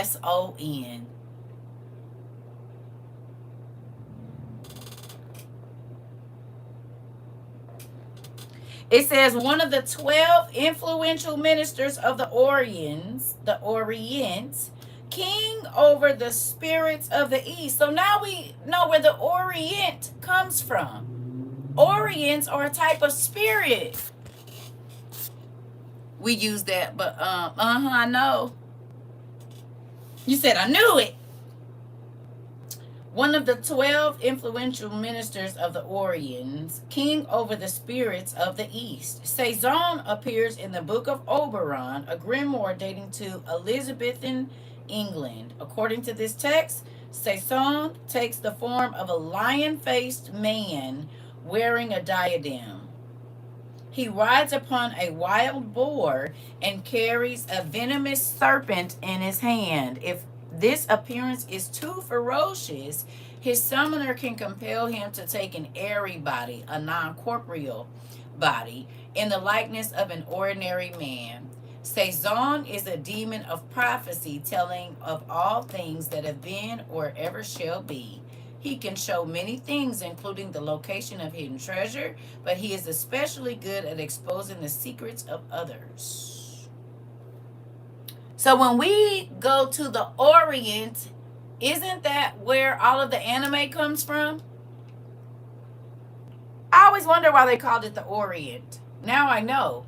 It says one of the 12 influential ministers of the Orient, king over the spirits of the East. So now we know where the Orient comes from. Orients are a type of spirit. We use that, but I know. You said I knew it. One of the 12 influential ministers of the Orient, king over the spirits of the East. Saison appears in the Book of Oberon, a grimoire dating to Elizabethan England. According to this text, Saison takes the form of a lion-faced man wearing a diadem. He rides upon a wild boar and carries a venomous serpent in his hand. If this appearance is too ferocious, his summoner can compel him to take an airy body, a non-corporeal body, in the likeness of an ordinary man. Saison is a demon of prophecy, telling of all things that have been or ever shall be. He can show many things, including the location of hidden treasure, but he is especially good at exposing the secrets of others. So when we go to the Orient, isn't that where all of the anime comes from? I always wonder why they called it the Orient. Now I know.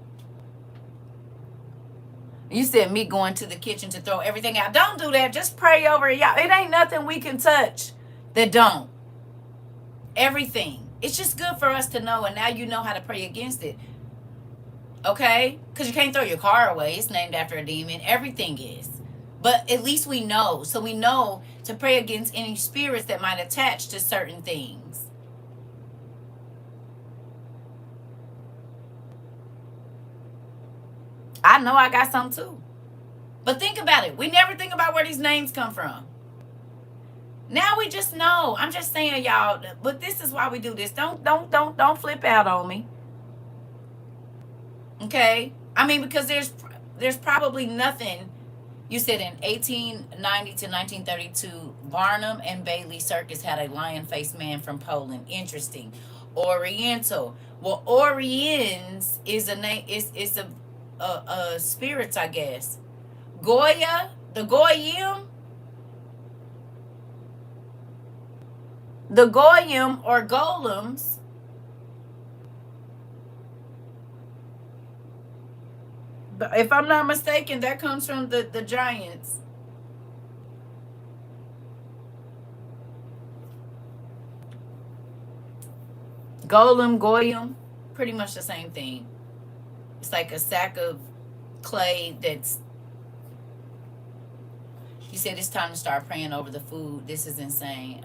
You said me going to the kitchen to throw everything out. Don't do that. Just pray over it. Y'all, it ain't nothing we can touch that don't. Everything. It's just good for us to know, and now you know how to pray against it. Okay? Because you can't throw your car away. It's named after a demon. Everything is. But at least we know. So we know to pray against any spirits that might attach to certain things. I know I got some too. But think about it. We never think about where these names come from. Now we just know. I'm just saying, y'all, but this is why we do this. Don't flip out on me. Okay? I mean, because there's probably nothing. You said in 1890 to 1932, Barnum and Bailey Circus had a lion-faced man from Poland. Interesting. Oriental. Well, Oriens is a name. It's a spirits, I guess. Goya, the Goyim. The Goyim or golems, if I'm not mistaken, that comes from the giants. Golem, goyim, pretty much the same thing. It's like a sack of clay that's. You said it's time to start praying over the food. This is insane.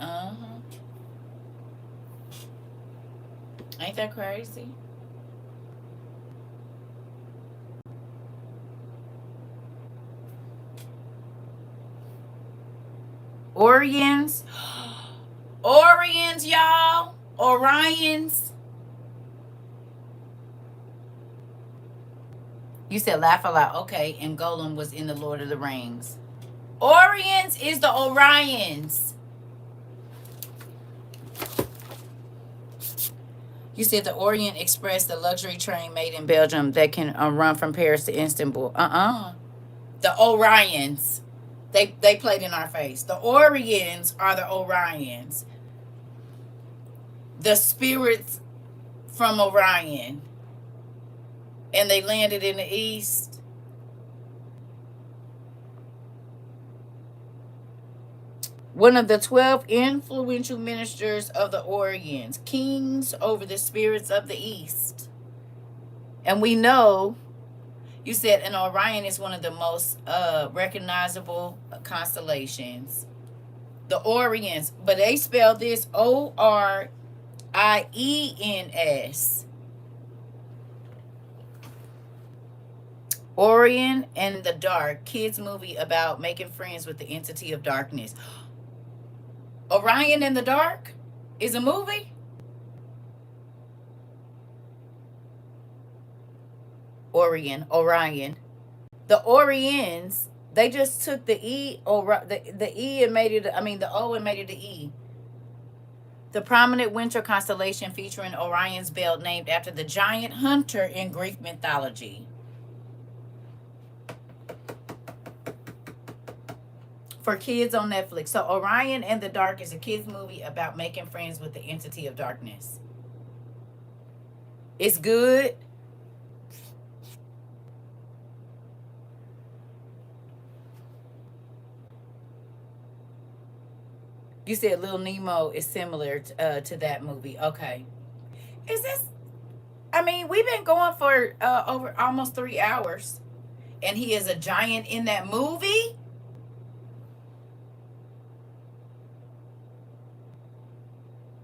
Ain't that crazy? Orions. Orions, y'all. Orions. You said laugh aloud. Okay, and Golem was in the Lord of the Rings. Orions is the Orions. You said the Orient Express, the luxury train made in Belgium that can run from Paris to Istanbul. The Orions. They played in our face. The Orions are the Orions. The spirits from Orion. And they landed in the east. One of the 12 influential ministers of the Orions, kings over the spirits of the east. And we know, you said an Orion is one of the most recognizable constellations. The Orions, but they spell this Oriens. Orion and the Dark, kids movie about making friends with the entity of darkness. Orion and the Dark is a movie? Orion. The Orions, they just took the E, or the E and made it, the O and made it the E. The prominent winter constellation featuring Orion's belt, named after the giant hunter in Greek mythology. For kids on Netflix. So Orion and the Dark is a kids movie about making friends with the entity of darkness. It's good. You said Little Nemo is similar to that movie. Okay. Is this... we've been going for over almost 3 hours. And he is a giant in that movie?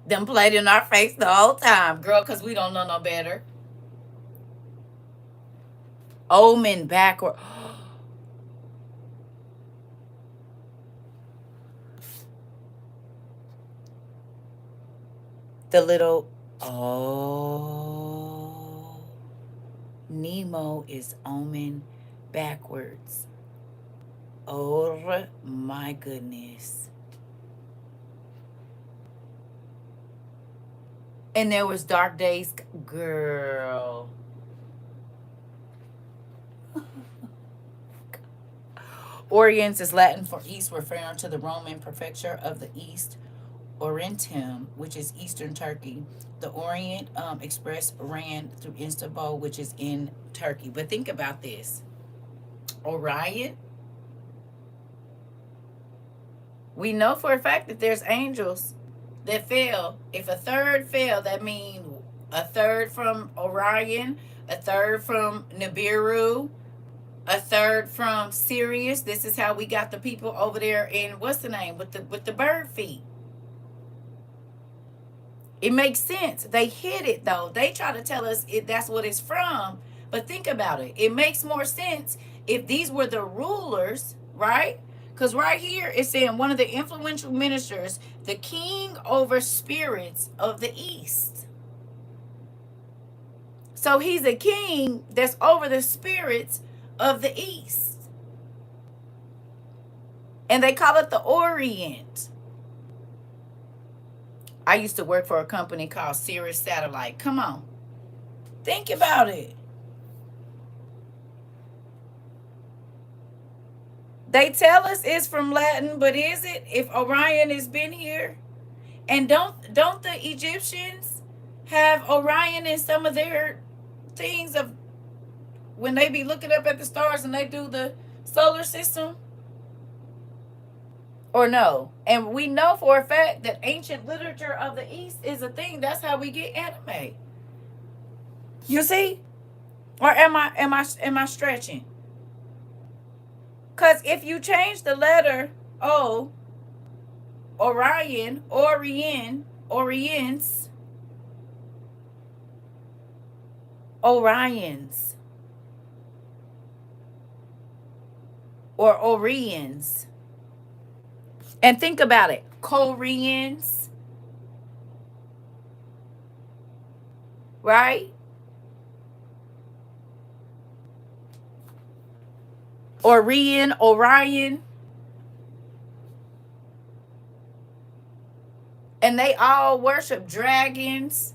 Them played in our face the whole time, girl, because we don't know no better. Omen backward. The little... Oh. Nemo is Omen backwards. Oh my goodness. And there was Dark Days. Girl. Oriens is Latin for east, referring to the Roman prefecture of the East, Orientum, which is eastern Turkey. The Orient Express ran through Istanbul, which is in Turkey. But think about this. Orion. We know for a fact that there's angels that fell. If a third fell, that means a third from Orion, a third from Nibiru, a third from Sirius. This is how we got the people over there in, what's the name, with the bird feet. It makes sense. They hid it though. They try to tell us that's what it's from. But think about it. It makes more sense if these were the rulers, right? Because right here it's saying one of the influential ministers, the king over spirits of the east. So he's a king that's over the spirits of the east. And they call it the Orient. I used to work for a company called Sirius Satellite. Come on. Think about it. They tell us it's from Latin, but is it? If Orion has been here? And don't the Egyptians have Orion in some of their things of when they be looking up at the stars and they do the solar system? Or no? And we know for a fact that ancient literature of the East is a thing. That's how we get anime. You see? Or am I stretching? Cause if you change the letter O, Orion, Orients, Orions, or Orions. And think about it. Koreans, right? Orion. And they all worship dragons.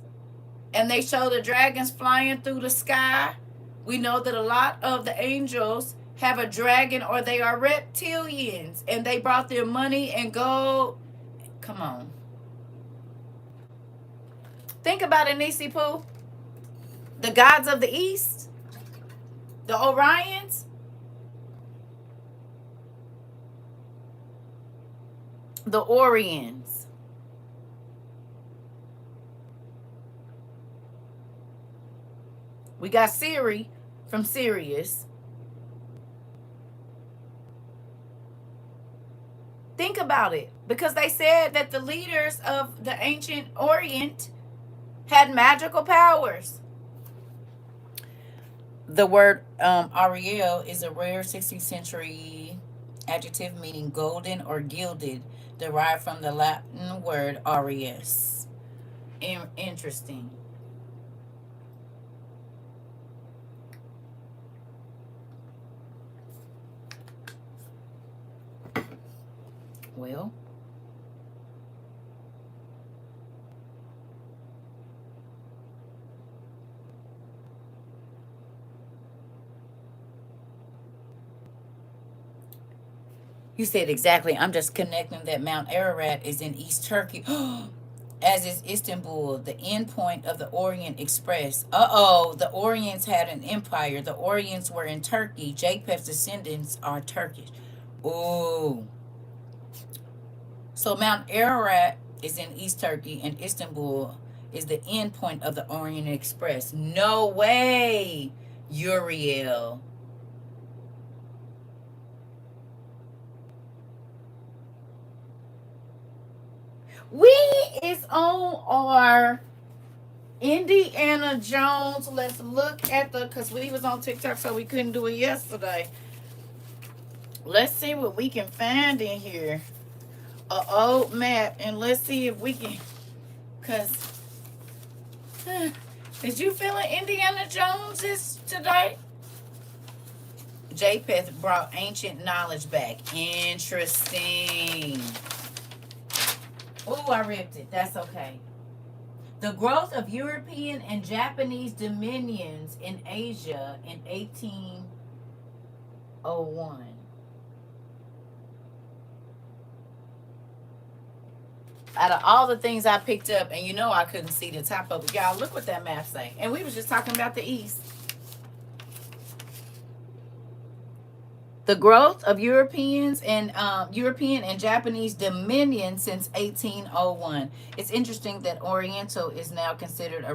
And they show the dragons flying through the sky. We know that a lot of the angels have a dragon or they are reptilians. And they brought their money and gold. Come on. Think about it, Nisi Poo. The gods of the East, the Orions, the Orions. We got Siri from Sirius. Think about it. Because they said that the leaders of the ancient Orient had magical powers. The word Ariel is a rare 16th century adjective meaning golden or gilded, derived from the Latin word aureus. Interesting. Well, you said exactly. I'm just connecting that Mount Ararat is in East Turkey, as is Istanbul, the end point of the Orient Express. Uh-oh, the Orients had an empire. The Orients were in Turkey. Japheth's descendants are Turkish. Ooh. So Mount Ararat is in East Turkey, and Istanbul is the end point of the Orient Express. No way, Uriel. We is on our Indiana Jones. Let's look at the, because we was on TikTok, so we couldn't do it yesterday. Let's see what we can find in here. A old map, and let's see if we can, because is you feeling Indiana Jones is today? Japheth brought ancient knowledge back. Interesting. Oh, I ripped it. That's okay. The growth of European and Japanese dominions in Asia in 1801. Out of all the things I picked up, and you know I couldn't see the top of it. Y'all, look what that map say. And we was just talking about the East. The growth of European and Japanese dominion since 1801. It's interesting that Oriental is now considered a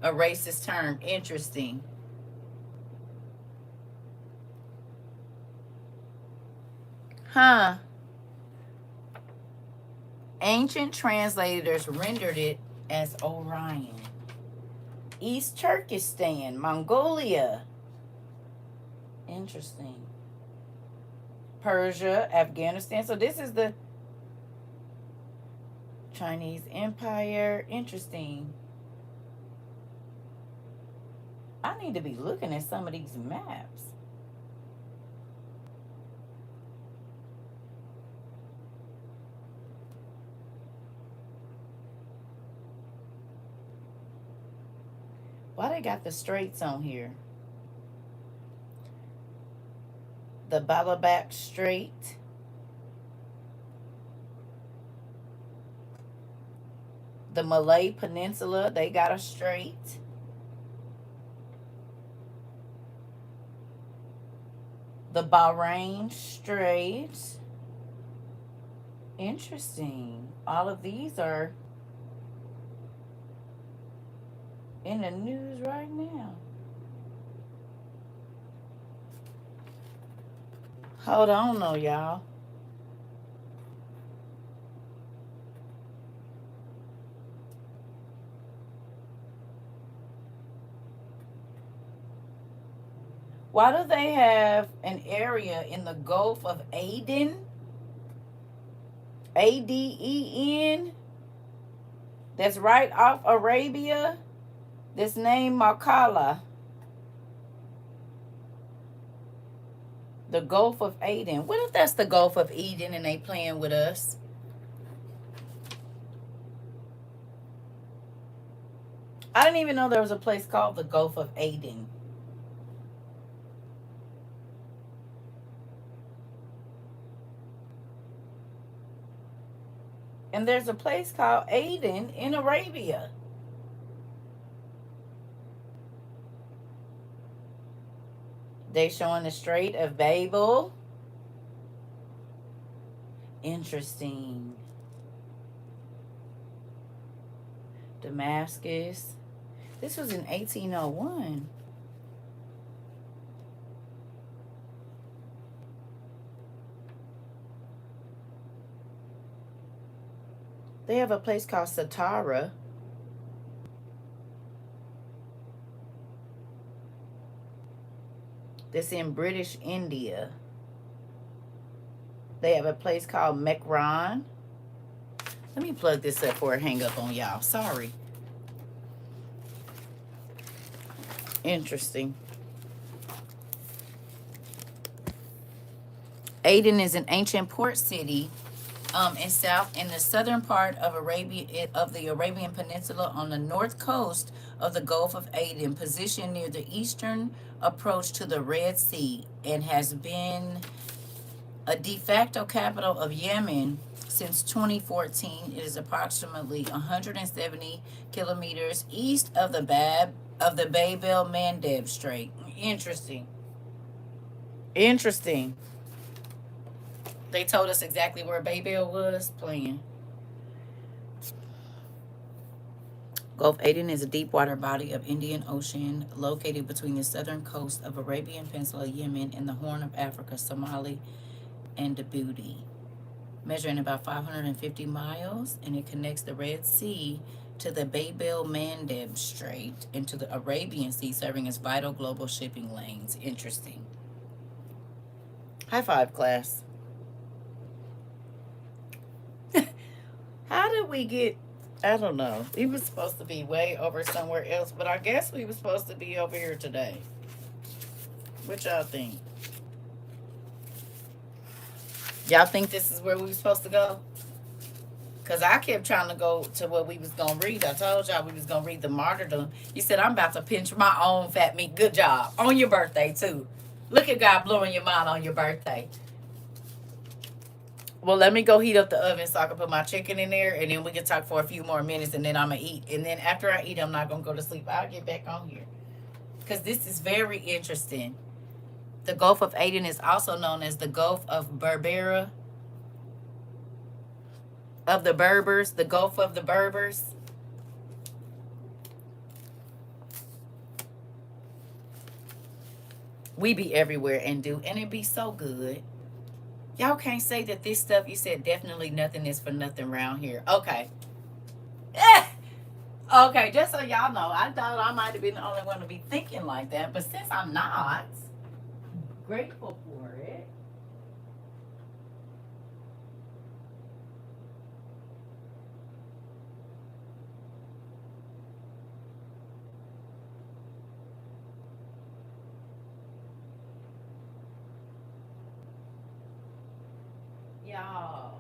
racist term. Interesting. Huh. Ancient translators rendered it as Orion. East Turkestan, Mongolia. Interesting. Persia, Afghanistan. So this is the Chinese Empire. Interesting. I need to be looking at some of these maps. Why they got the straits on here? The Balabac Strait. The Malay Peninsula, they got a strait. The Bahrain Strait. Interesting. All of these are in the news right now. Hold on, though, y'all. Why do they have an area in the Gulf of Aden? Aden? That's right off Arabia. That's named Makala. The Gulf of Aden. What if that's the Gulf of Eden and they playing with us? I didn't even know there was a place called the Gulf of Aden. And there's a place called Aden in Arabia. They showing the Strait of Babel. Interesting. Damascus. This was in 1801. They have a place called Satara. That's in British India. They have a place called Mekran. Let me plug this up before I hang up on y'all. Sorry. Interesting. Aden is an ancient port city in the southern part of the Arabian Peninsula on the north coast of the Gulf of Aden, positioned near the eastern approach to the Red Sea, and has been a de facto capital of Yemen since 2014. It is approximately 170 kilometers east of the Bab el Mandeb Strait. Interesting. Interesting. They told us exactly where Babel was playing. Gulf Aden is a deep water body of Indian Ocean located between the southern coast of Arabian Peninsula, Yemen, and the Horn of Africa, Somalia, and Djibouti, measuring about 550 miles, and it connects the Red Sea to the Bab el Mandeb Strait and to the Arabian Sea, serving as vital global shipping lanes. Interesting. High five, class. How did we get? I don't know. We was supposed to be way over somewhere else, but I guess we were supposed to be over here today. What y'all think? Y'all think this is where we were supposed to go? Because I kept trying to go to what we was going to read. I told y'all we was going to read the martyrdom. You said, I'm about to pinch my own fat meat. Good job. On your birthday, too. Look at God blowing your mind on your birthday. Well, let me go heat up the oven so I can put my chicken in there, and then we can talk for a few more minutes, and then I'm going to eat. And then after I eat, I'm not going to go to sleep. I'll get back on here. Because this is very interesting. The Gulf of Aden is also known as the Gulf of Berbera. Of the Berbers. The Gulf of the Berbers. We be everywhere and do, and it be so good. Y'all can't say that this stuff, you said definitely nothing is for nothing around here. Okay. Okay, just so y'all know, I thought I might have been the only one to be thinking like that, but since I'm not, grateful for it. Y'all.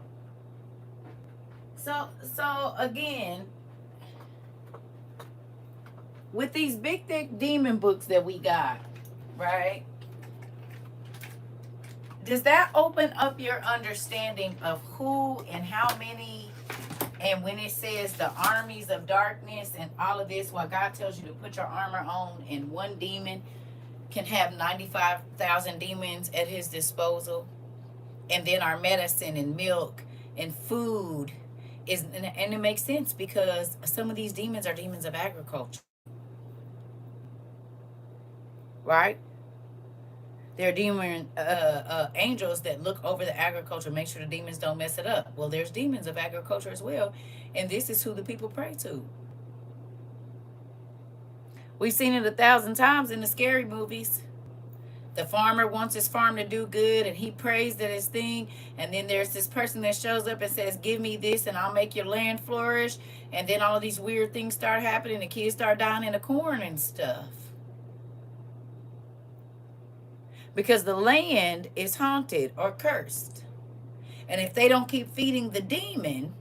So again, with these big thick demon books that we got, right? Does that open up your understanding of who and how many, and when it says the armies of darkness and all of this, while God tells you to put your armor on, and one demon can have 95,000 demons at his disposal, and then our medicine and milk and food is, and it makes sense because some of these demons are demons of agriculture, right? They're demon angels that look over the agriculture, make sure the demons don't mess it up. Well, there's demons of agriculture as well, and this is who the people pray to. We've seen it 1,000 times in the scary movies. The farmer wants his farm to do good and he prays that his thing, and then there's this person that shows up and says, give me this and I'll make your land flourish, and then all of these weird things start happening. The kids start dying in the corn and stuff because the land is haunted or cursed, and if they don't keep feeding the demon,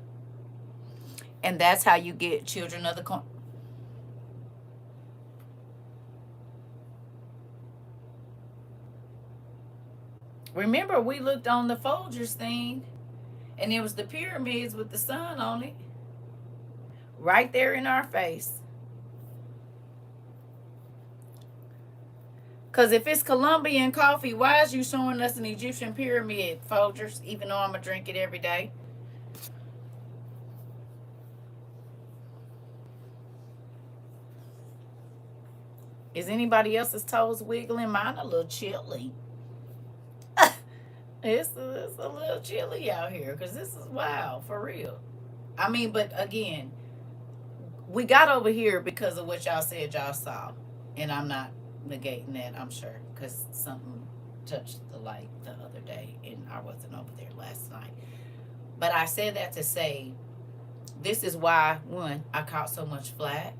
and that's how you get children of the corn. Remember, we looked on the Folgers thing, and it was the pyramids with the sun on it, right there in our face. Because if it's Colombian coffee, why is you showing us an Egyptian pyramid, Folgers, even though I'm going to drink it every day? Is anybody else's toes wiggling? Mine a little chilly. It's a little chilly out here because this is wow, for real. I mean, but again, we got over here because of what y'all said y'all saw. And I'm not negating that, I'm sure, because something touched the light the other day and I wasn't over there last night. But I said that to say, this is why, one, I caught so much flack,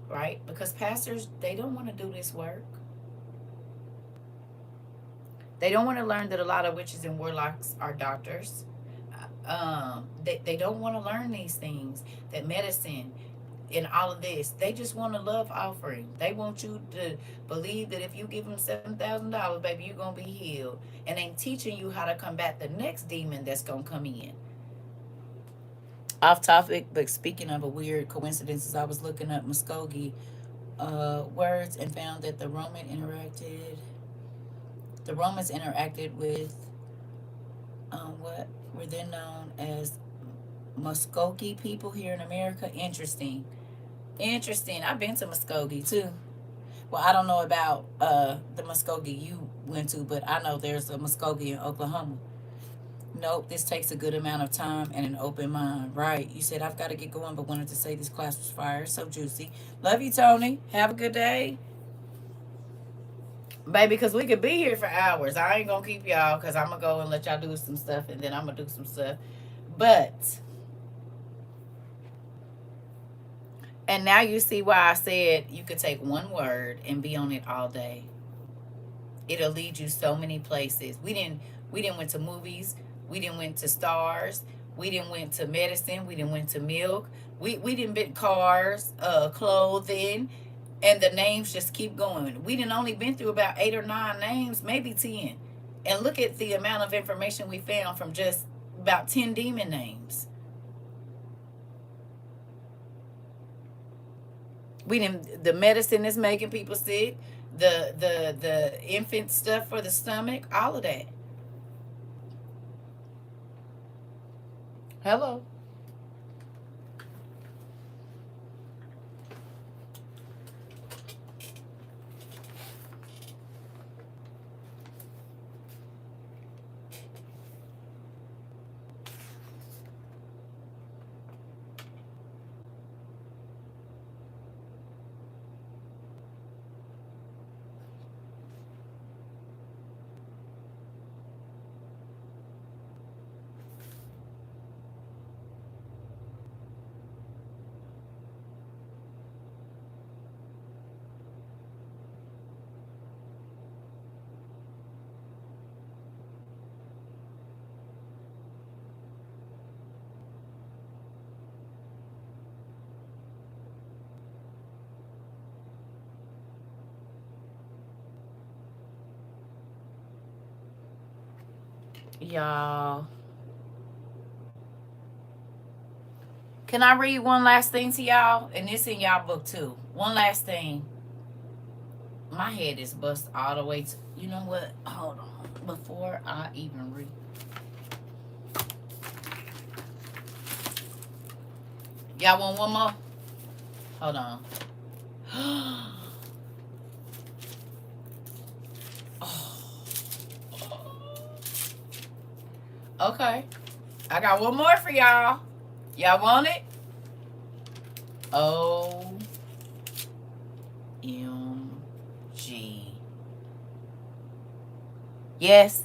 right? Because pastors, they don't want to do this work. They don't want to learn that a lot of witches and warlocks are doctors. They don't want to learn these things, that medicine and all of this. They just want a love offering. They want you to believe that if you give them $7,000, baby, you're going to be healed. And ain't teaching you how to combat the next demon that's going to come in. Off topic, but speaking of a weird coincidences, I was looking up Muskogee words and found that the Romans interacted with what were then known as Muskogee people here in America. Interesting. I've been to Muskogee too. Well, I don't know about the Muskogee you went to, but I know there's a Muskogee in Oklahoma. Nope, this takes a good amount of time and an open mind. Right. You said I've got to get going, but wanted to say this class was fire. So juicy. Love you, Tony. Have a good day. Baby, because we could be here for hours. I ain't going to keep y'all because I'm going to go and let y'all do some stuff and then I'm going to do some stuff. But, and now you see why I said you could take one word and be on it all day. It'll lead you so many places. We didn't went to movies. We didn't went to stars. We didn't went to medicine. We didn't went to milk. We didn't been cars, clothing, and the names just keep going. We didn't only been through about 8 or 9 names, maybe 10. And look at the amount of information we found from just about 10 demon names. We didn't. The medicine is making people sick. The infant stuff for the stomach, all of that. Hello. Y'all. Can I read one last thing to y'all? And this in y'all book too. One last thing. My head is bust all the way to, you know what? Hold on. Before I even read. Y'all want one more? Hold on. Okay. I got one more for y'all. Y'all want it? OMG. Yes.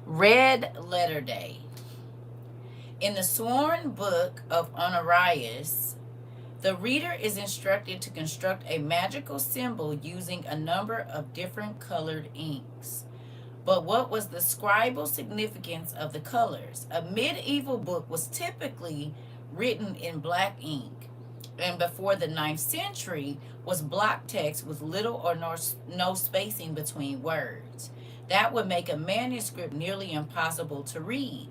Red Letter Day. In the sworn book of Honorius, the reader is instructed to construct a magical symbol using a number of different colored inks. But what was the scribal significance of the colors? A medieval book was typically written in black ink, and before the 9th century was block text with little or no spacing between words. That would make a manuscript nearly impossible to read,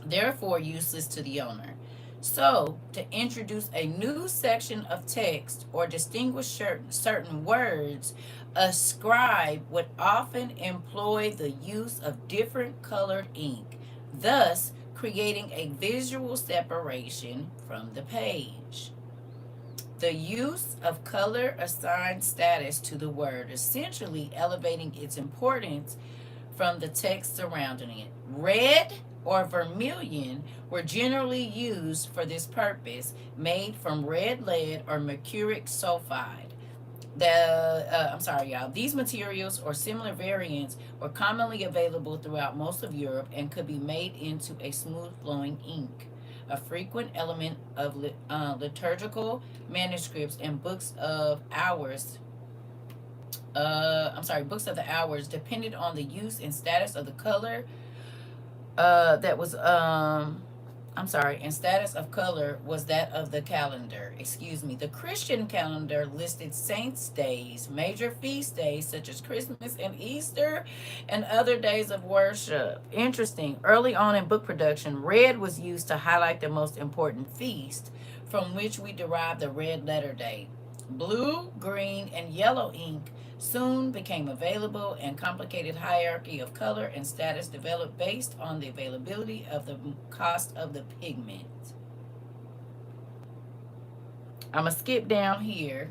therefore useless to the owner. So, to introduce a new section of text or distinguish certain words, a scribe would often employ the use of different colored ink, thus creating a visual separation from the page. The use of color assigned status to the word, essentially elevating its importance from the text surrounding it. Red or vermilion were generally used for this purpose, made from red lead or mercuric sulfide. I'm sorry, y'all. These materials or similar variants were commonly available throughout most of Europe and could be made into a smooth flowing ink. A frequent element of liturgical manuscripts and books of hours books of the hours depended on the use and status of the color that was and status of color was that of the calendar. Excuse me. The Christian calendar listed saints' days, major feast days such as Christmas and Easter, and other days of worship. Interesting. Early on in book production, red was used to highlight the most important feast, from which we derive the red letter day. Blue, green, and yellow ink soon became available, and complicated hierarchy of color and status developed based on the availability of the cost of the pigment. I'm going to skip down here.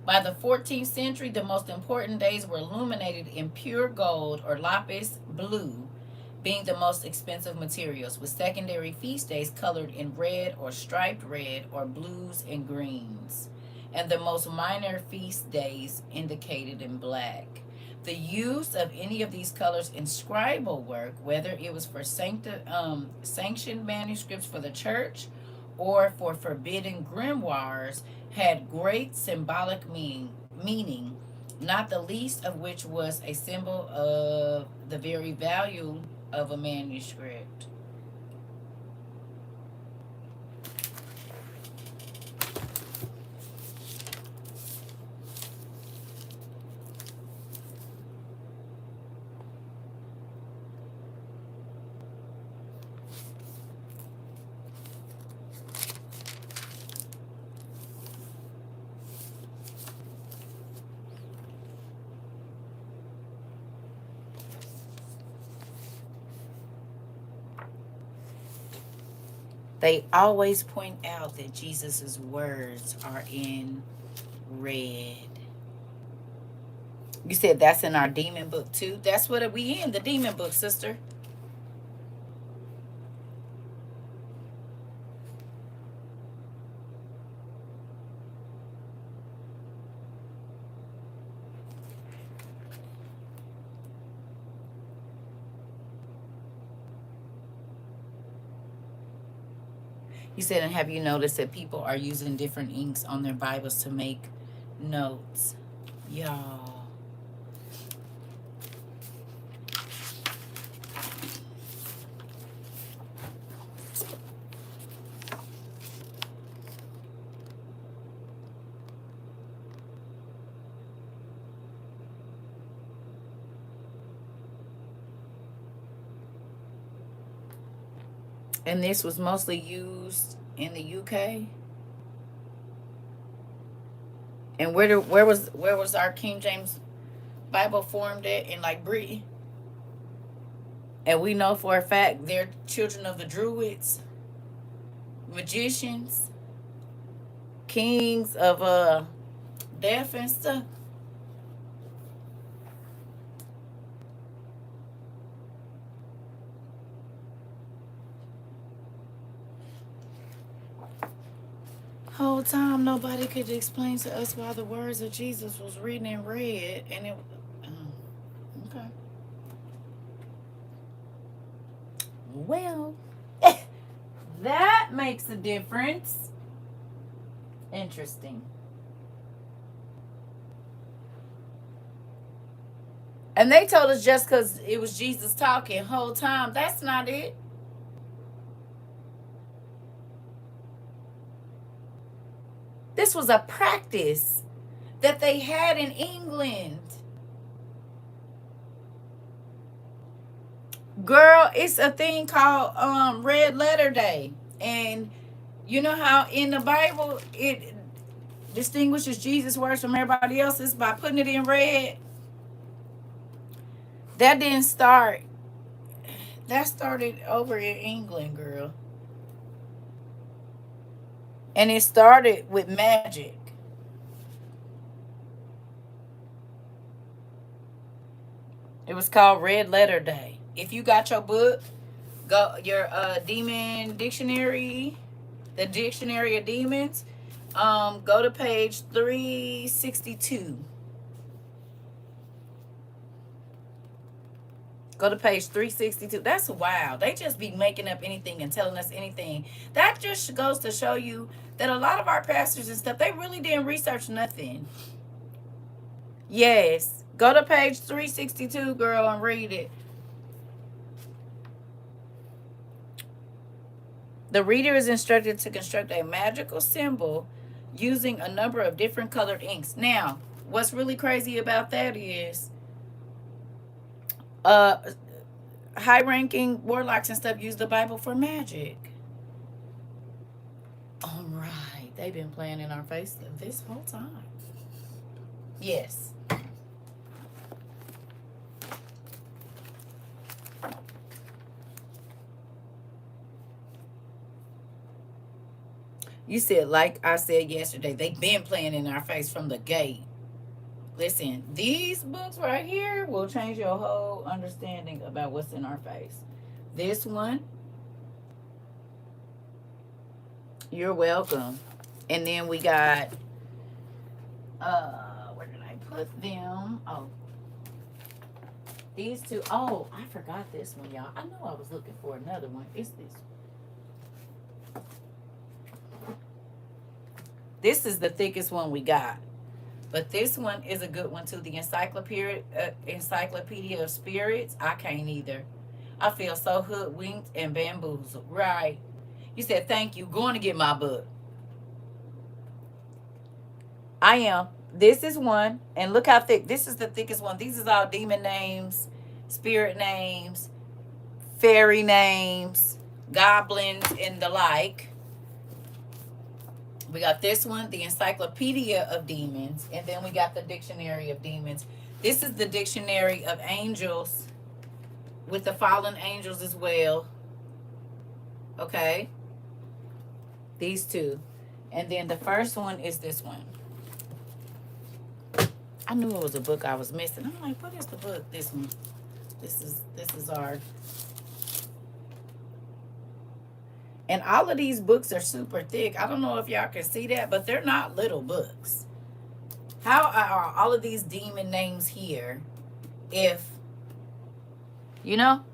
By the 14th century, the most important days were illuminated in pure gold or lapis blue, being the most expensive materials, with secondary feast days colored in red or striped red or blues and greens, and the most minor feast days indicated in black. The use of any of these colors in scribal work, whether it was for sanctioned manuscripts for the church or for forbidden grimoires, had great symbolic meaning, not the least of which was a symbol of the very value of a manuscript. They always point out that Jesus' words are in red. You said that's in our demon book too? That's what we in, the demon book, sister. You said, and have you noticed that people are using different inks on their Bibles to make notes? Y'all. And this was mostly used in the UK? And where was our King James Bible formed at? In like Britain. And we know for a fact they're children of the Druids, magicians, kings of death and stuff. Whole time nobody could explain to us why the words of Jesus was written in red, and it. Okay. Well, that makes a difference. Interesting. And they told us just because it was Jesus talking whole time. That's not it. This was a practice that they had in England. Girl, it's a thing called Red Letter Day. And you know how in the Bible it distinguishes Jesus' words from everybody else's by putting it in red? That didn't start. That started over in England, girl. And it started with magic. It was called Red Letter Day. If you got your book, go your demon dictionary, the dictionary of demons, go to page 362. Go to page 362. That's wild. They just be making up anything and telling us anything. That just goes to show you that a lot of our pastors and stuff, they really didn't research nothing. Yes. Go to page 362, girl, and read it. The reader is instructed to construct a magical symbol using a number of different colored inks. Now, what's really crazy about that is high-ranking warlocks and stuff use the Bible for magic. All right. They've been playing in our face this whole time. Yes. You said, like I said yesterday, they've been playing in our face from the gate. Listen, these books right here will change your whole understanding about what's in our face. This one, you're welcome. And then we got, where did I put them? Oh, these two. Oh, I forgot this one, y'all. I know I was looking for another one. It's this one. This is the thickest one we got. But this one is a good one too. The Encyclopedia of Spirits. I can't either. I feel so hoodwinked and bamboozled. Right. You said thank you. Going to get my book. I am. This is one. And look how thick. This is the thickest one. These is all demon names, spirit names, fairy names, goblins, and the like. We got this one, the Encyclopedia of Demons, and then we got the Dictionary of Demons. This is the Dictionary of Angels with the fallen angels as well. Okay. These two. And then the first one is this one. I knew it was a book I was missing. I'm like, what is the book? This one. This is our. And all of these books are super thick. I don't know if y'all can see that, but they're not little books. How are all of these demon names here if, you know,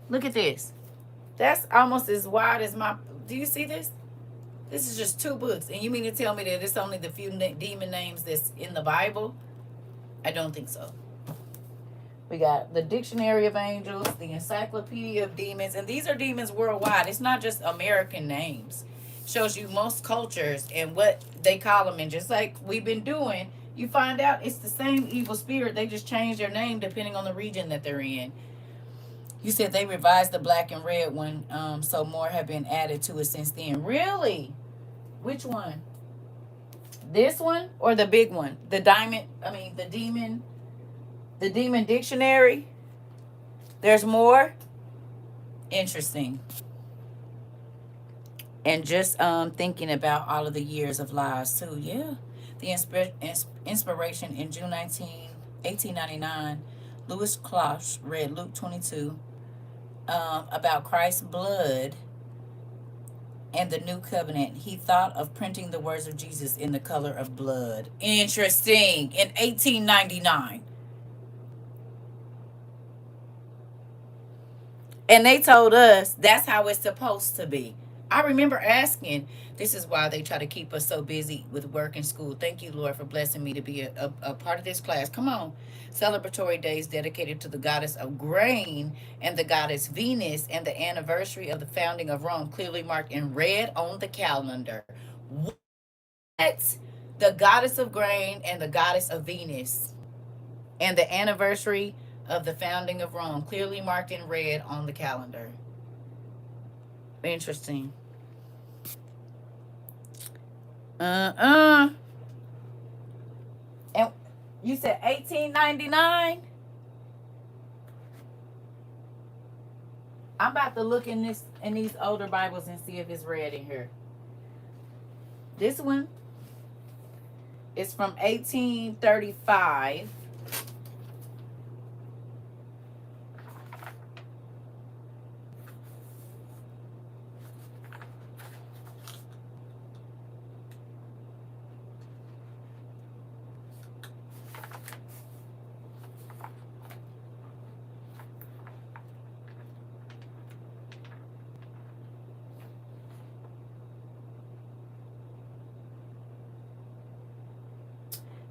look at this. That's almost as wide as my, do you see this? This is just 2 books. And you mean to tell me that it's only the few demon names that's in the Bible? I don't think so. We got the Dictionary of Angels, the Encyclopedia of Demons, and these are demons worldwide. It's not just American names. It shows you most cultures and what they call them. And just like we've been doing, you find out it's the same evil spirit. They just change their name depending on the region that they're in. You said they revised the black and red one, so more have been added to it since then. Really? Which one? This one or the big one? The diamond, the demon dictionary. There's more. Interesting. And just thinking about all of the years of lies too. Yeah. The inspiration in June 1899, Louis Kloss read Luke 22 about Christ's blood and the new covenant. He thought of printing the words of Jesus in the color of blood. Interesting. In 1899. And they told us that's how it's supposed to be. I remember asking, this is why they try to keep us so busy with work and school. Thank you, Lord, for blessing me to be a part of this class. Come on. Celebratory days dedicated to the goddess of grain and the goddess Venus, and the anniversary of the founding of Rome clearly marked in red on the calendar. What? The goddess of grain and the goddess of Venus, and the anniversary of the founding of Rome clearly marked in red on the calendar. Interesting. And you said 1899? I'm about to look in these older Bibles and see if it's red in here. This one is from 1835.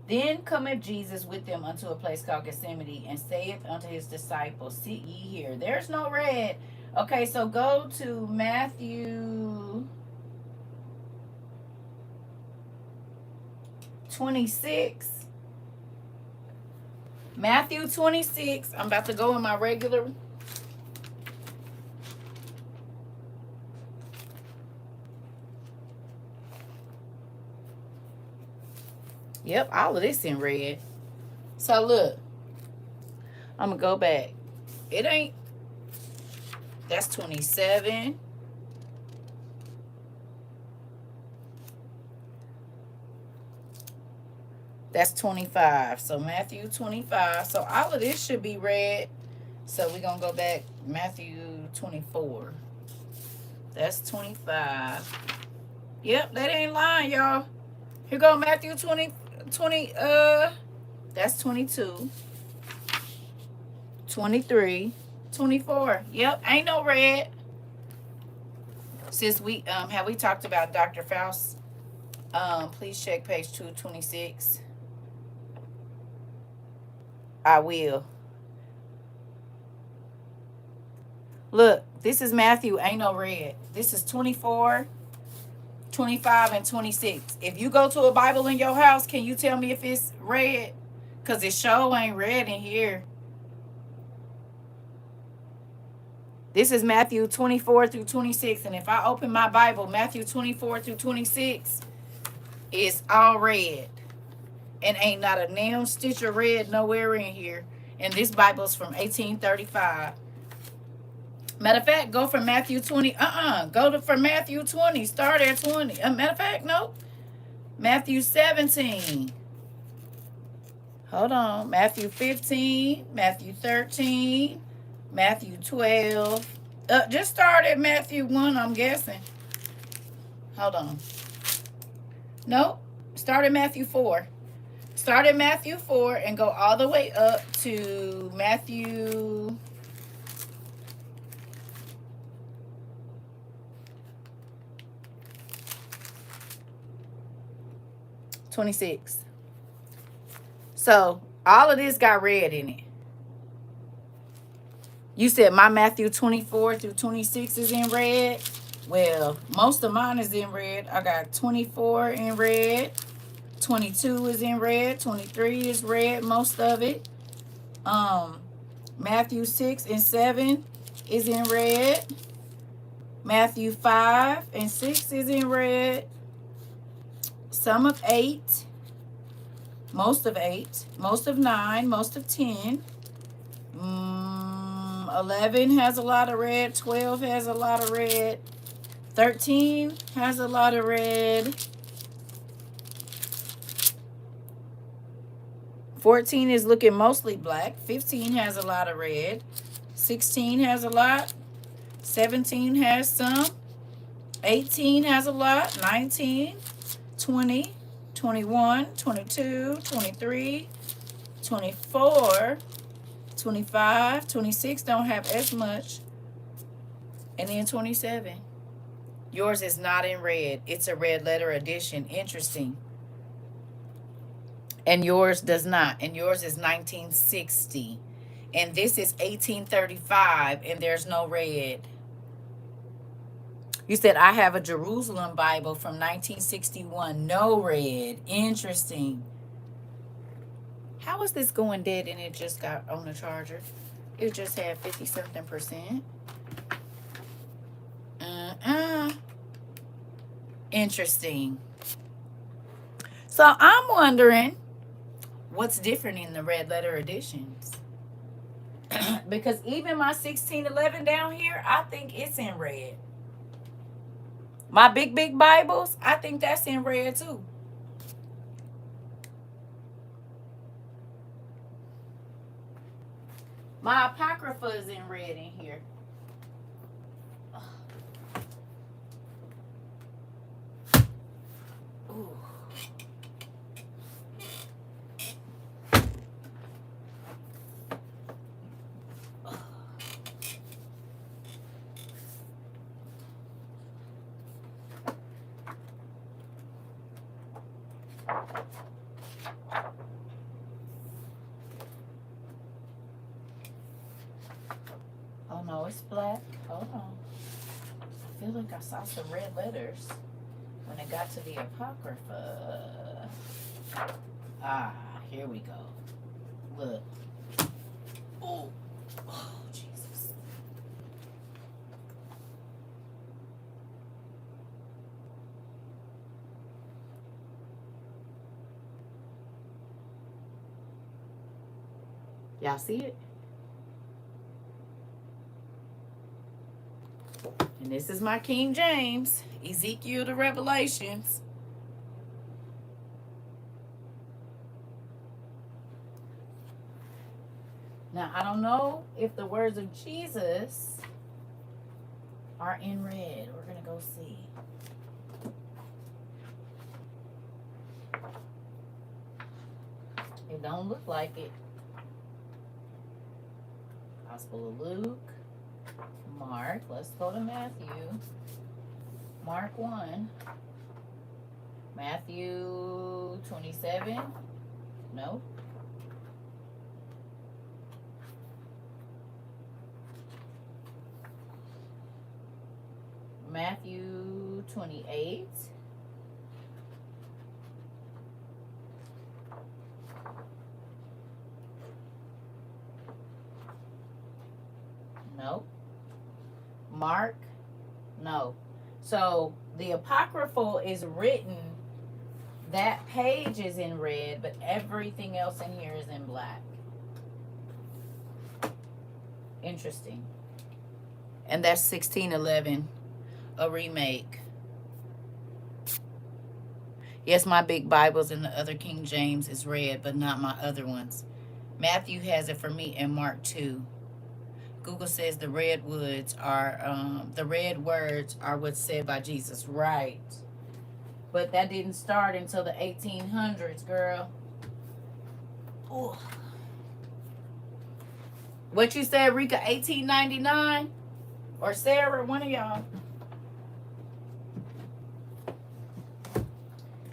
Then cometh Jesus with them unto a place called Gethsemane, and saith unto his disciples, sit ye here. There's no red. Okay, so go to Matthew 26. Matthew 26. I'm about to go in my regular. Yep, all of this in red. So look, I'm going to go back. It ain't. That's 27. That's 25. So Matthew 25. So all of this should be red. So we're going to go back. Matthew 24. That's 25. Yep, that ain't lying, y'all. Here go Matthew 20. That's 22. 23. 24. Yep, ain't no red. Since we have we talked about Dr. Faust, please check page 226. I will. Look, this is Matthew, ain't no red. This is 24, 25, and 26. If you go to a Bible in your house, can you tell me if it's red? Because it sure ain't red in here. This is Matthew 24 through 26. And if I open my Bible, Matthew 24 through 26 is all red. And ain't not a damn stitch of red nowhere in here. And this Bible's from 1835. Matter of fact, go for Matthew 20. Go for Matthew 20. Start at 20. Matter of fact, no. Matthew 17. Hold on. Matthew 15. Matthew 13. Matthew 12. Just start at Matthew 1, I'm guessing. Hold on. Nope. Start at Matthew 4. Start at Matthew 4 and go all the way up to Matthew 26. So all of this got red in it. You said my Matthew 24 through 26 is in red. Well, most of mine is in red. I got 24 in red. 22 is in red. 23 is red, most of it. Matthew 6 and 7 is in red. Matthew 5 and 6 is in red. some of 8, most of 8, most of 9, most of 10. 11 has a lot of red. 12 has a lot of red. 13 has a lot of red. 14 is looking mostly black. 15 has a lot of red. 16 has a lot. 17 has some. 18 has a lot. 19, 20, 21, 22, 23, 24, 25, 26 don't have as much. And then 27. Yours is not in red. It's a red letter edition. Interesting. And yours does not. And yours is 1960. And this is 1835, and there's no red. You said, I have a Jerusalem Bible from 1961. No red. Interesting. How is this going dead and it just got on the charger? It just had 50-something%. Interesting. So I'm wondering what's different in the red letter editions. Because even my 1611 down here, I think it's in red. My big Bibles, I think that's in red too. My Apocrypha is in red in here. Ooh. Oh no, it's black. Hold on. I feel like I saw some red letters when it got to the Apocrypha. Ah, here we go. Look. Oh, oh, Jesus. Y'all see it? And this is my King James, Ezekiel to Revelations. Now, I don't know if the words of Jesus are in red. We're going to go see. It don't look like it. Gospel of Luke. Mark. Let's go to Matthew. Mark 1. Matthew 27. No. Matthew 28. No. Mark? No. So the Apocryphal is written, that page is in red, but everything else in here is in black. Interesting. And that's 1611, a remake. Yes, my big Bibles in the other King James is red, but not my other ones. Matthew has it for me in Mark 2. Google says the red words are what's said by Jesus. Right. But that didn't start until the 1800s, girl. Ooh. What you said, Rika, 1899? Or Sarah, one of y'all.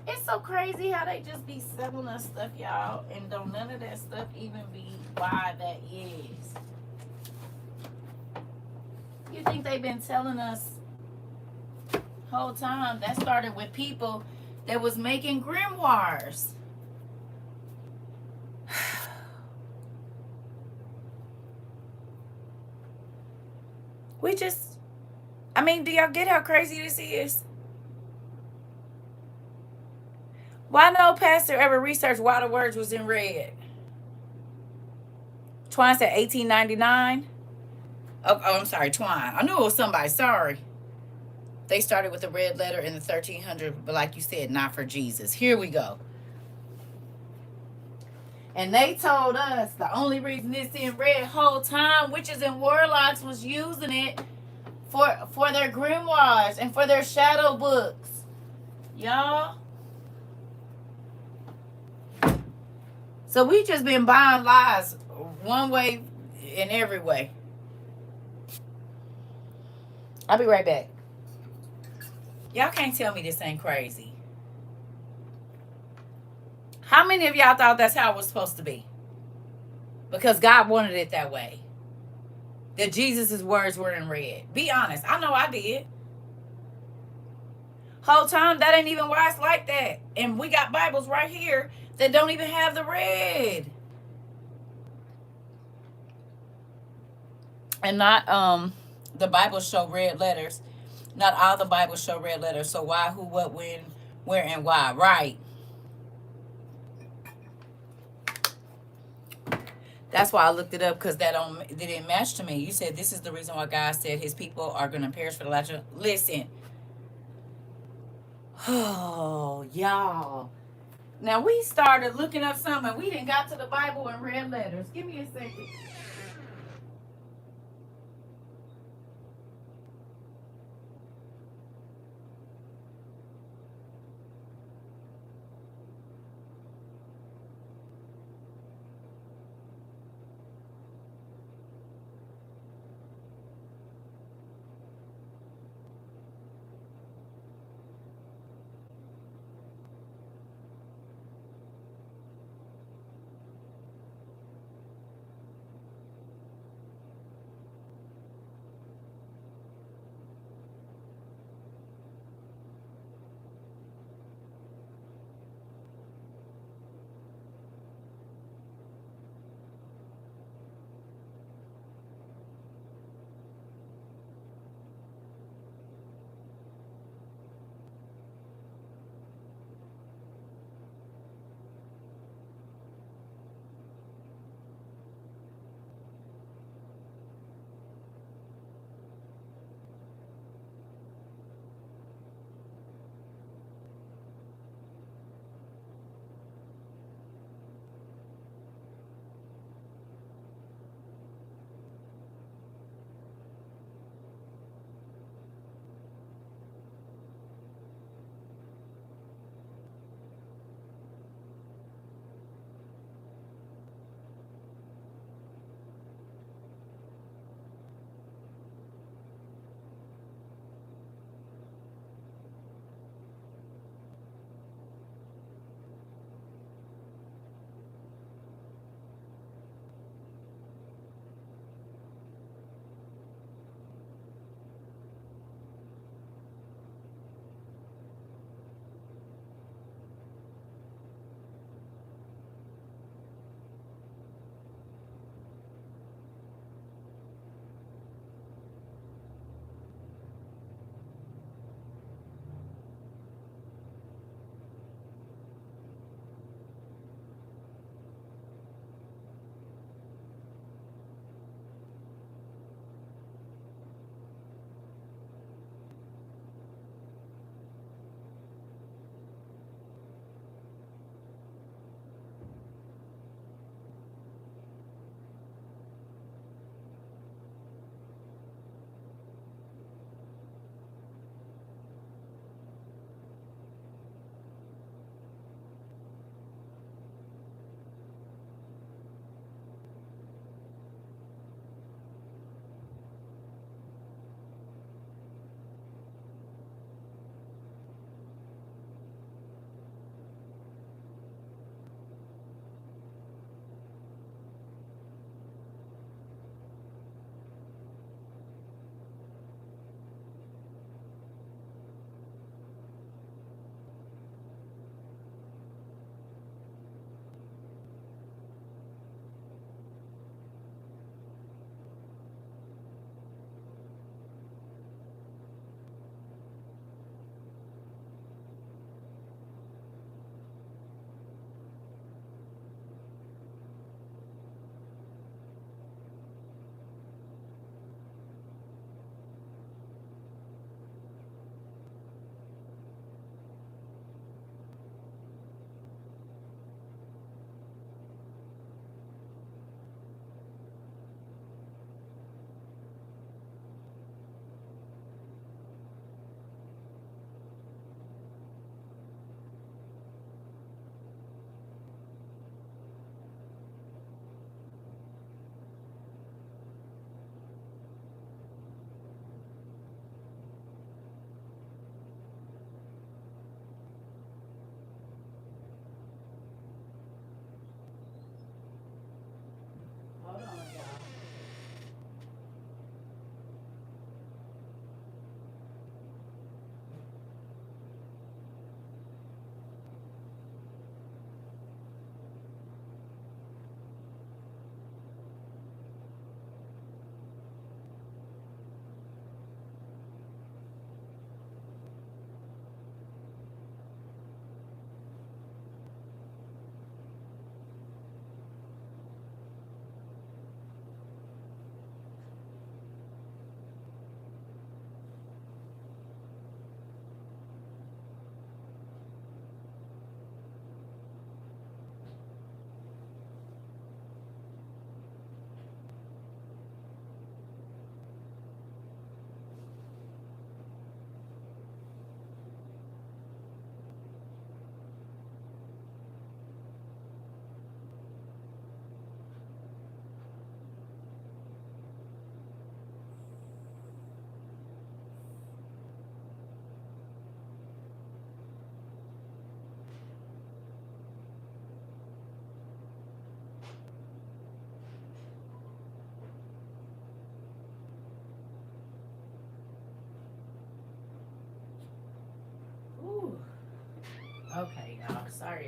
It's so crazy how they just be selling us stuff, y'all, and don't none of that stuff even be why that is. You think they've been telling us whole time? That started with people that was making grimoires. We just, I mean, do y'all get how crazy this is? Why no pastor ever researched why the words was in red? Twine said 1899. I'm sorry, Twine. I knew it was somebody. Sorry. They started with a red letter in the 1300s, but like you said, not for Jesus. Here we go. And they told us the only reason it's in red whole time, witches and warlocks was using it for their grimoires and for their shadow books. Y'all. So we just been buying lies one way and every way. I'll be right back. Y'all can't tell me this ain't crazy. How many of y'all thought that's how it was supposed to be? Because God wanted it that way. That Jesus' words were in red. Be honest. I know I did. Whole time, that ain't even why it's like that. And we got Bibles right here that don't even have the red. And not the Bibles show red letters. Not all the Bibles show red letters. So why, who, what, when, where, and why? Right. That's why I looked it up, because that didn't match to me. You said this is the reason why God said his people are going to perish for the lack of. Listen. Oh, y'all. Now we started looking up something. We didn't got to the Bible in red letters. Give me a second.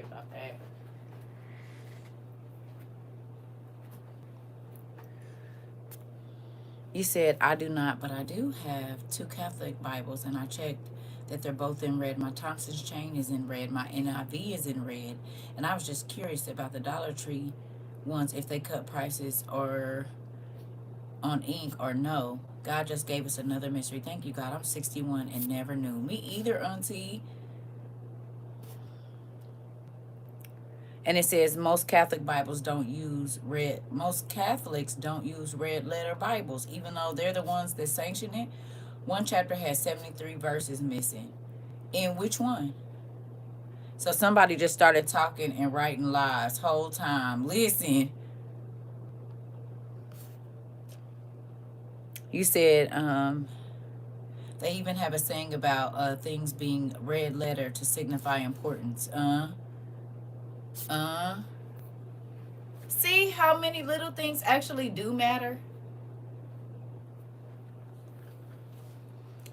Sorry about that. You said, I do not, but I do have two Catholic Bibles, and I checked that they're both in red. My Thompson's Chain is in red, my NIV is in red, and I was just curious about the Dollar Tree ones, if they cut prices or on ink or no. God just gave us another mystery. Thank you, God. I'm 61 and never knew. Me either, Auntie. And it says most Catholic Bibles don't use red. Most Catholics don't use red letter Bibles, even though they're the ones that sanction it. One chapter has 73 verses missing. In which one? So somebody just started talking and writing lies whole time. Listen, you said they even have a saying about things being red letter to signify importance. Uh. See how many little things actually do matter?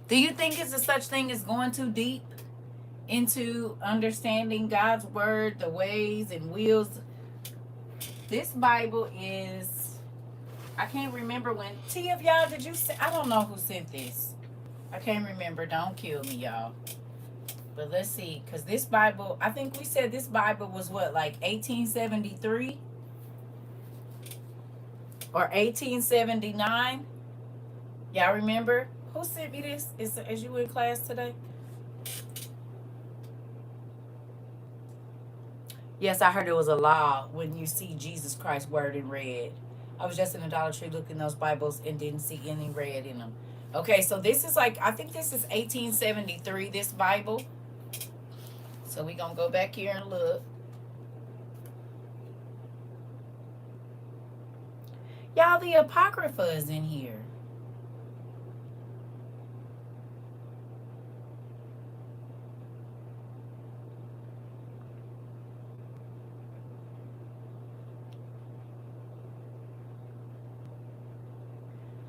Do you think it's a such thing as going too deep into understanding God's word, the ways and wills? This Bible is, I can't remember when. T of y'all, did you say? I don't know who sent this. I can't remember. Don't kill me, y'all. But let's see, because this Bible, I think we said this Bible was what, like 1873 or 1879? Y'all remember? Who sent me this? Is you in class today? Yes, I heard it was a law when you see Jesus Christ's word in red. I was just in the Dollar Tree looking those Bibles and didn't see any red in them. Okay, so this is like, I think this is 1873, this Bible. So we going to go back here and look. Y'all, the Apocrypha is in here.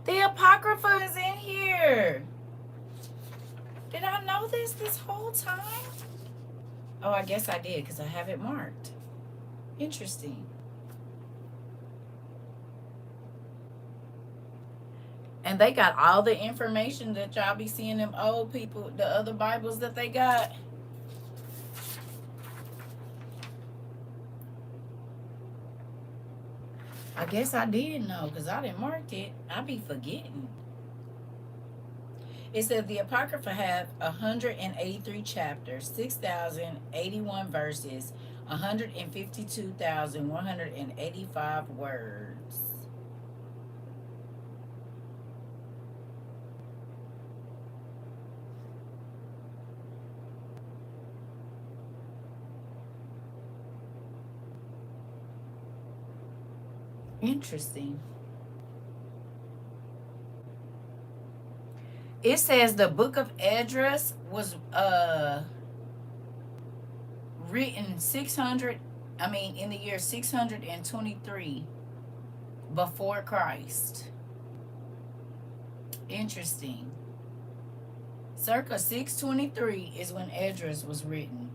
The Apocrypha is in here. Did I know this whole time? Oh, I guess I did because I have it marked. Interesting. And they got all the information that y'all be seeing them old people, the other Bibles that they got. I guess I did know because I didn't mark it. I be forgetting. It says the Apocrypha have 183 chapters, 6,081 verses, 152,185 words. Interesting. It says the book of Esdras was written in the year 623 before Christ. Interesting. Circa 623 is when Esdras was written.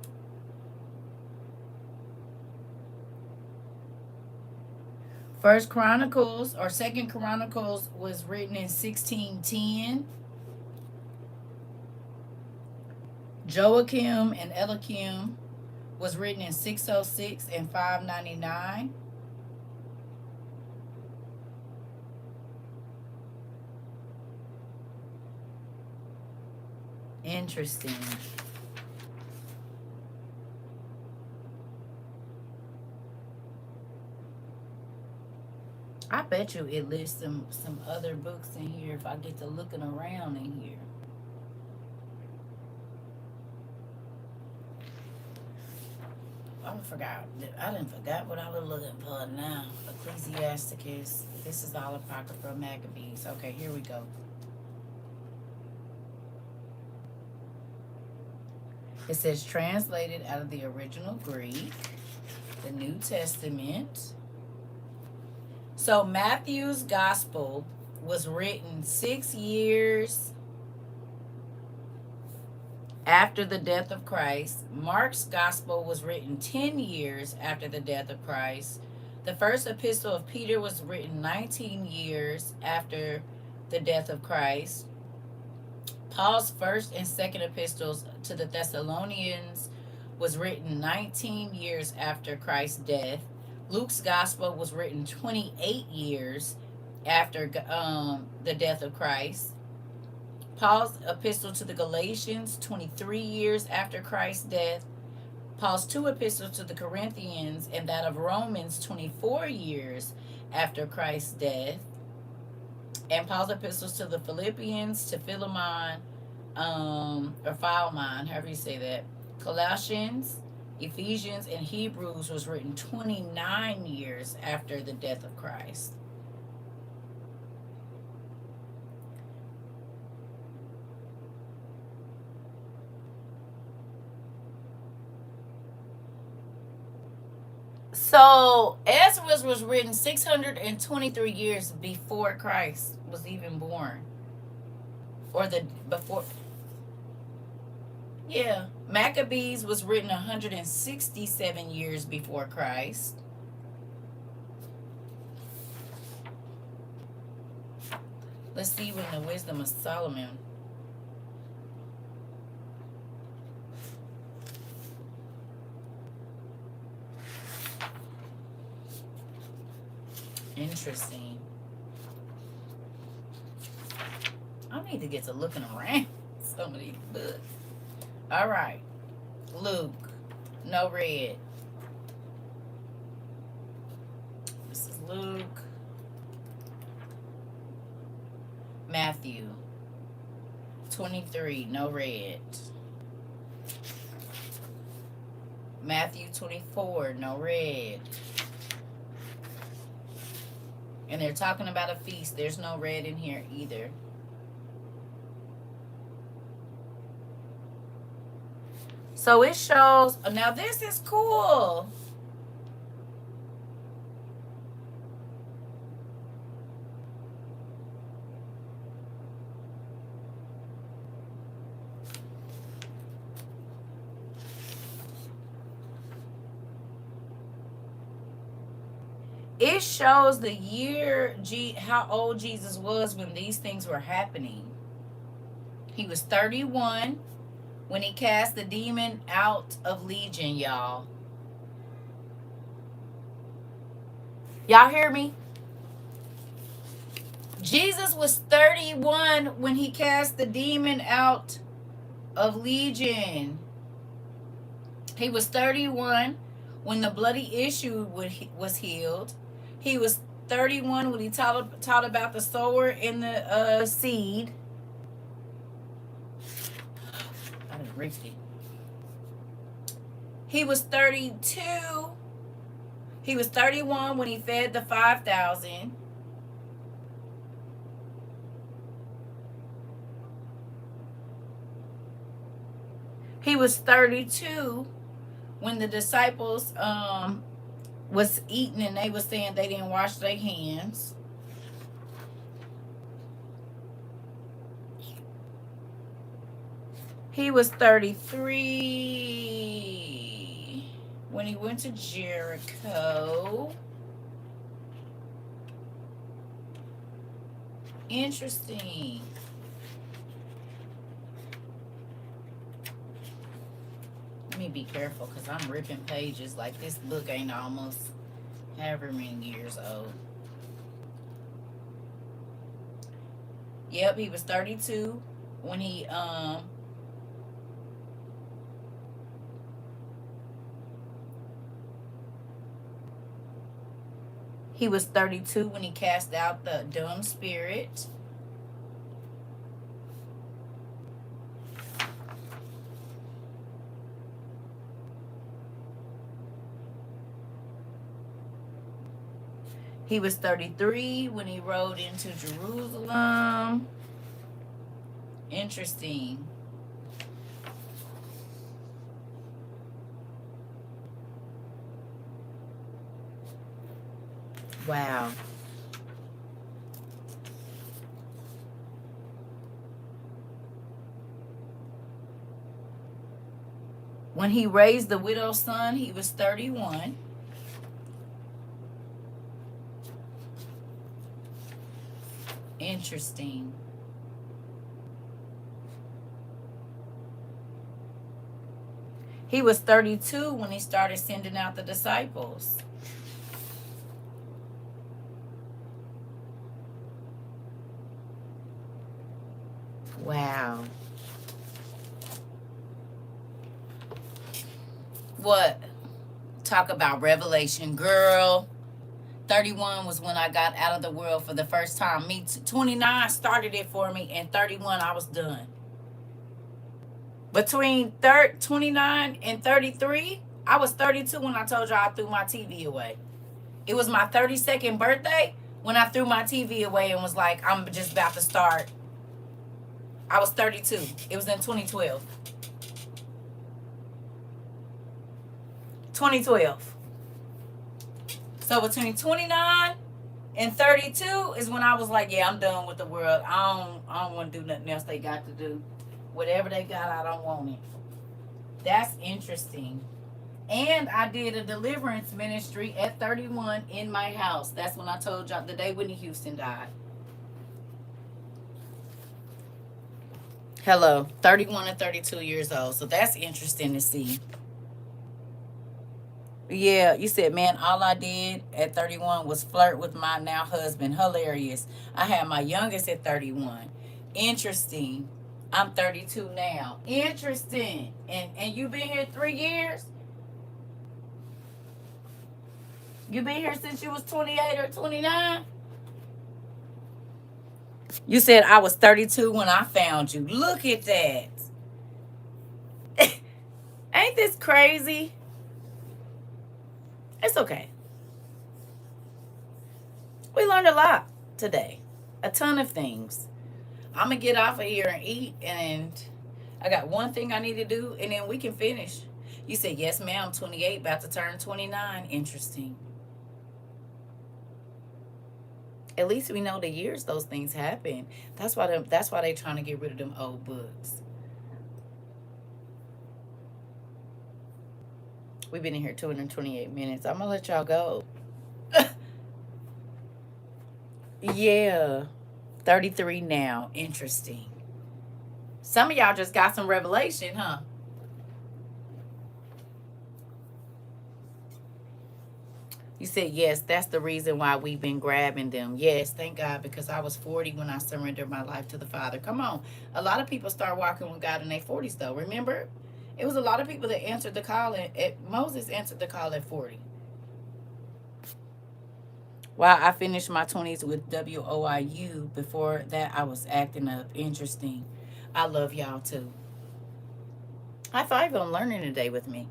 First Chronicles or Second Chronicles was written in 1610. Joachim and Eliakim was written in 606 and 599. Interesting. I bet you it lists some other books in here if I get to looking around in here. I didn't forgot what I was looking for now. Ecclesiasticus. This is all Apocrypha Maccabees. Okay, here we go. It says translated out of the original Greek, the New Testament. So Matthew's gospel was written 6 years after the death of Christ. Mark's gospel was written 10 years after the death of Christ. The first epistle of Peter was written 19 years after the death of Christ. Paul's first and second epistles to the Thessalonians was written 19 years after Christ's death. Luke's gospel was written 28 years after the death of Christ. Paul's epistle to the Galatians, 23 years after Christ's death. Paul's two epistles to the Corinthians and that of Romans, 24 years after Christ's death. And Paul's epistles to the Philippians, to Philemon, or Philemon, however you say that. Colossians, Ephesians, and Hebrews was written 29 years after the death of Christ. So Ezra was written 623 years before Christ was even born. Or the before. Yeah. Maccabees was written 167 years before Christ. Let's see when the wisdom of Solomon. Interesting. I need to get to looking around some of these books. All right. Luke. No red. This is Luke. Matthew. 23. No red. Matthew 24. No red. And they're talking about a feast. There's no red in here either. So it shows. Now this is cool. It shows the year, how old Jesus was when these things were happening. He was 31 when he cast the demon out of Legion, y'all. Y'all hear me? Jesus was 31 when he cast the demon out of Legion. He was 31 when the bloody issue was healed. He was 31 when he taught about the sower and the seed. I didn't reach it. He was 32. He was 31 when he fed the 5,000. He was 32 when the disciples was eating and they was saying they didn't wash their hands. He was 33 when he went to Jericho. Interesting. Let me be careful because I'm ripping pages. Like this book ain't almost however many years old. Yep, he was 32 when he was 32 when he cast out the dumb spirit. He was 33 when he rode into Jerusalem. Interesting. Wow. When he raised the widow's son, he was 31. Interesting. He was 32 when he started sending out the disciples. Wow. What? Talk about revelation, girl. 31 was when I got out of the world for the first time. 29 started it for me, and 31 I was done. Between 29 and 33, I was 32 when I told y'all I threw my TV away. It was my 32nd birthday when I threw my TV away and was like, I'm just about to start. I was 32. It was in 2012. 2012. So between 29 and 32 is when I was like, yeah, I'm done with the world. I don't want to do nothing else they got to do. Whatever they got, I don't want it. That's interesting. And I did a deliverance ministry at 31 in my house. That's when I told y'all the day Whitney Houston died. Hello, 31 and 32 years old. So that's interesting to see. Yeah, you said, man, all I did at 31 was flirt with my now husband. Hilarious. I had my youngest at 31. Interesting. I'm 32 now. Interesting. And you been here 3 years? You been here since you was 28 or 29? You said I was 32 when I found you. Look at that. Ain't this crazy? It's okay. We learned a lot today. A ton of things. I'm going to get off of here and eat, and I got one thing I need to do, and then we can finish. You said, yes, ma'am, 28, about to turn 29. Interesting. At least we know the years those things happen. That's why they trying to get rid of them old books. We've been in here 228 minutes. I'm going to let y'all go. Yeah. 33 now. Interesting. Some of y'all just got some revelation, huh? You said, yes, that's the reason why we've been grabbing them. Yes, thank God, because I was 40 when I surrendered my life to the Father. Come on. A lot of people start walking with God in their 40s, though. Remember? It was a lot of people that answered the call. Moses answered the call at 40. Wow, I finished my 20s with WOIU. Before that, I was acting up. Interesting. I love y'all, too. High five on learning today with me.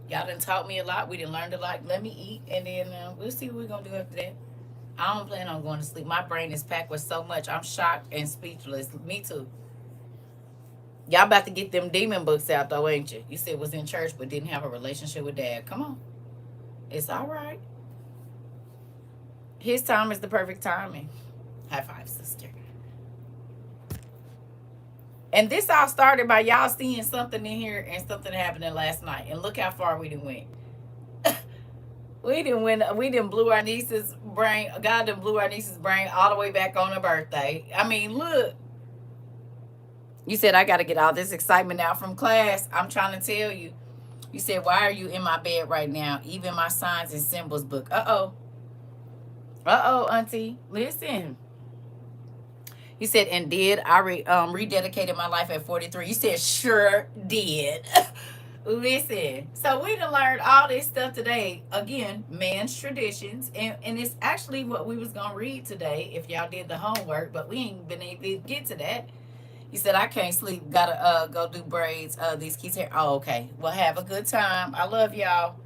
Y'all done taught me a lot. We done learned a lot. Let me eat, and then we'll see what we're going to do after that. I don't plan on going to sleep. My brain is packed with so much. I'm shocked and speechless. Me too. Y'all about to get them demon books out, though, ain't you? You said was in church but didn't have a relationship with Dad. Come on. It's all right. His time is the perfect timing. High five, sister. And this all started by y'all seeing something in here and something happening last night. And look how far we done went. We didn't blew our niece's brain. God done blew our niece's brain all the way back on her birthday. I mean, look. You said I got to get all this excitement out from class. I'm trying to tell you. You said, why are you in my bed right now? Even my signs and symbols book. Uh-oh. Uh-oh, auntie. Listen. You said, and did I rededicated my life at 43? You said, sure did. Listen. So we done learned all this stuff today. Again, man's traditions. And it's actually what we was going to read today if y'all did the homework. But we ain't been able to get to that. You said, I can't sleep. Gotta go do braids. These kids here. Oh, okay. Well, have a good time. I love y'all.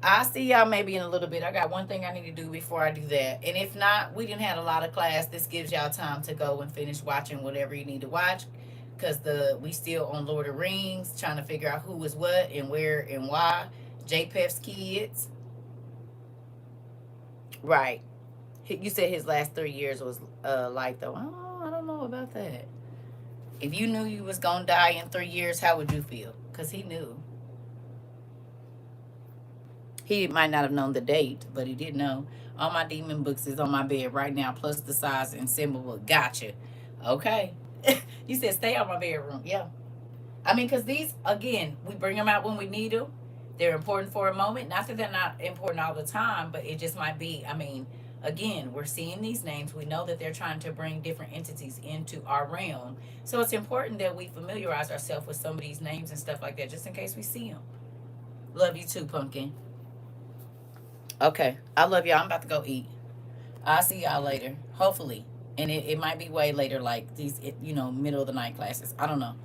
I'll see y'all maybe in a little bit. I got one thing I need to do before I do that. And if not, we didn't have a lot of class. This gives y'all time to go and finish watching whatever you need to watch. Because we still on Lord of the Rings, trying to figure out who is what and where and why. JPEF's kids. Right. You said his last 3 years was light, though. Oh, I don't know about that. If you knew you was going to die in 3 years, how would you feel? because he knew. He might not have known the date, but he did know. All my demon books is on my bed right now, plus the size and symbol book. Gotcha. Okay. You said stay out my bedroom. Yeah. I mean, because these, again, we bring them out when we need them. They're important for a moment. Not that they're not important all the time, but it just might be, I mean, again, we're seeing these names. We know that they're trying to bring different entities into our realm. So it's important that we familiarize ourselves with some of these names and stuff like that, just in case we see them. Love you too, Pumpkin. Okay. I love y'all. I'm about to go eat. I'll see y'all later. Hopefully. And it might be way later, like these, middle of the night classes. I don't know.